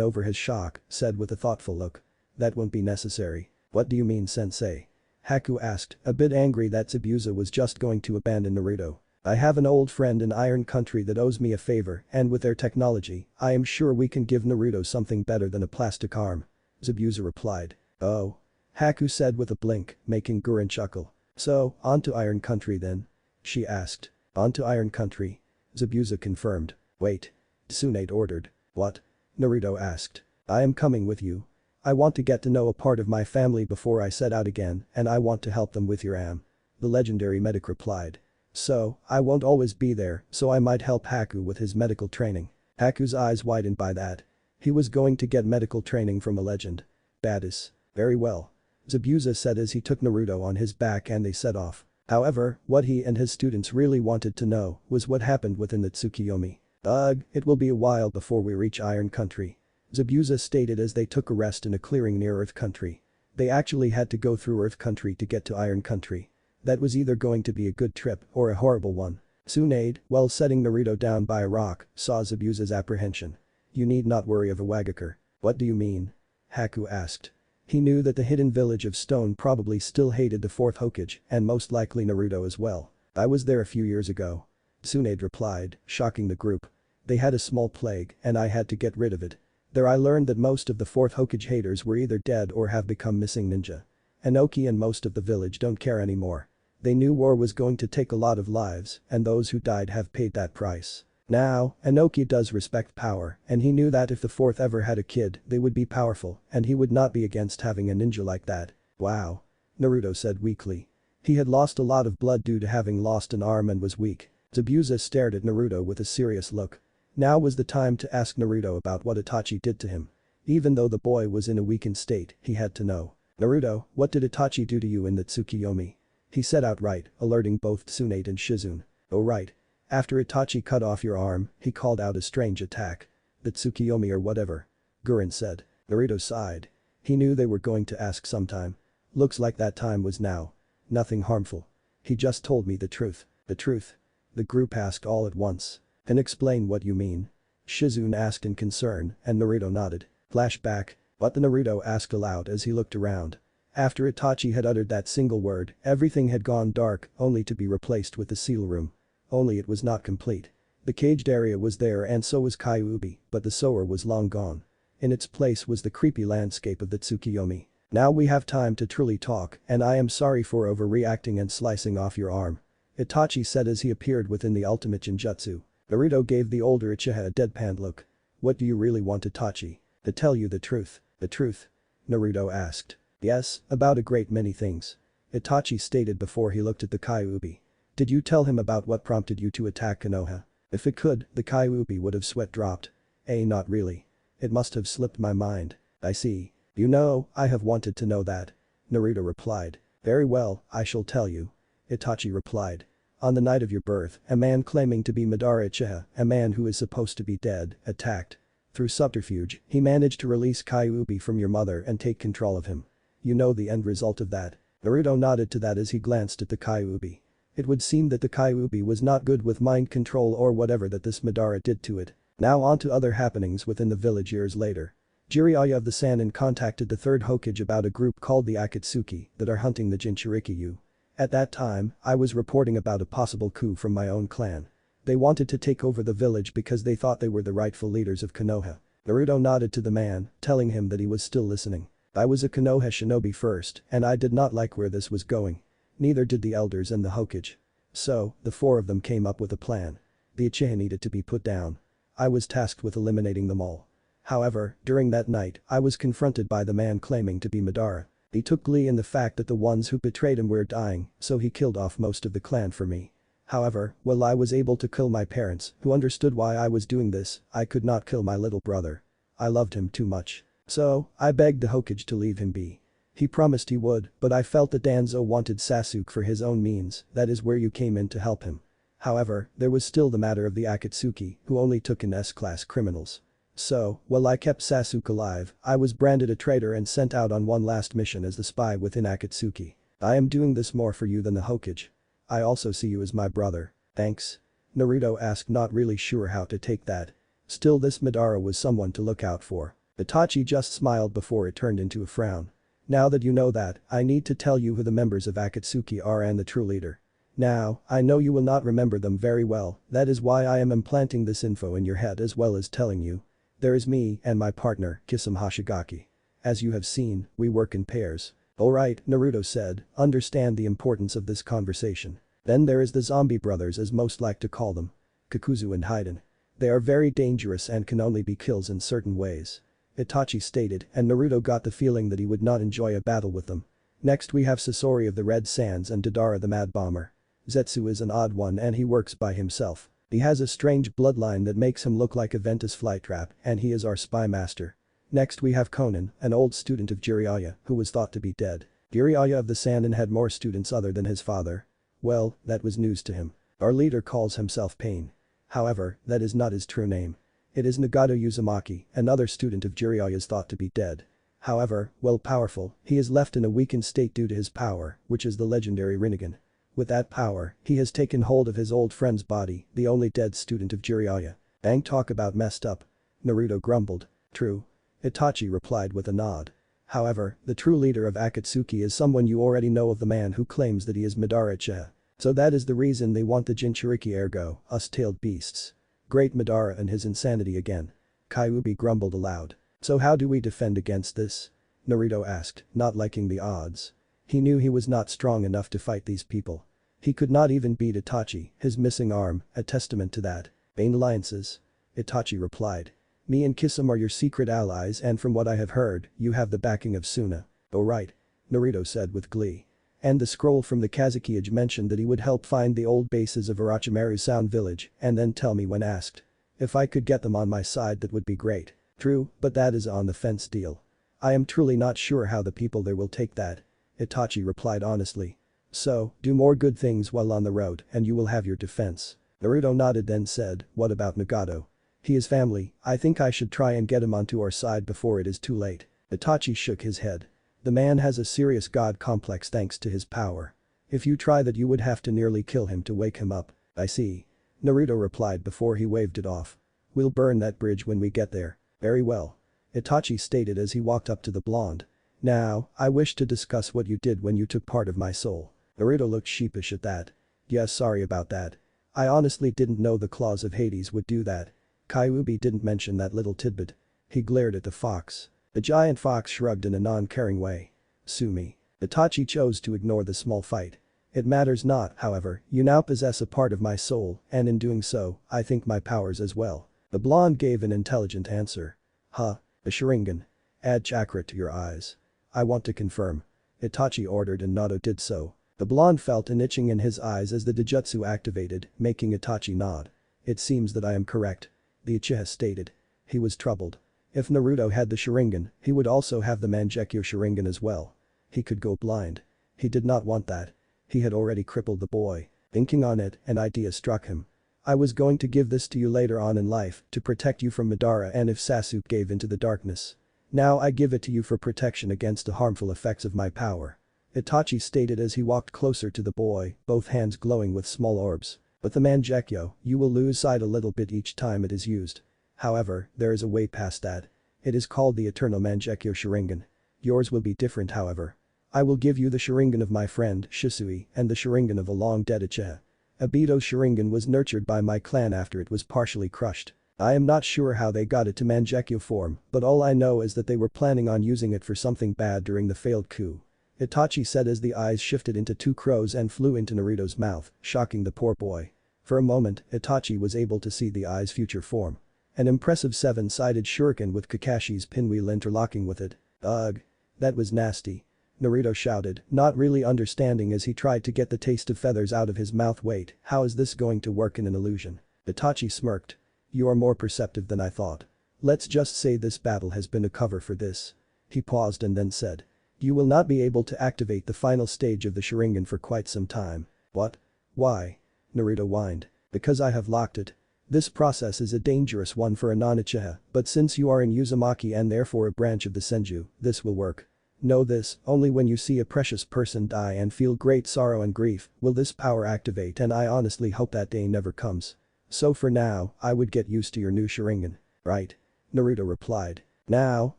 over his shock, said with a thoughtful look. That won't be necessary. What do you mean, sensei? Haku asked, a bit angry that Zabuza was just going to abandon Naruto. I have an old friend in Iron Country that owes me a favor, and with their technology, I am sure we can give Naruto something better than a plastic arm. Zabuza replied. Oh. Haku said with a blink, making Gurren chuckle. So, on to Iron Country then? She asked. On to Iron Country. Zabuza confirmed. Wait. Tsunade ordered. What? Naruto asked. I am coming with you. I want to get to know a part of my family before I set out again, and I want to help them with your am. The legendary medic replied. So, I won't always be there, so I might help Haku with his medical training. Haku's eyes widened by that. He was going to get medical training from a legend. Badass. Very well. Zabuza said as he took Naruto on his back and they set off. However, what he and his students really wanted to know was what happened within the Tsukiyomi. Ugh, it will be a while before we reach Iron Country. Zabuza stated as they took a rest in a clearing near Earth Country. They actually had to go through Earth Country to get to Iron Country. That was either going to be a good trip or a horrible one. Tsunade, while setting Naruto down by a rock, saw Zabuza's apprehension. You need not worry of a Wagakure. What do you mean? Haku asked. He knew that the hidden village of Stone probably still hated the fourth Hokage and most likely Naruto as well. I was there a few years ago. Tsunade replied, shocking the group. They had a small plague and I had to get rid of it. There I learned that most of the fourth Hokage haters were either dead or have become missing ninja. Inoki and most of the village don't care anymore. They knew war was going to take a lot of lives and those who died have paid that price. Now, Inoki does respect power and he knew that if the fourth ever had a kid they would be powerful and he would not be against having a ninja like that. Wow. Naruto said weakly. He had lost a lot of blood due to having lost an arm and was weak. Zabuza stared at Naruto with a serious look. Now was the time to ask Naruto about what Itachi did to him. Even though the boy was in a weakened state, he had to know. Naruto, what did Itachi do to you in the Tsukiyomi? He said outright, alerting both Tsunade and Shizune. Oh right. After Itachi cut off your arm, he called out a strange attack. The Tsukiyomi or whatever. Gurren said. Naruto sighed. He knew they were going to ask sometime. Looks like that time was now. Nothing harmful. He just told me the truth. The truth? The group asked all at once. And explain what you mean. Shizune asked in concern and Naruto nodded. Flashback. What the Naruto asked aloud as he looked around. After Itachi had uttered that single word, everything had gone dark only to be replaced with the seal room. Only it was not complete. The caged area was there and so was Kyuubi, but the Sower was long gone. In its place was the creepy landscape of the Tsukiyomi. Now we have time to truly talk and I am sorry for overreacting and slicing off your arm. Itachi said as he appeared within the ultimate Genjutsu. Naruto gave the older Uchiha a deadpan look. What do you really want Itachi? To tell you the truth. The truth? Naruto asked. Yes, about a great many things. Itachi stated before he looked at the Kyuubi. Did you tell him about what prompted you to attack Konoha? If it could, the Kyuubi would have sweat dropped. Not really. It must have slipped my mind. I see. You know, I have wanted to know that. Naruto replied. Very well, I shall tell you. Itachi replied. On the night of your birth, a man claiming to be Madara Uchiha, a man who is supposed to be dead, attacked. Through subterfuge, he managed to release Kyuubi from your mother and take control of him. You know the end result of that. Naruto nodded to that as he glanced at the Kyuubi. It would seem that the Kyuubi was not good with mind control or whatever that this Madara did to it. Now on to other happenings within the village years later. Jiraiya of the Sannin contacted the third Hokage about a group called the Akatsuki that are hunting the Jinchurikyu. At that time, I was reporting about a possible coup from my own clan. They wanted to take over the village because they thought they were the rightful leaders of Konoha. Naruto nodded to the man, telling him that he was still listening. I was a Konoha shinobi first, and I did not like where this was going. Neither did the elders and the Hokage. So, the four of them came up with a plan. The Uchiha needed to be put down. I was tasked with eliminating them all. However, during that night, I was confronted by the man claiming to be Madara. He took glee in the fact that the ones who betrayed him were dying, so he killed off most of the clan for me. However, while I was able to kill my parents, who understood why I was doing this, I could not kill my little brother. I loved him too much. So, I begged the Hokage to leave him be. He promised he would, but I felt that Danzo wanted Sasuke for his own means, that is where you came in to help him. However, there was still the matter of the Akatsuki, who only took in S-class criminals. So, while I kept Sasuke alive, I was branded a traitor and sent out on one last mission as the spy within Akatsuki. I am doing this more for you than the Hokage. I also see you as my brother. Thanks. Naruto asked, not really sure how to take that. Still, this Madara was someone to look out for. Itachi just smiled before it turned into a frown. Now that you know that, I need to tell you who the members of Akatsuki are and the true leader. Now, I know you will not remember them very well, that is why I am implanting this info in your head as well as telling you. There is me and my partner, Kisame Hoshigaki. As you have seen, we work in pairs. Alright, Naruto said, understand the importance of this conversation. Then there is the zombie brothers as most like to call them. Kakuzu and Haiden. They are very dangerous and can only be kills in certain ways. Itachi stated, and Naruto got the feeling that he would not enjoy a battle with them. Next we have Sasori of the Red Sands and Deidara the Mad Bomber. Zetsu is an odd one and he works by himself. He has a strange bloodline that makes him look like a Ventus flytrap and he is our spy master. Next we have Konan, an old student of Jiraiya who was thought to be dead. Jiraiya of the Sannin had more students other than his father. Well, that was news to him. Our leader calls himself Pain. However, that is not his true name. It is Nagato Uzumaki, another student of Jiraiya is thought to be dead. However, while powerful, he is left in a weakened state due to his power, which is the legendary Rinnegan. With that power, he has taken hold of his old friend's body, the only dead student of Jiraiya. Dang, talk about messed up. Naruto grumbled. True. Itachi replied with a nod. However, the true leader of Akatsuki is someone you already know of, the man who claims that he is Madara Uchiha. So that is the reason they want the Jinchuriki, ergo, us tailed beasts. Great Madara and his insanity again. Kyuubi grumbled aloud. So how do we defend against this? Naruto asked, not liking the odds. He knew he was not strong enough to fight these people. He could not even beat Itachi, his missing arm, a testament to that. Vain alliances. Itachi replied. Me and Kisame are your secret allies and from what I have heard, you have the backing of Suna. Oh right. Naruto said with glee. And the scroll from the Kazekage mentioned that he would help find the old bases of Orochimaru's Sound Village and then tell me when asked. If I could get them on my side that would be great. True, but that is on the fence deal. I am truly not sure how the people there will take that. Itachi replied honestly. So, do more good things while on the road and you will have your defense. Naruto nodded then said, what about Nagato? He is family, I think I should try and get him onto our side before it is too late. Itachi shook his head. The man has a serious god complex thanks to his power. If you try that you would have to nearly kill him to wake him up. I see. Naruto replied before he waved it off. We'll burn that bridge when we get there. Very well. Itachi stated as he walked up to the blonde. Now, I wish to discuss what you did when you took part of my soul. Naruto looked sheepish at that. Yes, sorry about that. I honestly didn't know the claws of Hades would do that. Kyuubi didn't mention that little tidbit. He glared at the fox. The giant fox shrugged in a non-caring way. Sue me. Itachi chose to ignore the small fight. It matters not, however, you now possess a part of my soul and in doing so, I think my powers as well. The blonde gave an intelligent answer. Huh. A Sharingan. Add chakra to your eyes. I want to confirm. Itachi ordered and Naruto did so. The blonde felt an itching in his eyes as the Dojutsu activated, making Itachi nod. It seems that I am correct. The Uchiha stated. He was troubled. If Naruto had the Sharingan, he would also have the Mangekyo Sharingan as well. He could go blind. He did not want that. He had already crippled the boy. Thinking on it, an idea struck him. I was going to give this to you later on in life to protect you from Madara and if Sasuke gave into the darkness. Now I give it to you for protection against the harmful effects of my power. Itachi stated as he walked closer to the boy, both hands glowing with small orbs. But the Mangekyo, you will lose sight a little bit each time it is used. However, there is a way past that. It is called the Eternal Mangekyo Sharingan. Yours will be different however. I will give you the Sharingan of my friend Shisui and the Sharingan of a long-dead Uchiha. Obito's Sharingan was nurtured by my clan after it was partially crushed. I am not sure how they got it to Mangekyo form, but all I know is that they were planning on using it for something bad during the failed coup. Itachi said as the eyes shifted into two crows and flew into Naruto's mouth, shocking the poor boy. For a moment, Itachi was able to see the eye's future form. An impressive seven-sided shuriken with Kakashi's pinwheel interlocking with it. Ugh. That was nasty. Naruto shouted, not really understanding as he tried to get the taste of feathers out of his mouth. Wait, how is this going to work in an illusion? Itachi smirked. You are more perceptive than I thought. Let's just say this battle has been a cover for this. He paused and then said. You will not be able to activate the final stage of the Sharingan for quite some time. What? Why? Naruto whined. Because I have locked it. This process is a dangerous one for a non-Uchiha, but since you are in Uzumaki and therefore a branch of the Senju, this will work. Know this, only when you see a precious person die and feel great sorrow and grief will this power activate and I honestly hope that day never comes. So for now, I would get used to your new Sharingan. Right? Naruto replied. Now,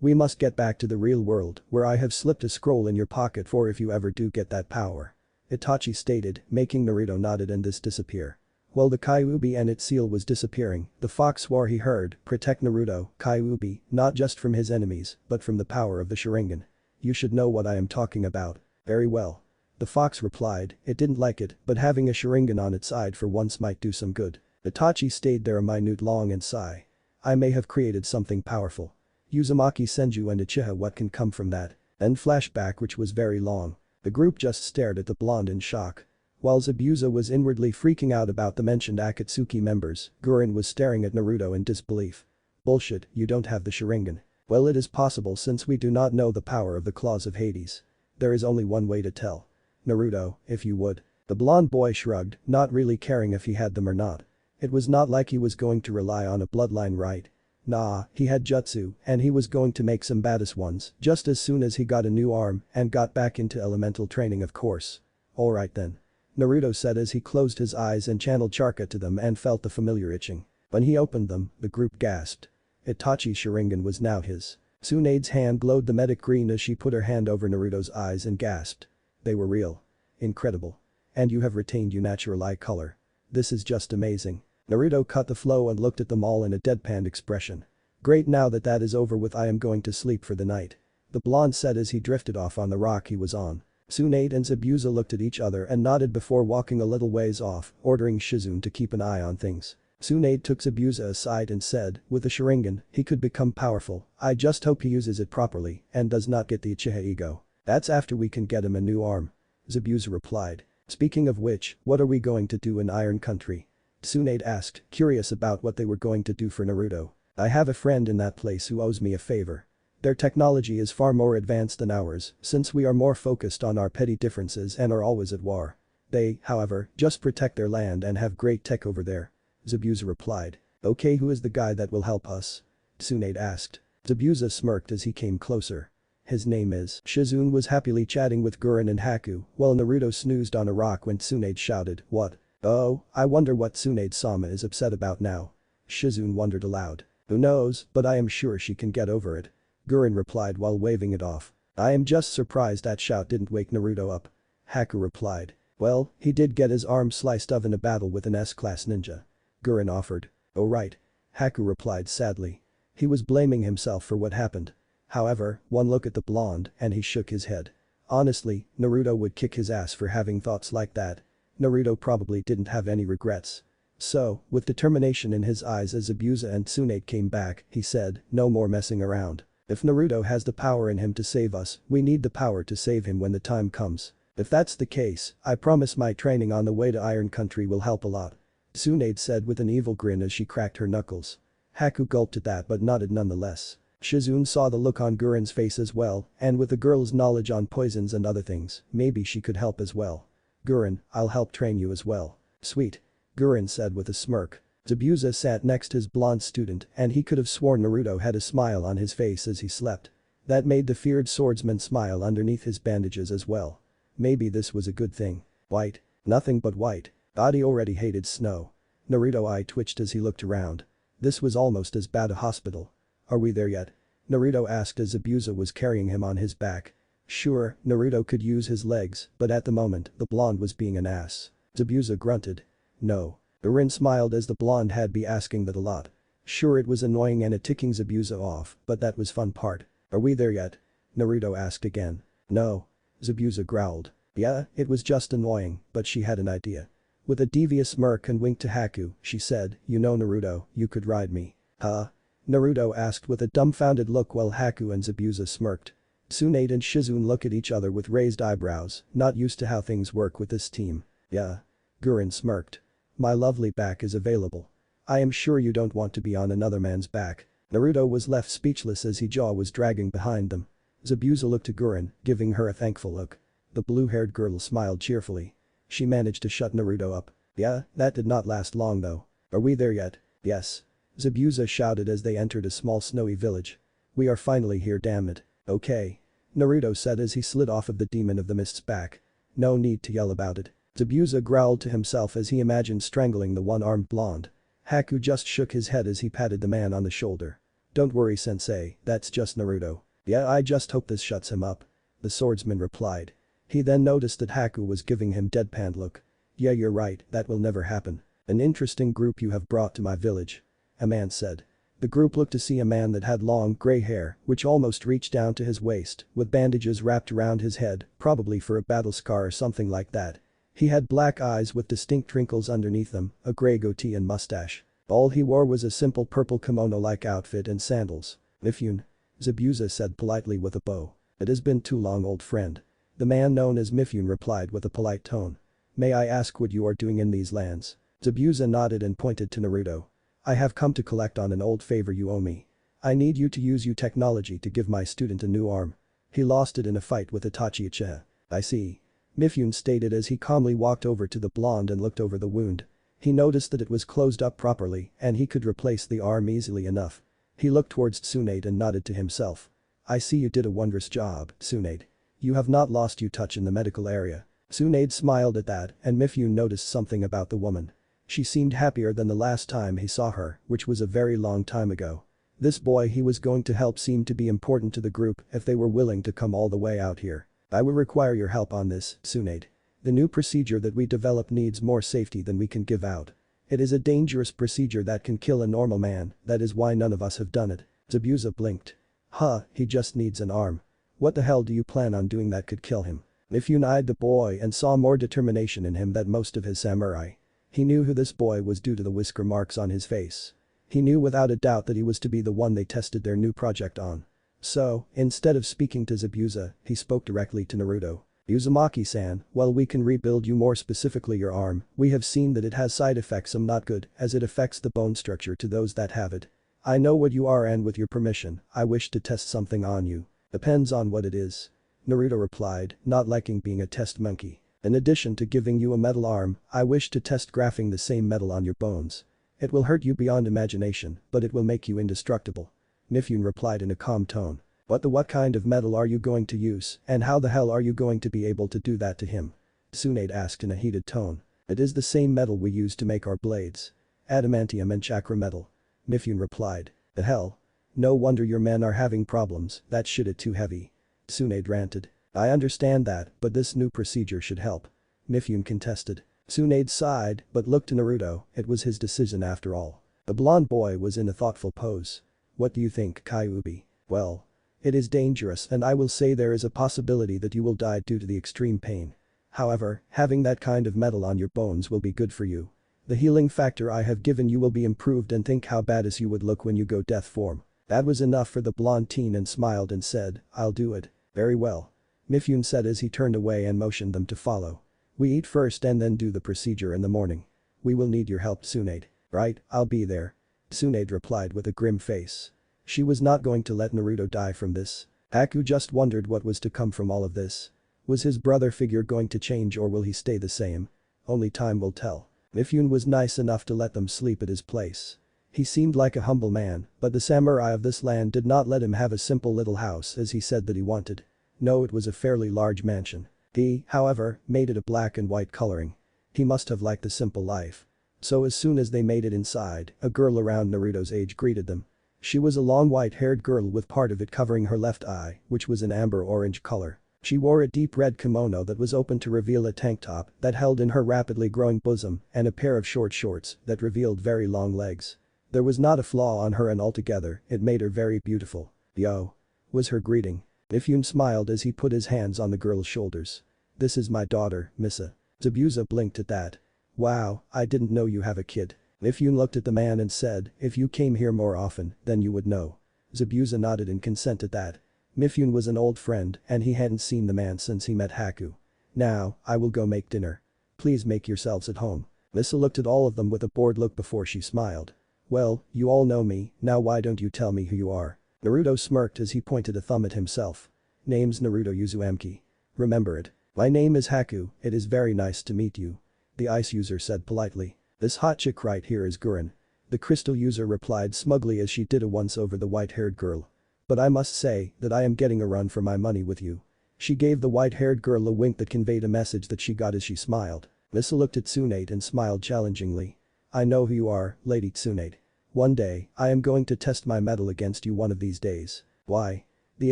we must get back to the real world where I have slipped a scroll in your pocket for if you ever do get that power. Itachi stated, making Naruto nodded and this disappear. While the Kyuubi and its seal was disappearing, the fox swore he heard, protect Naruto, Kyuubi, not just from his enemies, but from the power of the Sharingan. You should know what I am talking about. Very well. The fox replied, it didn't like it, but having a Sharingan on its side for once might do some good. Itachi stayed there a minute long and sigh. I may have created something powerful. Uzumaki Senju and Uchiha, what can come from that? Then flashback which was very long. The group just stared at the blonde in shock. While Zabuza was inwardly freaking out about the mentioned Akatsuki members, Gurren was staring at Naruto in disbelief. Bullshit, you don't have the Sharingan. Well, it is possible since we do not know the power of the claws of Hades. There is only one way to tell. Naruto, if you would. The blonde boy shrugged, not really caring if he had them or not. It was not like he was going to rely on a bloodline, right? Nah, he had jutsu, and he was going to make some badass ones just as soon as he got a new arm and got back into elemental training, of course. Alright then. Naruto said as he closed his eyes and channeled Charka to them and felt the familiar itching. When he opened them, the group gasped. Itachi's Sharingan was now his. Tsunade's hand glowed the medic green as she put her hand over Naruto's eyes and gasped. They were real. Incredible. And you have retained your natural eye color. This is just amazing. Naruto cut the flow and looked at them all in a deadpan expression. Great, now that is over with, I am going to sleep for the night. The blonde said as he drifted off on the rock he was on. Tsunade and Zabuza looked at each other and nodded before walking a little ways off, ordering Shizune to keep an eye on things. Tsunade took Zabuza aside and said, with the Sharingan, he could become powerful, I just hope he uses it properly and does not get the Uchiha ego. That's after we can get him a new arm. Zabuza replied. Speaking of which, what are we going to do in Iron Country? Tsunade asked, curious about what they were going to do for Naruto. I have a friend in that place who owes me a favor. Their technology is far more advanced than ours, since we are more focused on our petty differences and are always at war. They, however, just protect their land and have great tech over there. Zabuza replied. Okay, who is the guy that will help us? Tsunade asked. Zabuza smirked as he came closer. His name is. Shizune was happily chatting with Gurren and Haku while Naruto snoozed on a rock when Tsunade shouted, what? Oh, I wonder what Tsunade-sama is upset about now. Shizune wondered aloud. Who knows, but I am sure she can get over it. Gurren replied while waving it off. I am just surprised that shout didn't wake Naruto up. Haku replied. Well, he did get his arm sliced off in a battle with an S-class ninja. Gurren offered. Oh right. Haku replied sadly. He was blaming himself for what happened. However, one look at the blonde and he shook his head. Honestly, Naruto would kick his ass for having thoughts like that. Naruto probably didn't have any regrets. So, with determination in his eyes as Zabuza and Tsunade came back, he said, no more messing around. If Naruto has the power in him to save us, we need the power to save him when the time comes. If that's the case, I promise my training on the way to Iron Country will help a lot. Tsunade said with an evil grin as she cracked her knuckles. Haku gulped at that but nodded nonetheless. Shizune saw the look on Gurren's face as well, and with the girl's knowledge on poisons and other things, maybe she could help as well. Gurren, I'll help train you as well. Sweet. Gurren said with a smirk. Zabuza sat next to his blonde student and he could have sworn Naruto had a smile on his face as he slept. That made the feared swordsman smile underneath his bandages as well. Maybe this was a good thing. White. Nothing but white. Adi already hated snow. Naruto eye twitched as he looked around. This was almost as bad a hospital. Are we there yet? Naruto asked as Zabuza was carrying him on his back. Sure, Naruto could use his legs, but at the moment, the blonde was being an ass. Zabuza grunted. No. Gurren smiled as the blonde had be asking that a lot. Sure, it was annoying and it ticking Zabuza off, but that was fun part. Are we there yet? Naruto asked again. No. Zabuza growled. Yeah, it was just annoying, but she had an idea. With a devious smirk and wink to Haku, she said, you know Naruto, you could ride me. Huh? Naruto asked with a dumbfounded look while Haku and Zabuza smirked. Tsunade and Shizune look at each other with raised eyebrows, not used to how things work with this team. Yeah. Gurren smirked. My lovely back is available. I am sure you don't want to be on another man's back. Naruto was left speechless as his jaw was dragging behind them. Zabuza looked to Gurren, giving her a thankful look. The blue-haired girl smiled cheerfully. She managed to shut Naruto up. Yeah, that did not last long though. Are we there yet? Yes. Zabuza shouted as they entered a small snowy village. We are finally here, damn it. Okay. Naruto said as he slid off of the demon of the mist's back. No need to yell about it. Zabuza growled to himself as he imagined strangling the one-armed blonde. Haku just shook his head as he patted the man on the shoulder. Don't worry sensei, that's just Naruto. Yeah, I just hope this shuts him up. The swordsman replied. He then noticed that Haku was giving him deadpan look. Yeah, you're right, that will never happen. An interesting group you have brought to my village. A man said. The group looked to see a man that had long gray hair which almost reached down to his waist with bandages wrapped around his head, probably for a battle scar or something like that. He had black eyes with distinct wrinkles underneath them, a gray goatee and mustache. All he wore was a simple purple kimono-like outfit and sandals. Mifune. Zabuza said politely with a bow. It has been too long, old friend. The man known as Mifune replied with a polite tone. May I ask what you are doing in these lands? Zabuza nodded and pointed to Naruto. I have come to collect on an old favor you owe me. I need you to use your technology to give my student a new arm. He lost it in a fight with Itachi Uchiha. I see. Mifune stated as he calmly walked over to the blonde and looked over the wound. He noticed that it was closed up properly and he could replace the arm easily enough. He looked towards Tsunade and nodded to himself. I see you did a wondrous job, Tsunade. You have not lost your touch in the medical area. Tsunade smiled at that and Mifune noticed something about the woman. She seemed happier than the last time he saw her, which was a very long time ago. This boy he was going to help seemed to be important to the group if they were willing to come all the way out here. I will require your help on this, Tsunade. The new procedure that we develop needs more safety than we can give out. It is a dangerous procedure that can kill a normal man, that is why none of us have done it. Zabuza blinked. Huh, he just needs an arm. What the hell do you plan on doing that could kill him? Mifune eyed the boy and saw more determination in him than most of his samurai. He knew who this boy was due to the whisker marks on his face. He knew without a doubt that he was to be the one they tested their new project on. So, instead of speaking to Zabuza, he spoke directly to Naruto. Uzumaki-san, while we can rebuild you, more specifically your arm, we have seen that it has side effects some not good as it affects the bone structure to those that have it. I know what you are and with your permission, I wish to test something on you. Depends on what it is. Naruto replied, not liking being a test monkey. In addition to giving you a metal arm, I wish to test grafting the same metal on your bones. It will hurt you beyond imagination, but it will make you indestructible. Mifune replied in a calm tone. What kind of metal are you going to use, and how the hell are you going to be able to do that to him? Tsunade asked in a heated tone. It is the same metal we use to make our blades. Adamantium and chakra metal. Mifune replied. The hell? No wonder your men are having problems, that shit is too heavy. Tsunade ranted. I understand that, but this new procedure should help. Mifune contested. Tsunade sighed, but looked to Naruto, it was his decision after all. The blonde boy was in a thoughtful pose. What do you think, Kyuubi? Well. It is dangerous and I will say there is a possibility that you will die due to the extreme pain. However, having that kind of metal on your bones will be good for you. The healing factor I have given you will be improved and think how badass you would look when you go death form. That was enough for the blonde teen and smiled and said, I'll do it. Very well. Mifune said as he turned away and motioned them to follow. We eat first and then do the procedure in the morning. We will need your help, Tsunade. Right, I'll be there. Tsunade replied with a grim face. She was not going to let Naruto die from this. Haku just wondered what was to come from all of this. Was his brother figure going to change or will he stay the same? Only time will tell. Mifune was nice enough to let them sleep at his place. He seemed like a humble man, but the samurai of this land did not let him have a simple little house as he said that he wanted. No, it was a fairly large mansion. He, however, made it a black and white coloring. He must have liked the simple life. So as soon as they made it inside, a girl around Naruto's age greeted them. She was a long white-haired girl with part of it covering her left eye, which was an amber-orange color. She wore a deep red kimono that was open to reveal a tank top that held in her rapidly growing bosom and a pair of short shorts that revealed very long legs. There was not a flaw on her and altogether, it made her very beautiful. Yo. Was her greeting. Mifune smiled as he put his hands on the girl's shoulders. This is my daughter, Misa. Zabuza blinked at that. Wow, I didn't know you have a kid. Mifune looked at the man and said, if you came here more often, then you would know. Zabuza nodded in consent at that. Mifune was an old friend and he hadn't seen the man since he met Haku. Now, I will go make dinner. Please make yourselves at home. Misa looked at all of them with a bored look before she smiled. Well, you all know me, now why don't you tell me who you are? Naruto smirked as he pointed a thumb at himself. Name's Naruto Uzumaki. Remember it. My name is Haku, it is very nice to meet you. The ice user said politely. This hot chick right here is Gurin. The crystal user replied smugly as she did a once over the white-haired girl. But I must say that I am getting a run for my money with you. She gave the white-haired girl a wink that conveyed a message that she got as she smiled. Misa looked at Tsunade and smiled challengingly. I know who you are, Lady Tsunade. One day, I am going to test my mettle against you one of these days. Why? The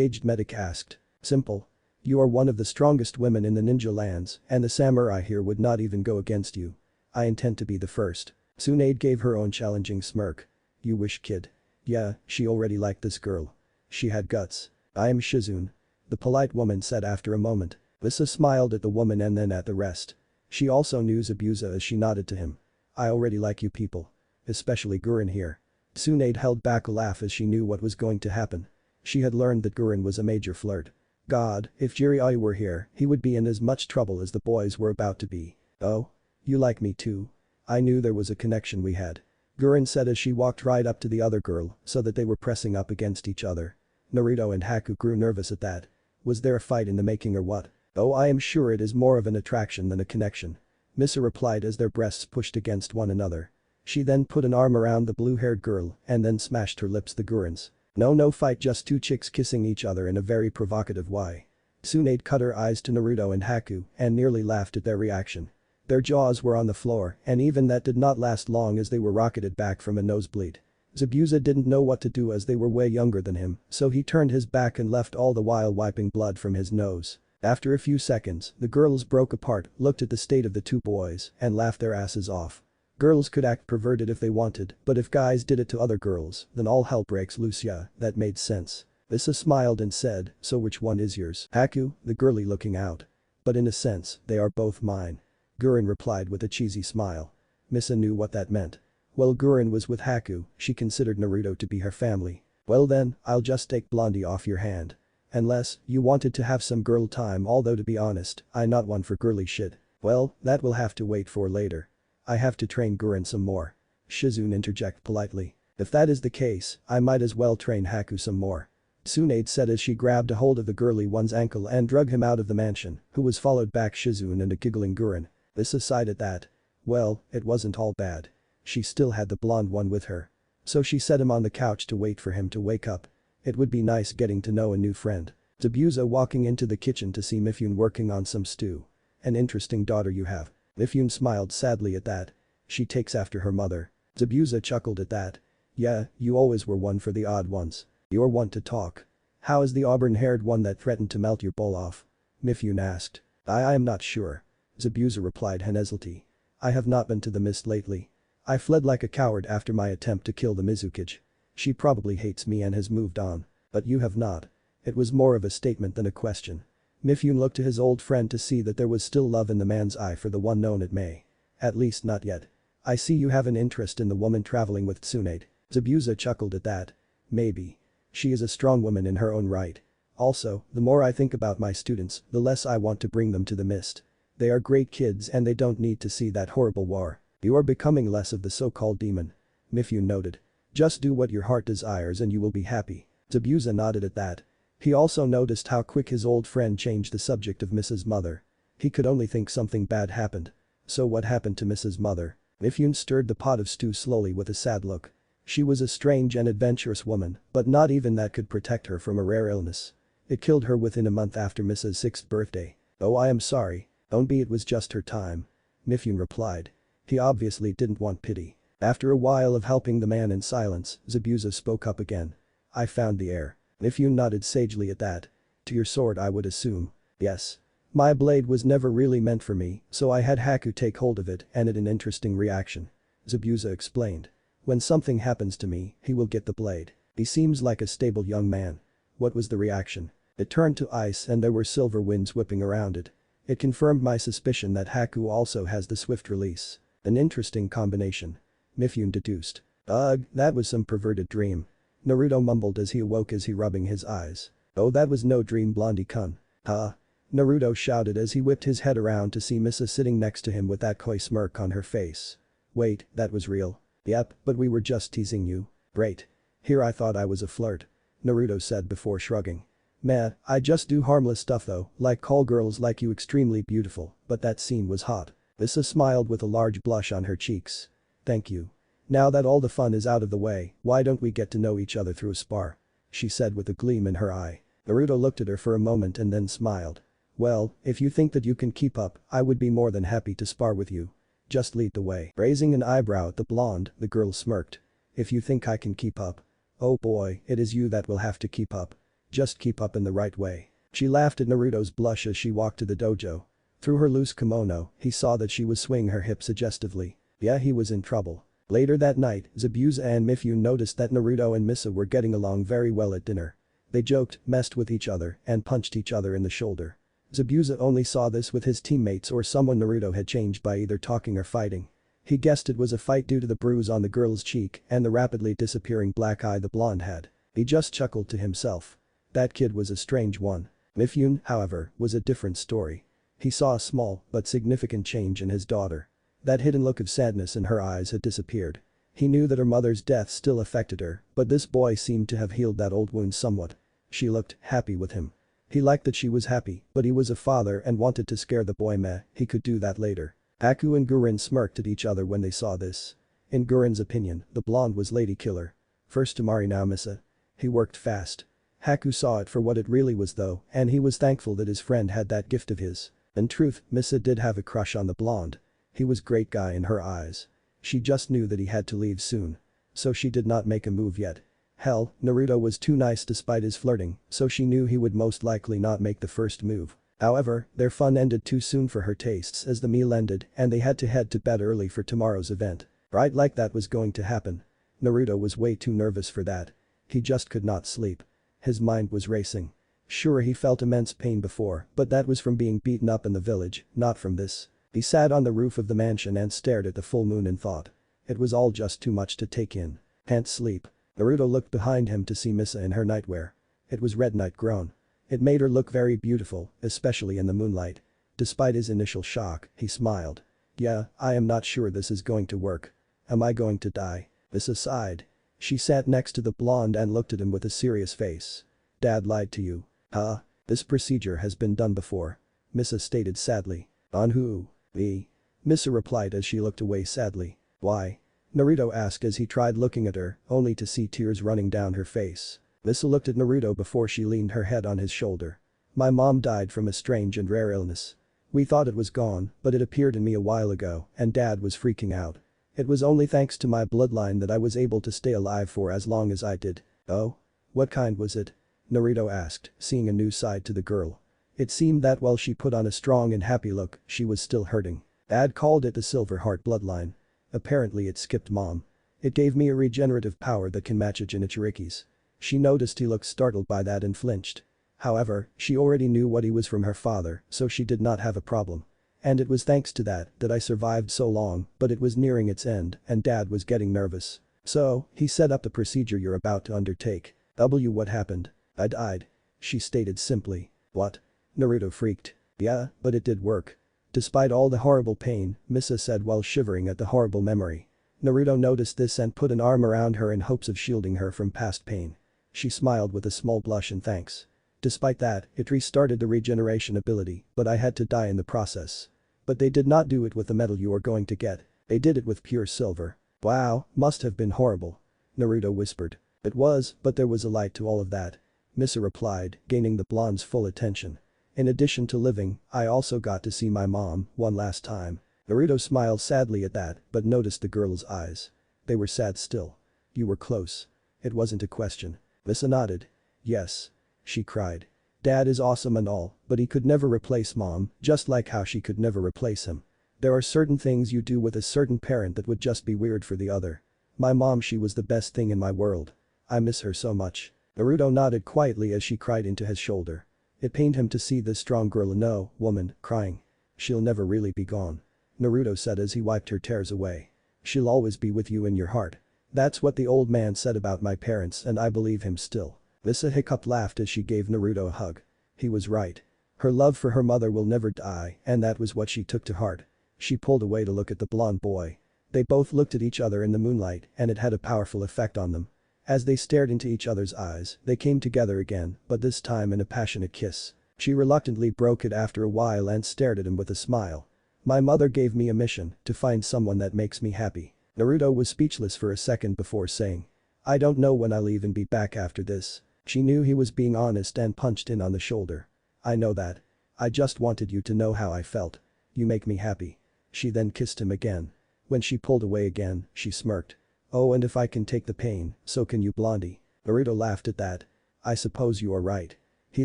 aged medic asked. Simple. You are one of the strongest women in the ninja lands, and the samurai here would not even go against you. I intend to be the first. Tsunade gave her own challenging smirk. You wish, kid. Yeah, she already liked this girl. She had guts. I am Shizune. The polite woman said after a moment. Lisa smiled at the woman and then at the rest. She also knew Zabuza as she nodded to him. I already like you people. Especially Gurren here. Tsunade held back a laugh as she knew what was going to happen. She had learned that Gurren was a major flirt. God, if Jiraiya were here, he would be in as much trouble as the boys were about to be. Oh? You like me too? I knew there was a connection we had. Gurren said as she walked right up to the other girl so that they were pressing up against each other. Naruto and Haku grew nervous at that. Was there a fight in the making or what? Oh, I am sure it is more of an attraction than a connection. Misa replied as their breasts pushed against one another. She then put an arm around the blue-haired girl and then smashed her lips the Gurren's. No fight, just two chicks kissing each other in a very provocative way. Tsunade cut her eyes to Naruto and Haku and nearly laughed at their reaction. Their jaws were on the floor and even that did not last long as they were rocketed back from a nosebleed. Zabuza didn't know what to do as they were way younger than him, so he turned his back and left all the while wiping blood from his nose. After a few seconds, the girls broke apart, looked at the state of the two boys, and laughed their asses off. Girls could act perverted if they wanted, but if guys did it to other girls, then all hell breaks loose. Yeah, that made sense. Lisa smiled and said, so which one is yours? Haku, the girlie looking out. But in a sense, they are both mine. Gurren replied with a cheesy smile. Misa knew what that meant. Well, Gurren was with Haku, she considered Naruto to be her family. Well then, I'll just take Blondie off your hand. Unless, you wanted to have some girl time, although to be honest, I'm not one for girly shit. Well, that will have to wait for later. I have to train Gurren some more. Shizune interjected politely. If that is the case, I might as well train Haku some more. Tsunade said as she grabbed a hold of the girly one's ankle and drug him out of the mansion, who was followed back Shizune and a giggling Gurren. This aside at that. Well, it wasn't all bad. She still had the blonde one with her. So she set him on the couch to wait for him to wake up. It would be nice getting to know a new friend. Zabuza walking into the kitchen to see Mifune working on some stew. An interesting daughter you have. Mifune smiled sadly at that. She takes after her mother. Zabuza chuckled at that. Yeah, you always were one for the odd ones. You're one to talk. How is the auburn-haired one that threatened to melt your bowl off? Mifune asked. I am not sure. Zabuza replied hesitantly. I have not been to the mist lately. I fled like a coward after my attempt to kill the Mizukage. She probably hates me and has moved on. But you have not. It was more of a statement than a question. Mifune looked to his old friend to see that there was still love in the man's eye for the one known at May. At least not yet. I see you have an interest in the woman traveling with Tsunade. Zabuza chuckled at that. Maybe. She is a strong woman in her own right. Also, the more I think about my students, the less I want to bring them to the mist. They are great kids and they don't need to see that horrible war. You are becoming less of the so-called demon. Mifune noted. Just do what your heart desires and you will be happy. Zabuza nodded at that. He also noticed how quick his old friend changed the subject of Mrs. Mother. He could only think something bad happened. So what happened to Mrs. Mother? Mifune stirred the pot of stew slowly with a sad look. She was a strange and adventurous woman, but not even that could protect her from a rare illness. It killed her within a month after Mrs. 6th birthday. Oh, I am sorry. Only it was just her time. Mifune replied. He obviously didn't want pity. After a while of helping the man in silence, Zabuza spoke up again. I found the heir. Mifune nodded sagely at that. To your sword I would assume. Yes. My blade was never really meant for me, so I had Haku take hold of it and it an interesting reaction. Zabuza explained. When something happens to me, he will get the blade. He seems like a stable young man. What was the reaction? It turned to ice and there were silver winds whipping around it. It confirmed my suspicion that Haku also has the swift release. An interesting combination. Mifune deduced. Ugh, that was some perverted dream. Naruto mumbled as he awoke as he rubbing his eyes. Oh, that was no dream, Blondie-kun. Huh? Naruto shouted as he whipped his head around to see Misa sitting next to him with that coy smirk on her face. Wait, that was real. Yep, but we were just teasing you. Great. Here I thought I was a flirt. Naruto said before shrugging. Meh, I just do harmless stuff though, like call girls like you extremely beautiful, but that scene was hot. Misa smiled with a large blush on her cheeks. Thank you. Now that all the fun is out of the way, why don't we get to know each other through a spar? She said with a gleam in her eye. Naruto looked at her for a moment and then smiled. Well, if you think that you can keep up, I would be more than happy to spar with you. Just lead the way. Raising an eyebrow at the blonde, the girl smirked. If you think I can keep up. Oh boy, it is you that will have to keep up. Just keep up in the right way. She laughed at Naruto's blush as she walked to the dojo. Through her loose kimono, he saw that she was swaying her hips suggestively. Yeah, he was in trouble. Later that night, Zabuza and Mifune noticed that Naruto and Misa were getting along very well at dinner. They joked, messed with each other, and punched each other in the shoulder. Zabuza only saw this with his teammates or someone Naruto had changed by either talking or fighting. He guessed it was a fight due to the bruise on the girl's cheek and the rapidly disappearing black eye the blonde had. He just chuckled to himself. That kid was a strange one. Mifune, however, was a different story. He saw a small but significant change in his daughter. That hidden look of sadness in her eyes had disappeared. He knew that her mother's death still affected her, but this boy seemed to have healed that old wound somewhat. She looked happy with him. He liked that she was happy, but he was a father and wanted to scare the boy. He could do that later. Haku and Gurin smirked at each other when they saw this. In Gurin's opinion, the blonde was lady killer. First Tamari now Misa. He worked fast. Haku saw it for what it really was though, and he was thankful that his friend had that gift of his. In truth, Misa did have a crush on the blonde. He was great guy in her eyes. She just knew that he had to leave soon. So she did not make a move yet. Hell, Naruto was too nice despite his flirting, so she knew he would most likely not make the first move. However, their fun ended too soon for her tastes as the meal ended and they had to head to bed early for tomorrow's event. Right like that was going to happen. Naruto was way too nervous for that. He just could not sleep. His mind was racing. Sure, he felt immense pain before, but that was from being beaten up in the village, not from this. He sat on the roof of the mansion and stared at the full moon and thought. It was all just too much to take in. Can't sleep. Naruto looked behind him to see Misa in her nightwear. It was red night grown. It made her look very beautiful, especially in the moonlight. Despite his initial shock, he smiled. Yeah, I am not sure this is going to work. Am I going to die? Misa sighed. She sat next to the blonde and looked at him with a serious face. Dad lied to you. Huh? This procedure has been done before. Misa stated sadly. On who? Me. Misa replied as she looked away sadly. Why? Naruto asked as he tried looking at her, only to see tears running down her face. Misa looked at Naruto before she leaned her head on his shoulder. My mom died from a strange and rare illness. We thought it was gone, but it appeared in me a while ago, and Dad was freaking out. It was only thanks to my bloodline that I was able to stay alive for as long as I did. Oh? What kind was it? Naruto asked, seeing a new side to the girl. It seemed that while she put on a strong and happy look, she was still hurting. Dad called it the Silver Heart bloodline. Apparently it skipped mom. It gave me a regenerative power that can match a Jinchuriki's. She noticed he looked startled by that and flinched. However, she already knew what he was from her father, so she did not have a problem. And it was thanks to that I survived so long, but it was nearing its end and Dad was getting nervous. So, he set up the procedure you're about to undertake. What happened? I died. She stated simply. What? Naruto freaked. Yeah, but it did work. Despite all the horrible pain, Misa said while shivering at the horrible memory. Naruto noticed this and put an arm around her in hopes of shielding her from past pain. She smiled with a small blush and thanks. Despite that, it restarted the regeneration ability, but I had to die in the process. But they did not do it with the metal you are going to get. They did it with pure silver. Wow, must have been horrible. Naruto whispered. It was, but there was a light to all of that. Misa replied, gaining the blonde's full attention. In addition to living, I also got to see my mom one last time. Naruto smiled sadly at that, but noticed the girl's eyes. They were sad still. You were close. It wasn't a question. Misa nodded. Yes. She cried. Dad is awesome and all, but he could never replace mom, just like how she could never replace him. There are certain things you do with a certain parent that would just be weird for the other. My mom, she was the best thing in my world. I miss her so much. Naruto nodded quietly as she cried into his shoulder. It pained him to see this strong girl, no, woman, crying. She'll never really be gone. Naruto said as he wiped her tears away. She'll always be with you in your heart. That's what the old man said about my parents and I believe him still. Misa hiccuped laughed as she gave Naruto a hug. He was right. Her love for her mother will never die and that was what she took to heart. She pulled away to look at the blonde boy. They both looked at each other in the moonlight and it had a powerful effect on them. As they stared into each other's eyes, they came together again, but this time in a passionate kiss. She reluctantly broke it after a while and stared at him with a smile. My mother gave me a mission to find someone that makes me happy. Naruto was speechless for a second before saying. I don't know when I'll even be back after this. She knew he was being honest and punched in on the shoulder. I know that. I just wanted you to know how I felt. You make me happy. She then kissed him again. When she pulled away again, she smirked. Oh, and if I can take the pain, so can you, blondie. Naruto laughed at that. I suppose you are right. He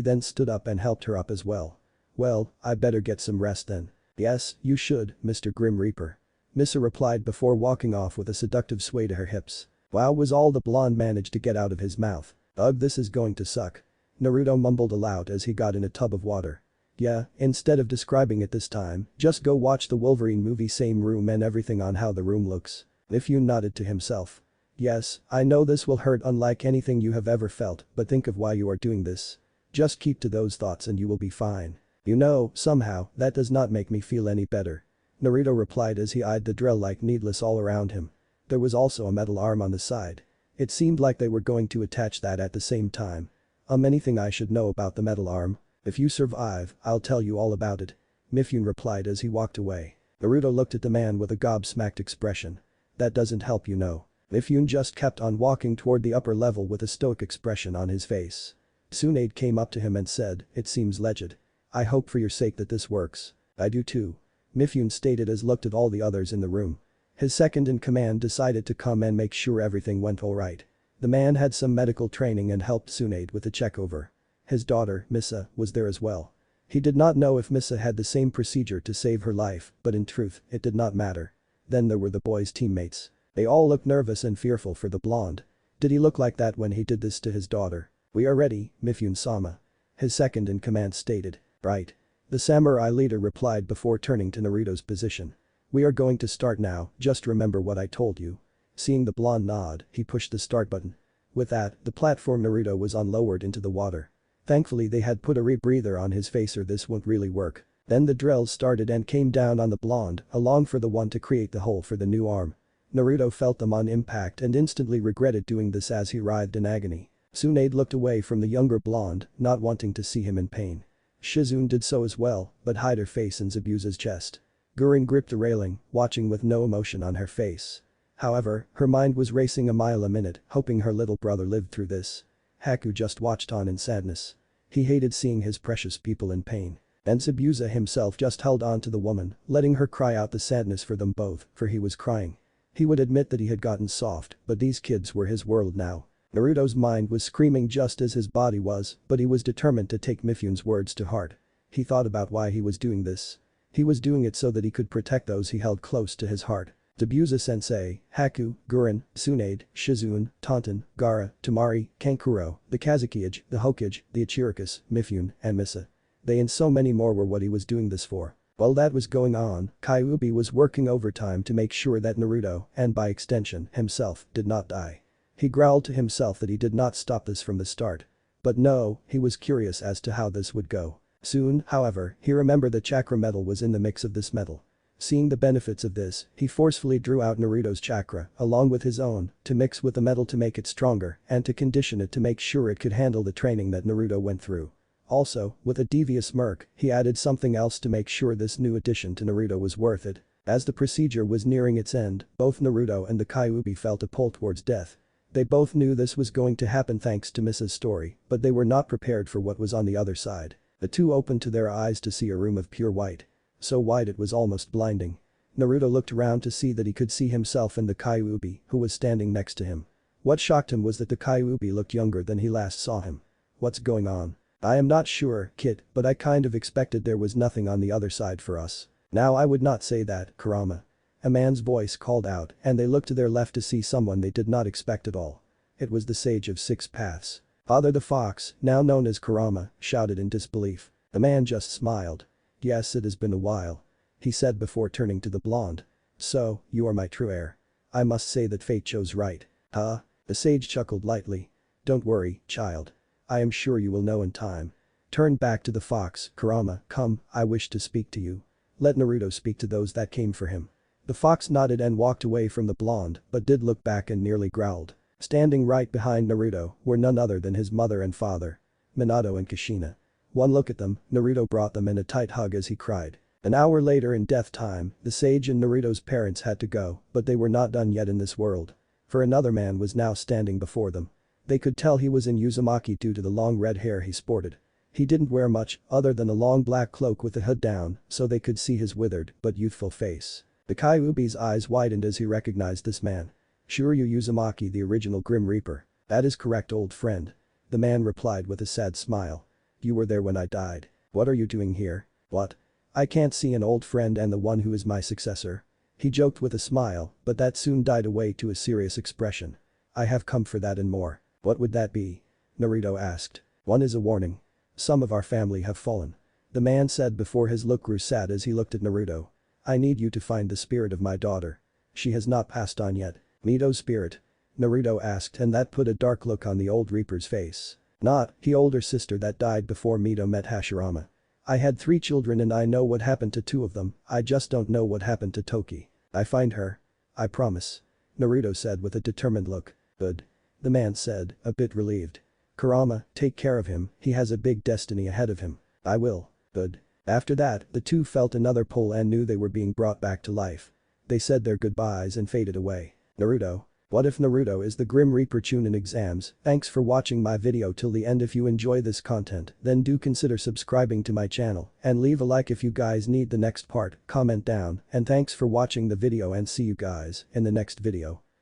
then stood up and helped her up as well. "Well, I better get some rest then." "Yes, you should, Mr. Grim Reaper." Misa replied before walking off with a seductive sway to her hips. "Wow," was all the blonde managed to get out of his mouth. "Ugh, this is going to suck." Naruto mumbled aloud as he got in a tub of water. "Yeah, instead of describing it this time, just go watch the Wolverine movie, same room and everything on how the room looks." Mifune nodded to himself. "Yes, I know this will hurt unlike anything you have ever felt, but think of why you are doing this. Just keep to those thoughts and you will be fine." "You know, somehow, that does not make me feel any better." Naruto replied as he eyed the drill like needless all around him. There was also a metal arm on the side. It seemed like they were going to attach that at the same time. Anything I should know about the metal arm? If you survive, I'll tell you all about it." Mifune replied as he walked away. Naruto looked at the man with a gobsmacked expression. "That doesn't help, you know." Mifune just kept on walking toward the upper level with a stoic expression on his face. Tsunade came up to him and said, "It seems legit. I hope for your sake that this works." "I do too." Mifune stated as looked at all the others in the room. His second in command decided to come and make sure everything went alright. The man had some medical training and helped Tsunade with the checkover. His daughter, Misa, was there as well. He did not know if Misa had the same procedure to save her life, but in truth, it did not matter. Then there were the boys' teammates. They all looked nervous and fearful for the blonde. Did he look like that when he did this to his daughter? "We are ready, Mifune-sama." His second in command stated. "Right." The samurai leader replied before turning to Naruto's position. "We are going to start now, just remember what I told you." Seeing the blonde nod, he pushed the start button. With that, the platform Naruto was on lowered into the water. Thankfully they had put a rebreather on his face or this won't really work. Then the drills started and came down on the blonde, along for the one to create the hole for the new arm. Naruto felt them on impact and instantly regretted doing this as he writhed in agony. Tsunade looked away from the younger blonde, not wanting to see him in pain. Shizune did so as well, but hid her face in Zabuza's chest. Gurin gripped the railing, watching with no emotion on her face. However, her mind was racing a mile a minute, hoping her little brother lived through this. Haku just watched on in sadness. He hated seeing his precious people in pain. And Zabuza himself just held on to the woman, letting her cry out the sadness for them both, for he was crying. He would admit that he had gotten soft, but these kids were his world now. Naruto's mind was screaming just as his body was, but he was determined to take Mifune's words to heart. He thought about why he was doing this. He was doing it so that he could protect those he held close to his heart. Zabuza-sensei, Haku, Gurin, Tsunade, Shizune, Taunton, Gaara, Temari, Kankuro, the Kazekage, the Hokage, the Ichirikus, Mifune, and Misa. They and so many more were what he was doing this for. While that was going on, Kyuubi was working overtime to make sure that Naruto, and by extension, himself, did not die. He growled to himself that he did not stop this from the start. But no, he was curious as to how this would go. Soon, however, he remembered that chakra metal was in the mix of this metal. Seeing the benefits of this, he forcefully drew out Naruto's chakra, along with his own, to mix with the metal to make it stronger and to condition it to make sure it could handle the training that Naruto went through. Also, with a devious smirk, he added something else to make sure this new addition to Naruto was worth it. As the procedure was nearing its end, both Naruto and the Kyuubi felt a pull towards death. They both knew this was going to happen thanks to Misa's story, but they were not prepared for what was on the other side. The two opened to their eyes to see a room of pure white. So white it was almost blinding. Naruto looked around to see that he could see himself and the Kyuubi, who was standing next to him. What shocked him was that the Kyuubi looked younger than he last saw him. "What's going on?" "I am not sure, kid, but I kind of expected there was nothing on the other side for us." "Now I would not say that, Kurama." A man's voice called out and they looked to their left to see someone they did not expect at all. It was the Sage of Six Paths. Father the Fox, now known as Kurama, shouted in disbelief. The man just smiled. "Yes, it has been a while," he said before turning to the blonde. "So, you are my true heir. I must say that fate chose right." "Huh?" The sage chuckled lightly. "Don't worry, child. I am sure you will know in time." Turned back to the fox, "Kurama, come, I wish to speak to you. Let Naruto speak to those that came for him." The fox nodded and walked away from the blonde, but did look back and nearly growled. Standing right behind Naruto were none other than his mother and father, Minato and Kushina. One look at them, Naruto brought them in a tight hug as he cried. An hour later in death time, the sage and Naruto's parents had to go, but they were not done yet in this world. For another man was now standing before them. They could tell he was in Uzumaki due to the long red hair he sported. He didn't wear much other than a long black cloak with the hood down, so they could see his withered but youthful face. The Kyuubi's eyes widened as he recognized this man. "Shiryu Uzumaki, the original Grim Reaper." "That is correct, old friend." The man replied with a sad smile. You were there when I died. What are you doing here? What? I can't see an old friend and the one who is my successor. He joked with a smile, but that soon died away to a serious expression. I have come for that and more. What would that be? Naruto asked. One is a warning. Some of our family have fallen. The man said before his look grew sad as he looked at Naruto. I need you to find the spirit of my daughter. She has not passed on yet. Mito's spirit? Naruto asked, and that put a dark look on the old Reaper's face. Not the older sister that died before Mito met Hashirama. I had 3 children and I know what happened to 2 of them, I just don't know what happened to Toki. I find her. I promise. Naruto said with a determined look. Good. The man said, a bit relieved. Kurama, take care of him, he has a big destiny ahead of him. I will. Good. After that, the 2 felt another pull and knew they were being brought back to life. They said their goodbyes and faded away. Naruto. What if Naruto is the Grim Reaper chunin exams? Thanks for watching my video till the end. If you enjoy this content, then do consider subscribing to my channel and leave a like if you guys need the next part, comment down, and thanks for watching the video and see you guys in the next video.